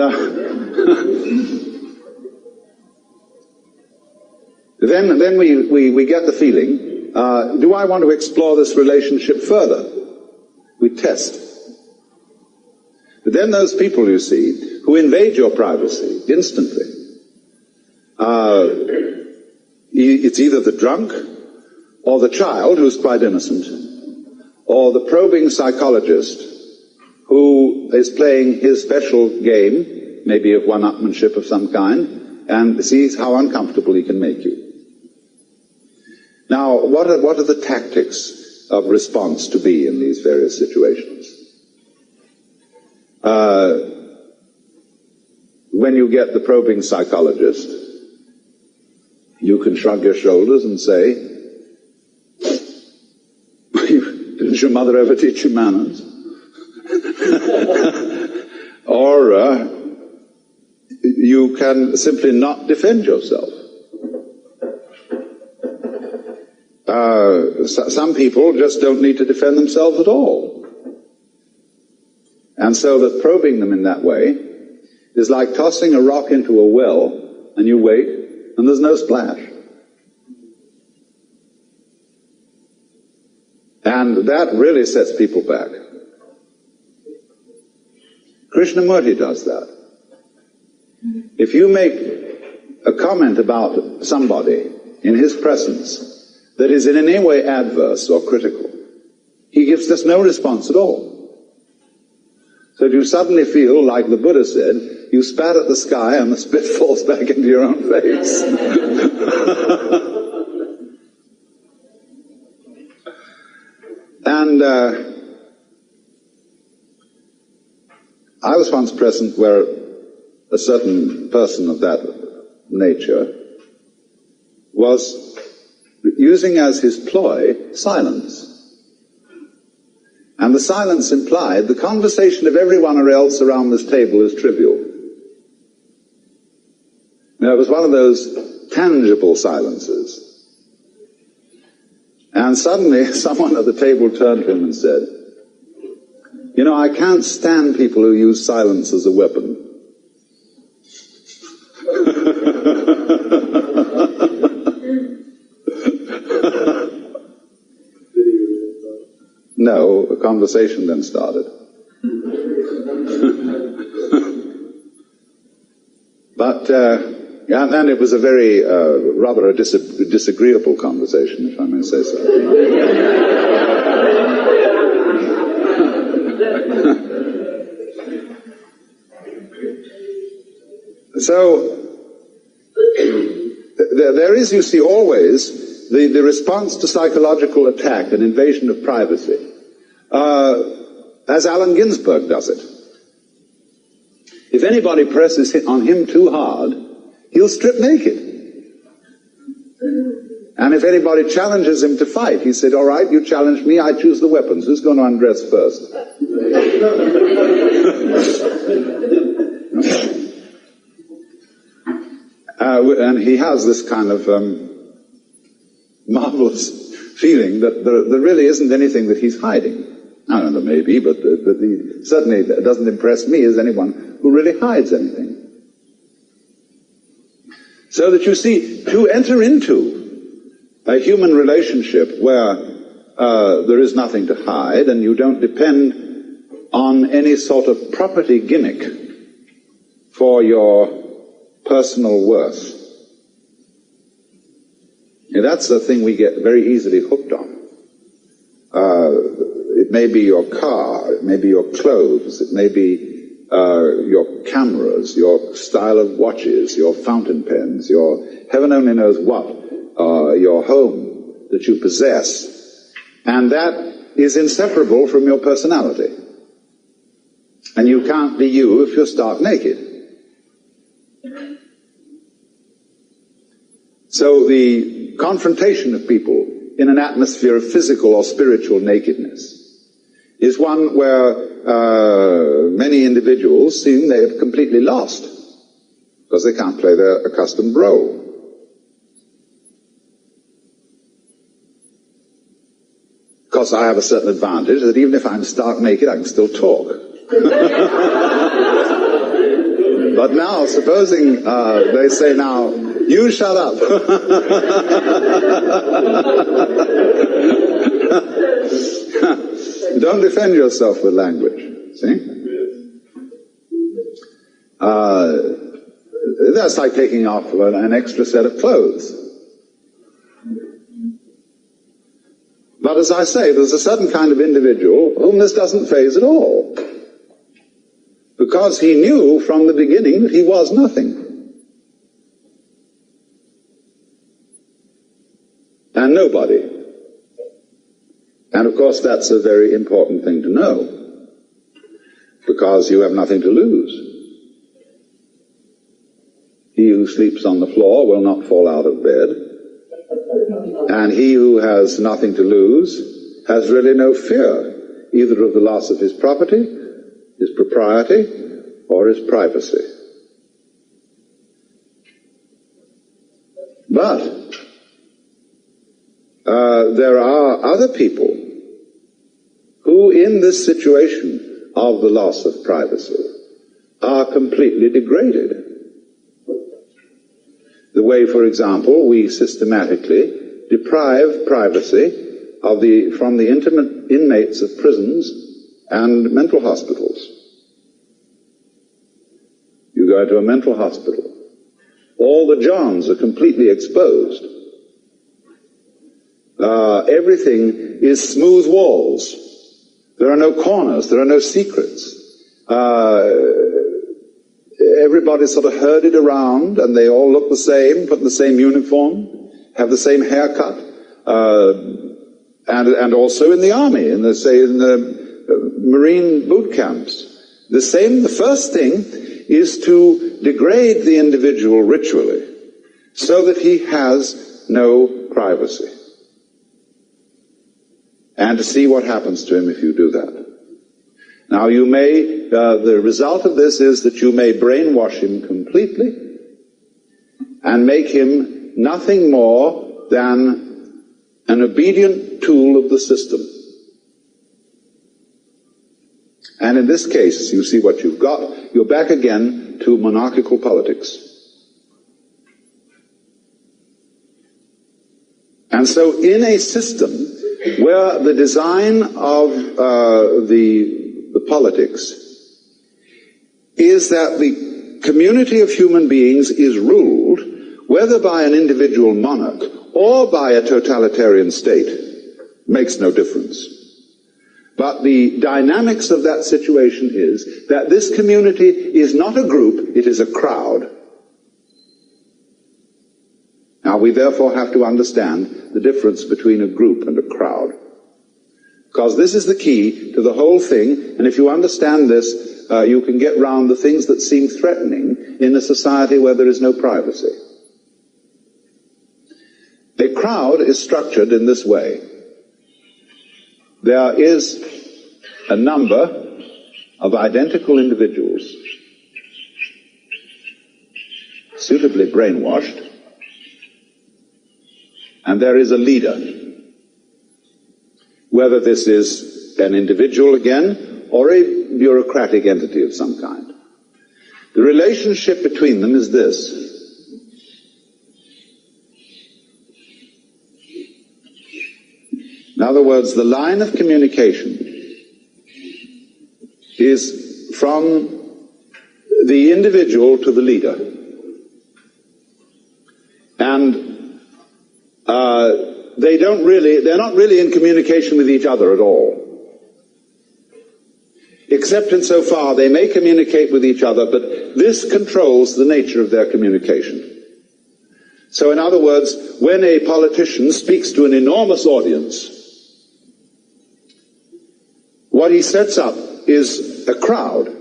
then we get the feeling, do I want to explore this relationship further? We test. But then those people, you see, who invade your privacy instantly, it's either the drunk, or the child who's quite innocent, or the probing psychologist who is playing his special game, maybe of one-upmanship of some kind, and sees how uncomfortable he can make you. Now, what are the tactics of response to be in these various situations? When you get the probing psychologist, you can shrug your shoulders and say, didn't your mother ever teach you manners? Or you can simply not defend yourself. Some people just don't need to defend themselves at all. And so that probing them in that way is like tossing a rock into a well, and you wait, and there's no splash. And that really sets people back. Krishnamurti does that. If you make a comment about somebody in his presence that is in any way adverse or critical, he gives us no response at all. So if you suddenly feel, like the Buddha said, you spat at the sky and the spit falls back into your own face. And I was once present where a certain person of that nature was using as his ploy silence. And the silence implied the conversation of everyone else around this table is trivial. Now, it was one of those tangible silences. And suddenly someone at the table turned to him and said, you know, I can't stand people who use silence as a weapon. No, a conversation then started. But, and it was a very, rather a disagreeable conversation, if I may say so. So, there is, you see, always the response to psychological attack, an invasion of privacy, as Allen Ginsberg does it. If anybody presses on him too hard, he'll strip naked. And if anybody challenges him to fight, he said, all right, you challenge me, I choose the weapons. Who's going to undress first? And he has this kind of marvelous feeling that there really isn't anything that he's hiding. I don't know, maybe, but he certainly doesn't impress me as anyone who really hides anything. So that you see, to enter into a human relationship where there is nothing to hide and you don't depend on any sort of property gimmick for your personal worth. That's the thing we get very easily hooked on. It may be your car, it may be your clothes, it may be your cameras, your style of watches, your fountain pens, your heaven only knows what, your home that you possess. And that is inseparable from your personality. And you can't be you if you're stark naked. So the confrontation of people in an atmosphere of physical or spiritual nakedness is one where many individuals seem they have completely lost because they can't play their accustomed role. Because I have a certain advantage that even if I'm stark naked, I can still talk. But now, supposing they say now, you shut up. Don't defend yourself with language, see? That's like taking off an extra set of clothes. But as I say, there's a certain kind of individual whom this doesn't faze at all. Because he knew from the beginning that he was nothing. And nobody. And of course that's a very important thing to know. Because you have nothing to lose. He who sleeps on the floor will not fall out of bed. And he who has nothing to lose has really no fear, either of the loss of his property, his propriety, or his privacy. But there are other people who, in this situation of the loss of privacy, are completely degraded. The way, for example, we systematically deprive privacy from the intimate inmates of prisons and mental hospitals. You go into a mental hospital. All the Johns are completely exposed. Everything is smooth walls. There are no corners. There are no secrets. Everybody's sort of herded around, and they all look the same, put in the same uniform, have the same haircut, and also in the army, in the Marine boot camps. The first thing is to degrade the individual ritually so that he has no privacy. And to see what happens to him if you do that. Now you may, the result of this is that you may brainwash him completely and make him nothing more than an obedient tool of the system. And in this case, you see what you've got. You're back again to monarchical politics. And so in a system where the design of the politics is that the community of human beings is ruled, whether by an individual monarch or by a totalitarian state, makes no difference. But the dynamics of that situation is that this community is not a group, it is a crowd. Now we therefore have to understand the difference between a group and a crowd. Because this is the key to the whole thing, and if you understand this, you can get round the things that seem threatening in a society where there is no privacy. A crowd is structured in this way. There is a number of identical individuals, suitably brainwashed, and there is a leader. Whether this is an individual again, or a bureaucratic entity of some kind. The relationship between them is this. other words, the line of communication is from the individual to the leader. And they're not really in communication with each other at all. Except insofar they may communicate with each other, but this controls the nature of their communication. So in other words, when a politician speaks to an enormous audience, what he sets up is a crowd.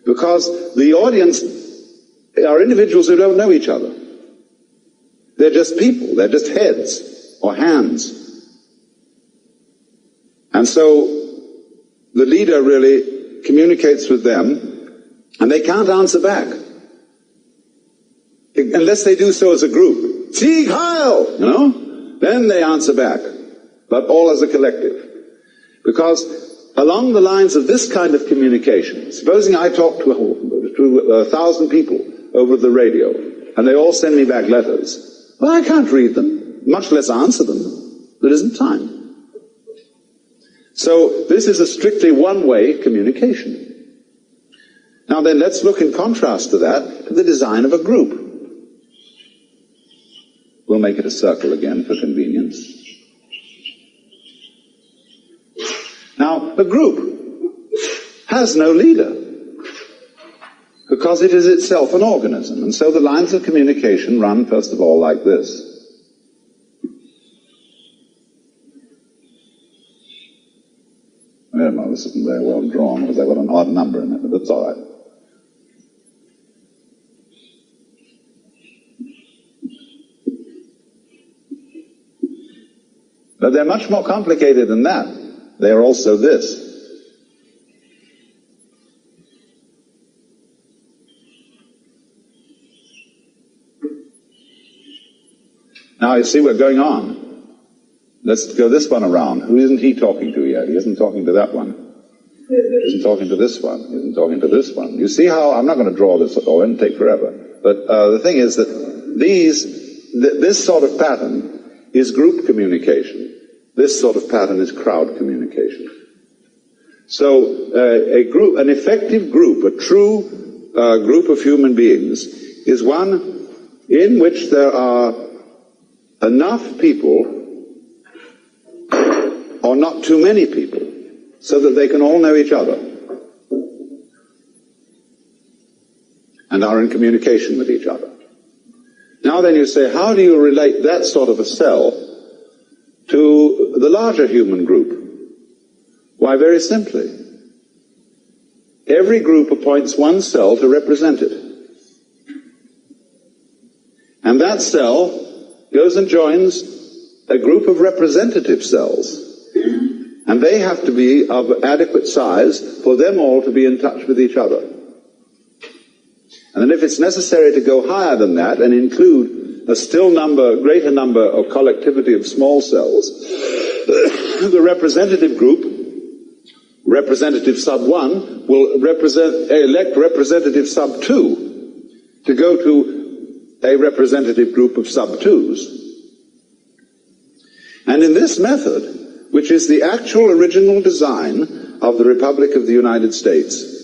Because the audience are individuals who don't know each other. They're just people, they're just heads or hands. And so the leader really communicates with them, and they can't answer back. Unless they do so as a group. Sieg Heil! Then they answer back. But all as a collective. Because along the lines of this kind of communication, supposing I talk to 1,000 people over the radio, and they all send me back letters, well, I can't read them, much less answer them. There isn't time. So this is a strictly one-way communication. Now then, let's look in contrast to that, to the design of a group. We'll make it a circle again for convenience. Now, a group has no leader, because it is itself an organism, and so the lines of communication run, first of all, like this. Well, this isn't very well drawn, because I've got an odd number in it, but that's all right. But they're much more complicated than that. They are also this. Now you see what's going on. Let's go this one around. Who isn't he talking to yet? He isn't talking to that one. He isn't talking to this one. He isn't talking to this one. You see how, I'm not going to draw this, or it'll take forever. But the thing is that this sort of pattern is group communication. This sort of pattern is crowd communication. So an effective group, a true group of human beings, is one in which there are enough people, or not too many people, so that they can all know each other and are in communication with each other. Now then you say, how do you relate that sort of a cell to the larger human group? Why, very simply. Every group appoints one cell to represent it. And that cell goes and joins a group of representative cells. And they have to be of adequate size for them all to be in touch with each other. And then if it's necessary to go higher than that and include a still greater number of collectivity of small cells, the representative group, representative sub 1, will elect representative sub 2 to go to a representative group of sub 2s. And in this method, which is the actual original design of the Republic of the United States,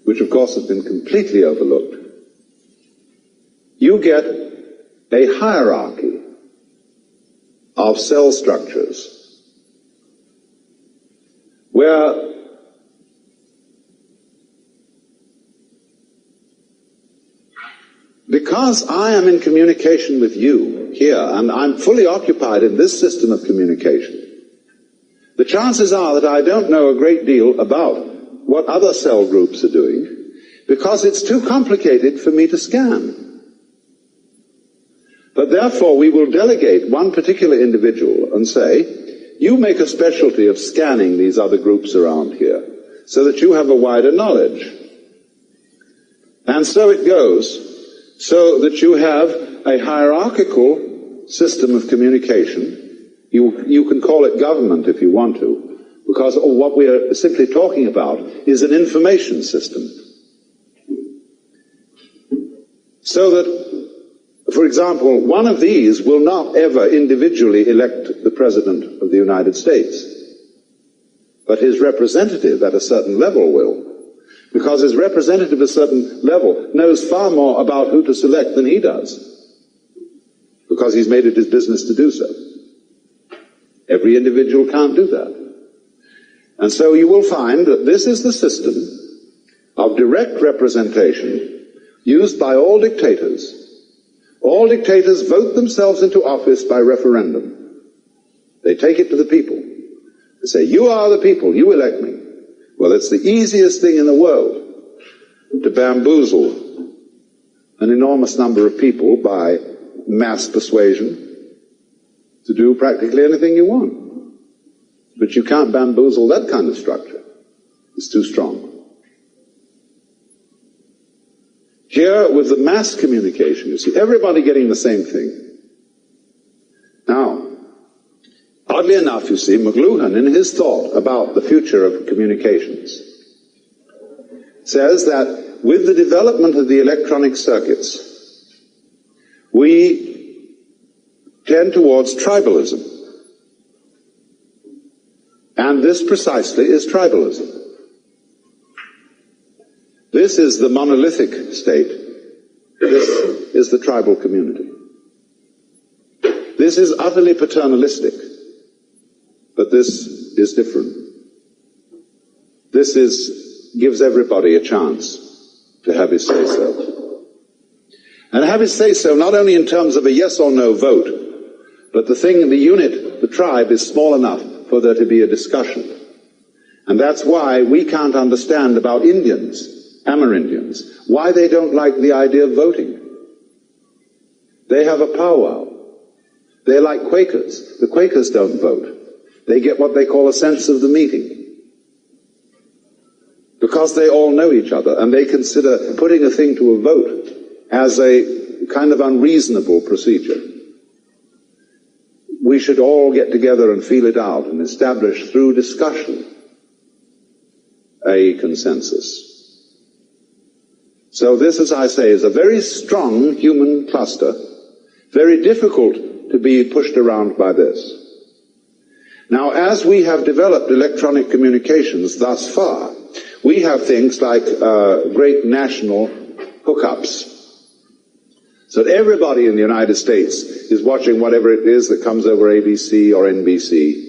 which of course has been completely overlooked, you get a hierarchy of cell structures where because I am in communication with you here, and I'm fully occupied in this system of communication, the chances are that I don't know a great deal about what other cell groups are doing, because it's too complicated for me to scan. But therefore we will delegate one particular individual and say, you make a specialty of scanning these other groups around here, so that you have a wider knowledge. And so it goes, so that you have a hierarchical system of communication. You can call it government if you want to, because what we are simply talking about is an information system. So that For example, one of these will not ever individually elect the President of the United States, but his representative at a certain level will, because his representative at a certain level knows far more about who to select than he does, because he's made it his business to do so. Every individual can't do that. And so you will find that this is the system of direct representation used by all dictators. All dictators vote themselves into office by referendum. They take it to the people. They say, you are the people, you elect me. Well, it's the easiest thing in the world to bamboozle an enormous number of people by mass persuasion to do practically anything you want. But you can't bamboozle that kind of structure. It's too strong. Here, with the mass communication, you see everybody getting the same thing. Now, oddly enough, you see, McLuhan, in his thought about the future of communications, says that with the development of the electronic circuits, we tend towards tribalism. And this precisely is tribalism. This is the monolithic state. This is the tribal community. This is utterly paternalistic. But this is different. This gives everybody a chance to have his say-so. And have his say-so not only in terms of a yes or no vote, but the unit, the tribe, is small enough for there to be a discussion. And that's why we can't understand about Indians, Amerindians, why they don't like the idea of voting. They have a powwow. They're like Quakers. The Quakers don't vote. They get what they call a sense of the meeting. Because they all know each other, and they consider putting a thing to a vote as a kind of unreasonable procedure. We should all get together and feel it out and establish through discussion a consensus. So this, as I say, is a very strong human cluster, very difficult to be pushed around by this. Now, as we have developed electronic communications thus far, we have things like great national hookups. So that everybody in the United States is watching whatever it is that comes over ABC or NBC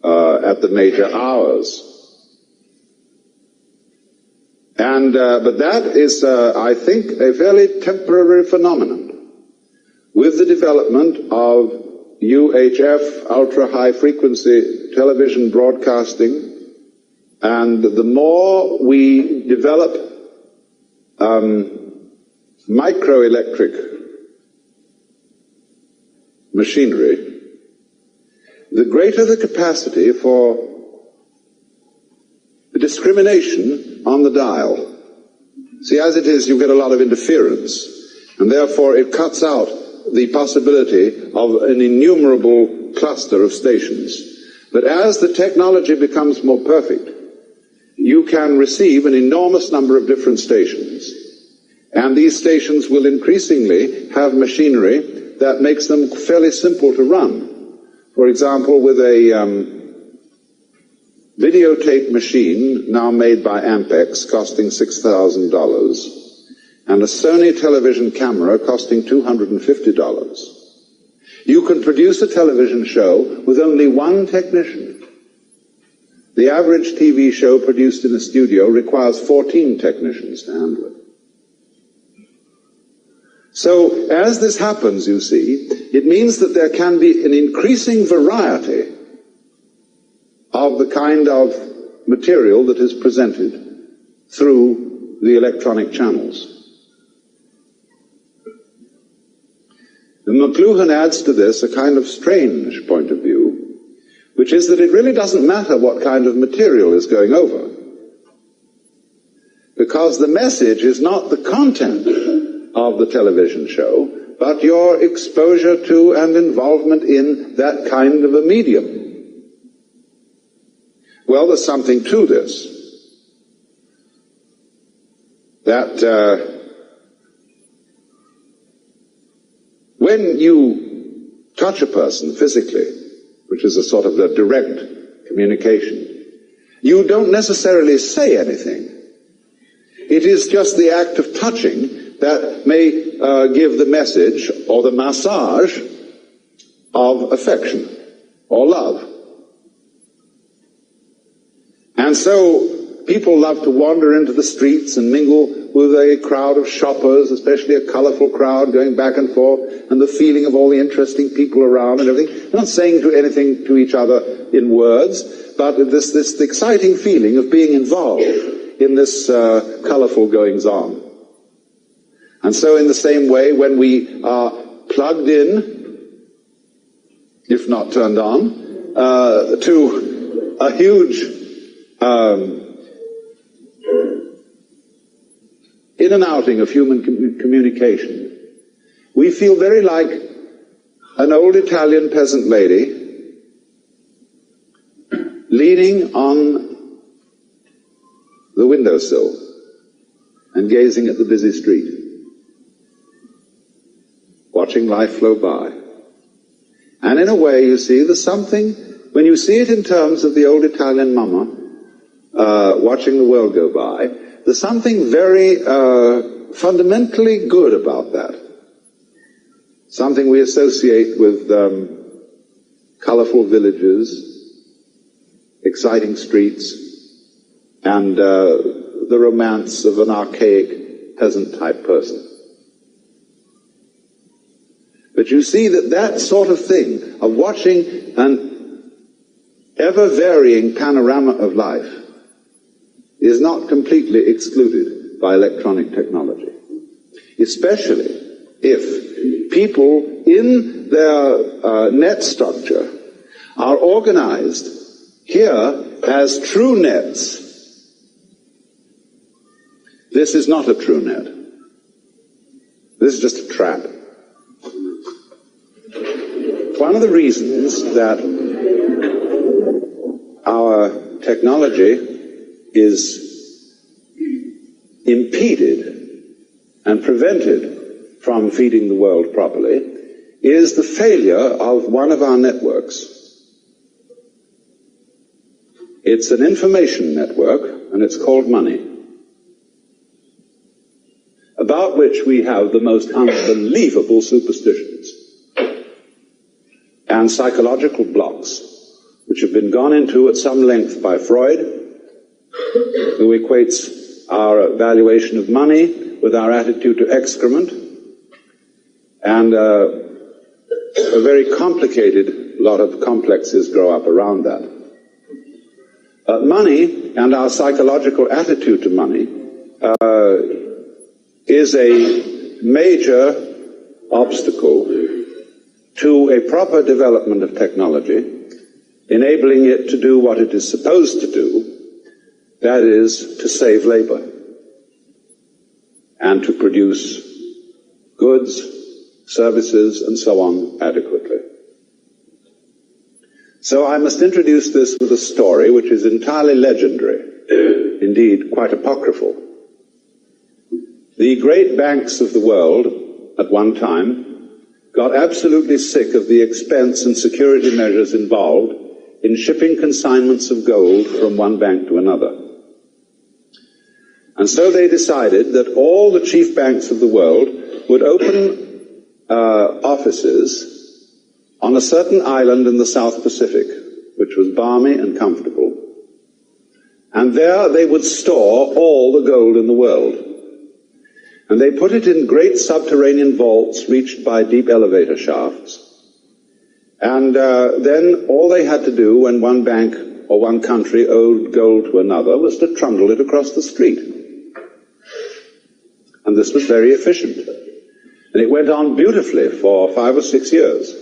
at the major hours. And but that is, I think, a fairly temporary phenomenon. With the development of UHF, ultra-high frequency television broadcasting, and the more we develop microelectric machinery, the greater the capacity for the discrimination on the dial. See, as it is, you get a lot of interference, and therefore it cuts out the possibility of an innumerable cluster of stations. But as the technology becomes more perfect, you can receive an enormous number of different stations. And these stations will increasingly have machinery that makes them fairly simple to run. For example, with a videotape machine now made by Ampex costing $6,000 and a Sony television camera costing $250. You can produce a television show with only one technician. The average TV show produced in a studio requires 14 technicians to handle it. So, as this happens, you see, it means that there can be an increasing variety of the kind of material that is presented through the electronic channels. And McLuhan adds to this a kind of strange point of view, which is that it really doesn't matter what kind of material is going over, because the message is not the content of the television show, but your exposure to and involvement in that kind of a medium. Well, there's something to this. That when you touch a person physically, which is a sort of a direct communication, you don't necessarily say anything. It is just the act of touching that may give the message or the massage of affection or love. And so people love to wander into the streets and mingle with a crowd of shoppers, especially a colorful crowd going back and forth, and the feeling of all the interesting people around and everything. They're not saying anything to each other in words, but this exciting feeling of being involved in this colorful goings-on. And so in the same way, when we are plugged in, if not turned on, to a huge in and outing of human communication, we feel very like an old Italian peasant lady leaning on the windowsill and gazing at the busy street, watching life flow by. And in a way, you see, there's something, when you see it in terms of the old Italian mama watching the world go by, there's something very fundamentally good about that. Something we associate with colorful villages, exciting streets, and the romance of an archaic peasant-type person. But you see that sort of thing, of watching an ever-varying panorama of life, is not completely excluded by electronic technology. Especially if people in their net structure are organized here as true nets. This is not a true net. This is just a trap. One of the reasons that our technology is impeded and prevented from feeding the world properly is the failure of one of our networks. It's an information network, and it's called money, about which we have the most unbelievable superstitions and psychological blocks, which have been gone into at some length by Freud, who equates our valuation of money with our attitude to excrement, and a very complicated lot of complexes grow up around that. Money and our psychological attitude to money is a major obstacle to a proper development of technology, enabling it to do what it is supposed to do, that is, to save labor and to produce goods, services, and so on adequately. So I must introduce this with a story which is entirely legendary, indeed quite apocryphal. The great banks of the world at one time got absolutely sick of the expense and security measures involved in shipping consignments of gold from one bank to another. And so they decided that all the chief banks of the world would open offices on a certain island in the South Pacific, which was balmy and comfortable. And there they would store all the gold in the world. And they put it in great subterranean vaults reached by deep elevator shafts. And then all they had to do when one bank or one country owed gold to another was to trundle it across the street. And this was very efficient. And it went on beautifully for 5 or 6 years.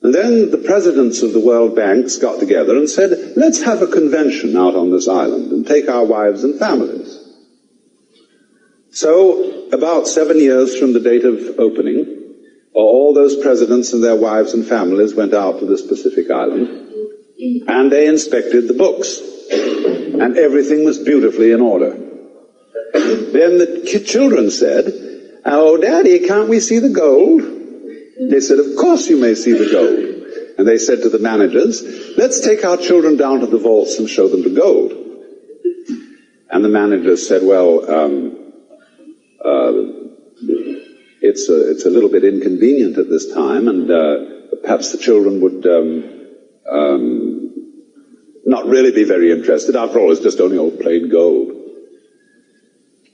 And then the presidents of the world banks got together and said, let's have a convention out on this island and take our wives and families. So, about 7 years from the date of opening, all those presidents and their wives and families went out to this Pacific island, and they inspected the books, and everything was beautifully in order. Then the children said, "Oh, Daddy, can't we see the gold?" They said, "Of course you may see the gold." And they said to the managers, "Let's take our children down to the vaults and show them the gold." And the managers said, "Well, it's a little bit inconvenient at this time, and perhaps the children would not really be very interested. After all, it's just only old plain gold."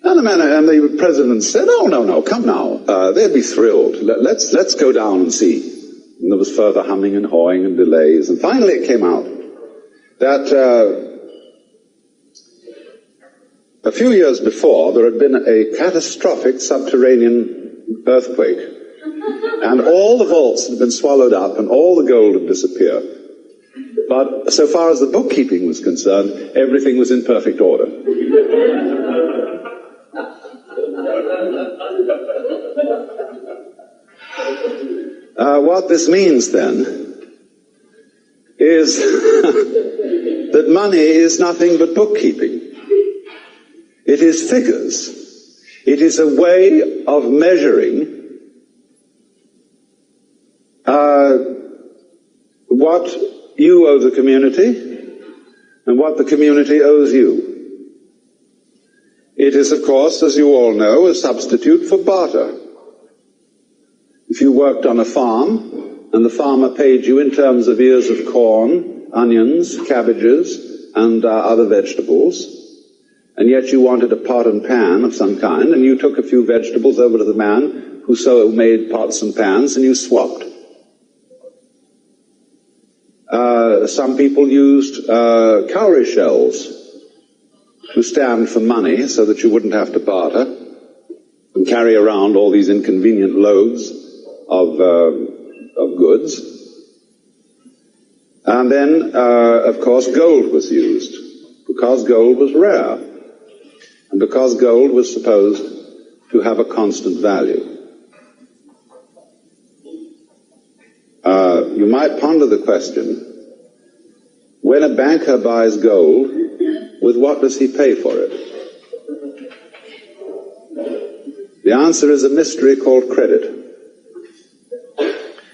And the president said, "Oh, no, come now. They'd be thrilled. Let's go down and see." And there was further humming and hawing and delays. And finally it came out that a few years before there had been a catastrophic subterranean earthquake. And all the vaults had been swallowed up and all the gold had disappeared. But so far as the bookkeeping was concerned, everything was in perfect order. What this means then is that money is nothing but bookkeeping. It is figures. It is a way of measuring what you owe the community and what the community owes you. It is, of course, as you all know, a substitute for barter. If you worked on a farm and the farmer paid you in terms of ears of corn, onions, cabbages, and other vegetables, and yet you wanted a pot and pan of some kind, and you took a few vegetables over to the man who so made pots and pans, and you swapped. Some people used cowrie shells to stand for money so that you wouldn't have to barter and carry around all these inconvenient loads of goods. And then, of course, gold was used, because gold was rare, and because gold was supposed to have a constant value. You might ponder the question, when a banker buys gold, with what does he pay for it? The answer is a mystery called credit.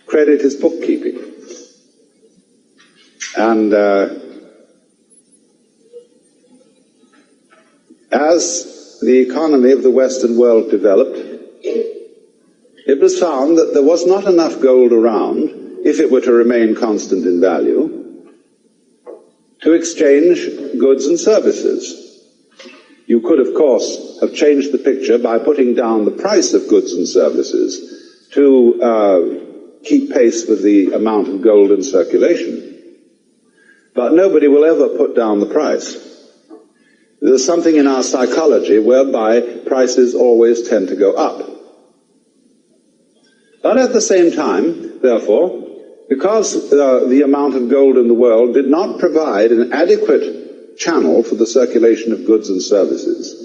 Credit is bookkeeping. And as the economy of the Western world developed, it was found that there was not enough gold around, if it were to remain constant in value, to exchange goods and services. You could, of course, have changed the picture by putting down the price of goods and services to keep pace with the amount of gold in circulation. But nobody will ever put down the price. There's something in our psychology whereby prices always tend to go up. But at the same time, therefore, because the amount of gold in the world did not provide an adequate channel for the circulation of goods and services,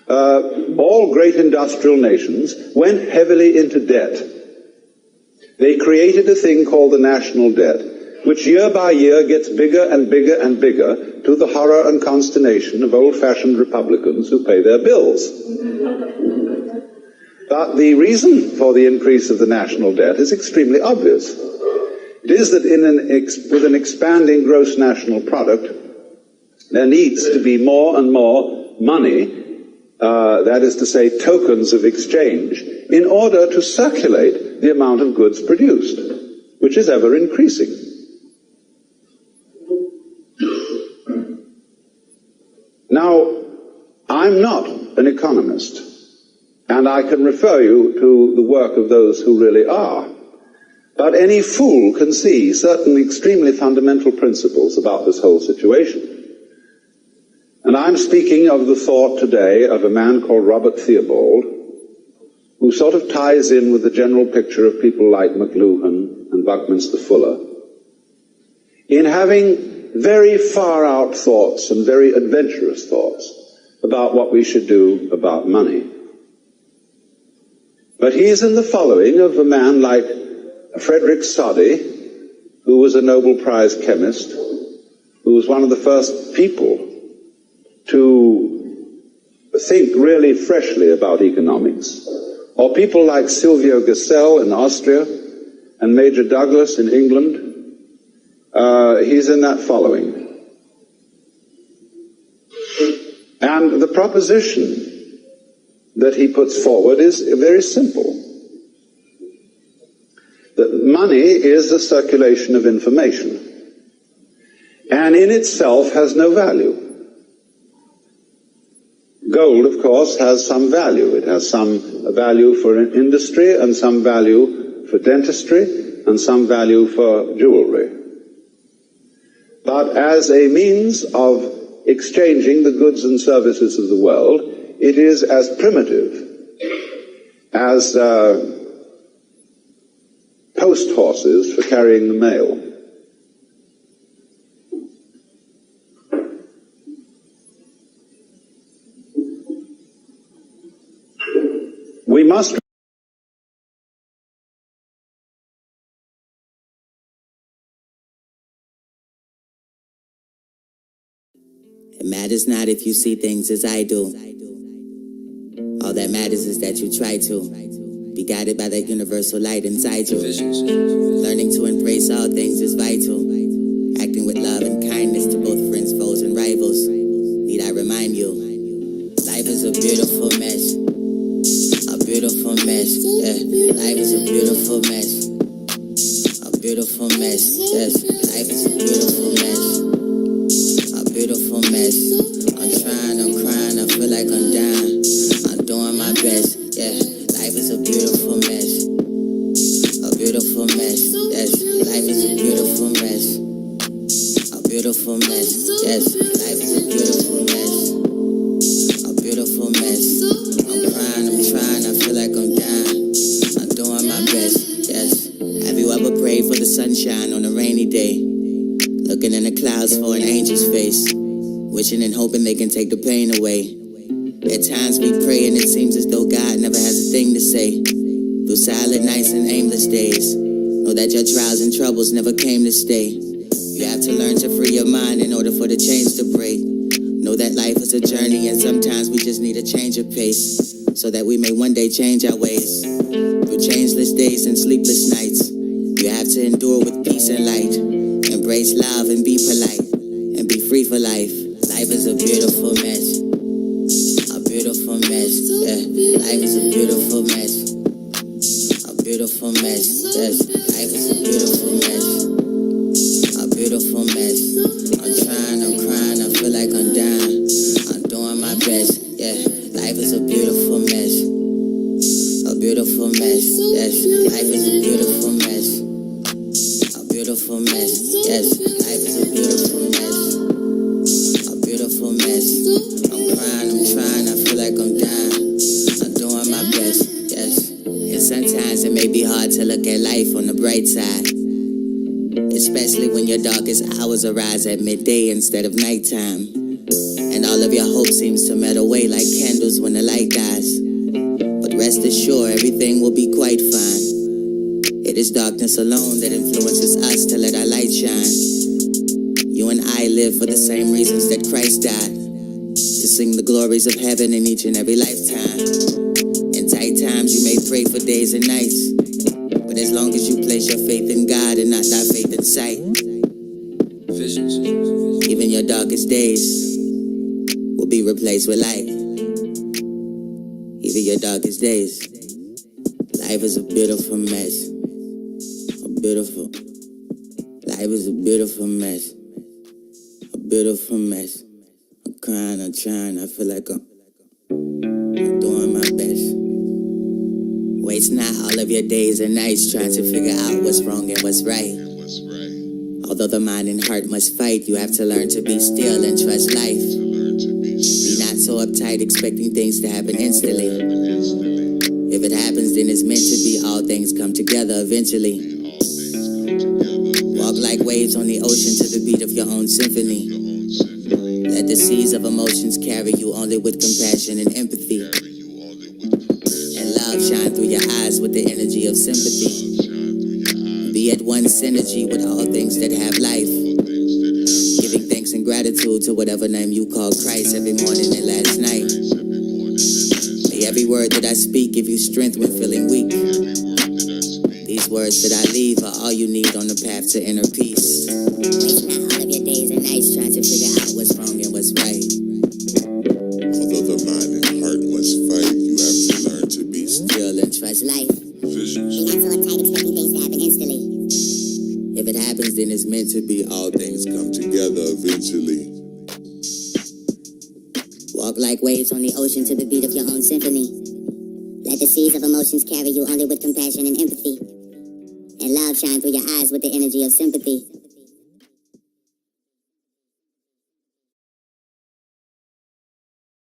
all great industrial nations went heavily into debt. They created a thing called the national debt, which year by year gets bigger and bigger and bigger, to the horror and consternation of old-fashioned Republicans who pay their bills. But the reason for the increase of the national debt is extremely obvious. It is that with an expanding gross national product, there needs to be more and more money, that is to say, tokens of exchange, in order to circulate the amount of goods produced, which is ever increasing. Now, I'm not an economist, and I can refer you to the work of those who really are. But any fool can see certain extremely fundamental principles about this whole situation. And I'm speaking of the thought today of a man called Robert Theobald, who sort of ties in with the general picture of people like McLuhan and Buckminster Fuller, in having very far-out thoughts and very adventurous thoughts about what we should do about money. But he's in the following of a man like Frederick Soddy, who was a Nobel Prize chemist, who was one of the first people to think really freshly about economics, or people like Silvio Gesell in Austria and Major Douglas in England. He's in that following. And the proposition that he puts forward is very simple. That money is the circulation of information, and in itself has no value. Gold, of course, has some value. It has some value for industry, and some value for dentistry, and some value for jewelry. But as a means of exchanging the goods and services of the world, it is as primitive as post horses for carrying the mail. We must It matters not if you see things as I do. All that matters is that you try to be guided by that universal light inside you. Learning to embrace all things is vital. Acting with love and kindness to both friends, foes, and rivals. Need I remind you, life is a beautiful mess. A beautiful mess, yeah. Life is a beautiful mess. A beautiful mess, yes. Life is a beautiful mess. A beautiful mess. I'm trying, I'm crying, I feel like I'm dying. I'm doing my best, yeah. Life is a beautiful mess. A beautiful mess, yes. Life is a beautiful mess. A beautiful mess, yes. Life is a beautiful mess. A beautiful mess. I'm crying, I'm trying, I feel like I'm dying. I'm doing my best, yes. Have you ever prayed for the sunshine on a rainy day? Looking in the clouds for an angel's face, wishing and hoping they can take the pain away. At times we pray and it seems as though God never has a thing to say. Through silent nights and aimless days, know that your trials and troubles never came to stay. You have to learn to free your mind in order for the change to break. Know that life is a journey and sometimes we just need a change of pace, so that we may one day change our ways. Through changeless days and sleepless nights, you have to endure with peace and light. Embrace love and be polite, and be free for life. Life is a beautiful mess. A beautiful mess, yeah. Life is a beautiful mess. A beautiful mess, yes. Life is a beautiful mess. A beautiful mess. I'm trying, I'm crying, I feel like I'm dying. I'm doing my best, yeah. Life is a beautiful mess. A beautiful mess, yes. Life is a beautiful mess. A beautiful mess, yes. Life is a beautiful mess. A beautiful mess. I'm crying, I'm trying, I feel like I'm dying. I'm doing my best, yes. And sometimes it may be hard to look at life on the bright side, especially when your darkest hours arise at midday instead of nighttime, and all of your hope seems to melt away like candles when the light dies. But rest assured, everything will be quite fine. It is darkness alone that influences us to let our light shine. You and I live for the same reasons that Christ died, to sing the glories of heaven in each and every lifetime. In tight times you may pray for days and nights, but as long as you place your faith in God and not thy faith in sight, visions, even your darkest days will be replaced with light. Even your darkest days. Life is a beautiful mess. A beautiful. Life is a beautiful mess. A beautiful mess. I'm crying, I'm trying, I feel like I'm doing my best. Waste not all of your days and nights trying to figure out what's wrong and what's right. Although the mind and heart must fight, you have to learn to be still and trust life. Be not so uptight expecting things to happen instantly. If it happens, then it's meant to be. All things come together eventually. Walk like waves on the ocean to the beat of your own symphony. Let the seas of emotions carry you only with compassion and empathy. And love shine through your eyes with the energy of sympathy. Be at one synergy with all things that have life. Giving thanks and gratitude to whatever name you call Christ every morning and last night. May every word that I speak give you strength when feeling weak. These words that I leave are all you need on the path to inner peace. Waste not all of your days and nights trying to figure out what's wrong and what's right. Although the mind and heart must fight, you have to learn to be still and trust life. Visions. Be not so uptight expecting things to happen instantly. If it happens, then it's meant to be. All things come together eventually. Walk like waves on the ocean to the beat of your own symphony. Let the seas of emotions carry you only with compassion and empathy. And love shine through your eyes with the energy of sympathy.